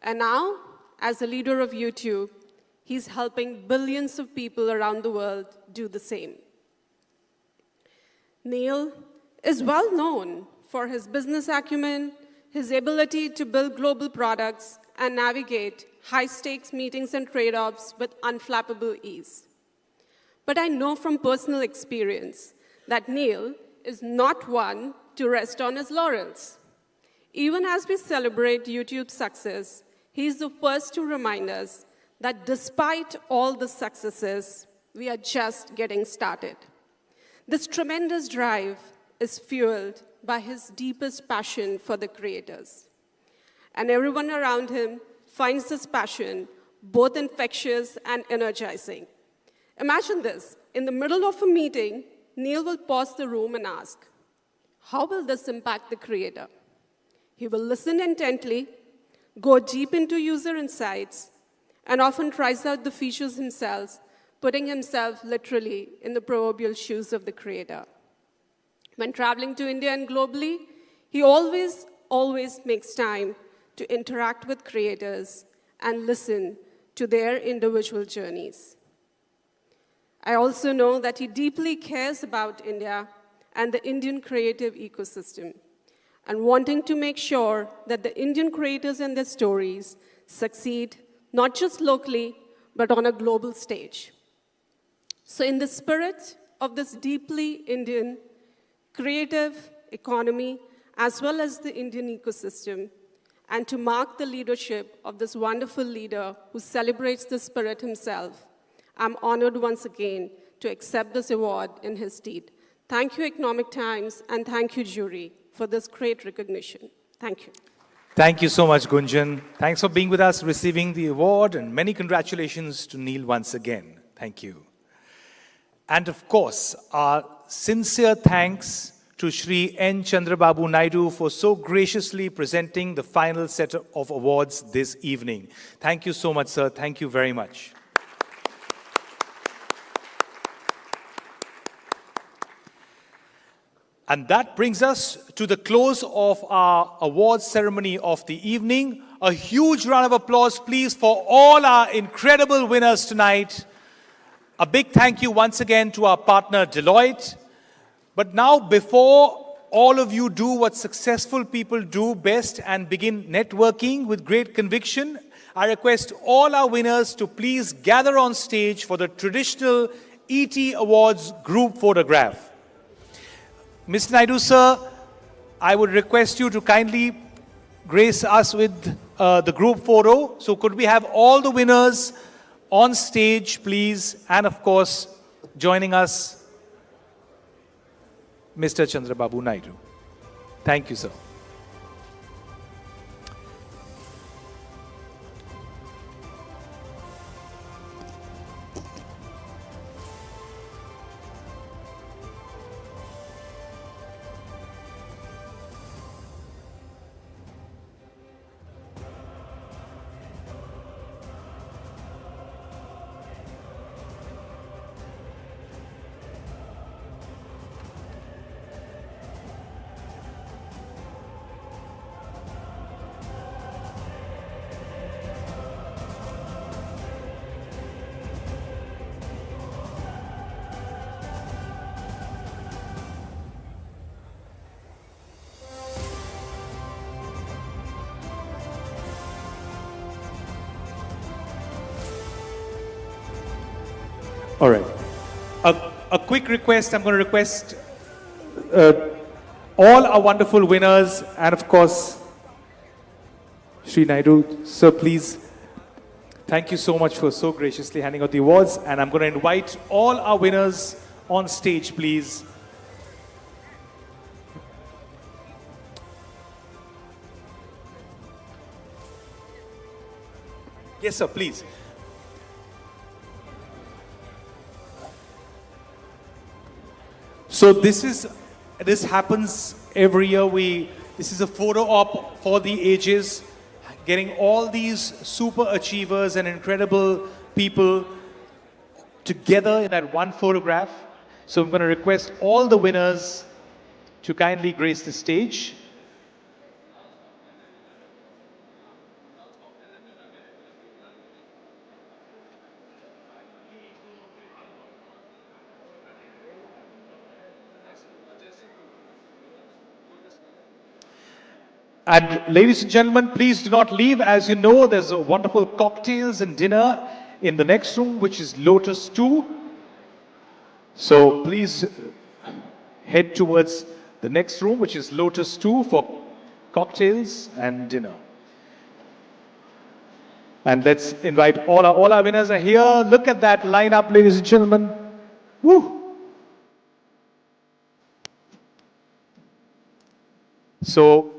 [SPEAKER 20] And now, as a leader of YouTube, he's helping billions of people around the world do the same. Neil is well known for his business acumen, his ability to build global products, and navigate high-stakes meetings and trade-offs with unflappable ease. But I know from personal experience that Neil is not one to rest on his laurels. Even as we celebrate YouTube's success, he is the first to remind us that despite all the successes, we are just getting started. This tremendous drive is fueled by his deepest passion for the creators. And everyone around him finds this passion both infectious and energizing. Imagine this. In the middle of a meeting, Neil will pause the room and ask, how will this impact the creator? He will listen intently, go deep into user insights, and often tries out the features himself, putting himself literally in the proverbial shoes of the creator. When traveling to India and globally, he always makes time to interact with creators and listen to their individual journeys. I also know that he deeply cares about India and the Indian creative ecosystem, and wanting to make sure that the Indian creators and their stories succeed not just locally, but on a global stage. So in the spirit of this deeply Indian creative economy, as well as the Indian ecosystem, and to mark the leadership of this wonderful leader who celebrates the spirit himself, I'm honored once again to accept this award in his stead. Thank you, Economic Times, and thank you, jury, for this great recognition. Thank you.
[SPEAKER 6] Thank you so much, Gunjan. Thanks for being with us, receiving the award, and many congratulations to Neil once again. Thank you. And of course, our sincere thanks to Shri N. Chandrababu Naidu for so graciously presenting the final set of awards this evening. Thank you so much, sir. Thank you very much. And that brings us to the close of our awards ceremony of the evening. A huge round of applause, please, for all our incredible winners tonight. A big thank you once again to our partner, Deloitte. But now, before all of you do what successful people do best and begin networking with great conviction, I request all our winners to please gather on stage for the traditional ET Awards group photograph. Mr. Naidu, sir, I would request you to kindly grace us with the group photo. So could we have all the winners on stage, please? And of course, joining us, Mr. Chandrababu Naidu. Thank you, sir. All right. A quick request. I'm going to request all our wonderful winners, and of course, Shri Naidu, sir, please. Thank you so much for so graciously handing out the awards. And I'm going to invite all our winners on stage, please. Yes, sir, please. So this happens every year. This is a photo op for the ages, getting all these super achievers and incredible people together in that one photograph. So I'm going to request all the winners to kindly grace the stage. And ladies and gentlemen, please do not leave. As you know, there's a wonderful cocktails and dinner in the next room, which is Lotus 2. So please head towards the next room, which is Lotus 2 for cocktails and dinner. And let's invite all our winners are here. Look at that lineup, ladies and gentlemen. Woo! So,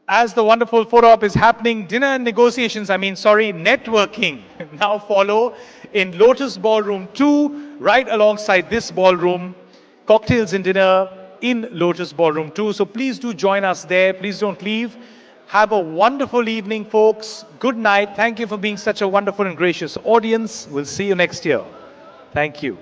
[SPEAKER 6] as the wonderful photo op is happening, dinner and negotiations, networking now follow in Lotus Ballroom 2, right alongside this ballroom. Cocktails and dinner in Lotus Ballroom 2. So please do join us there. Please don't leave. Have a wonderful evening, folks. Good night. Thank you for being such a wonderful and gracious audience. We'll see you next year. Thank you.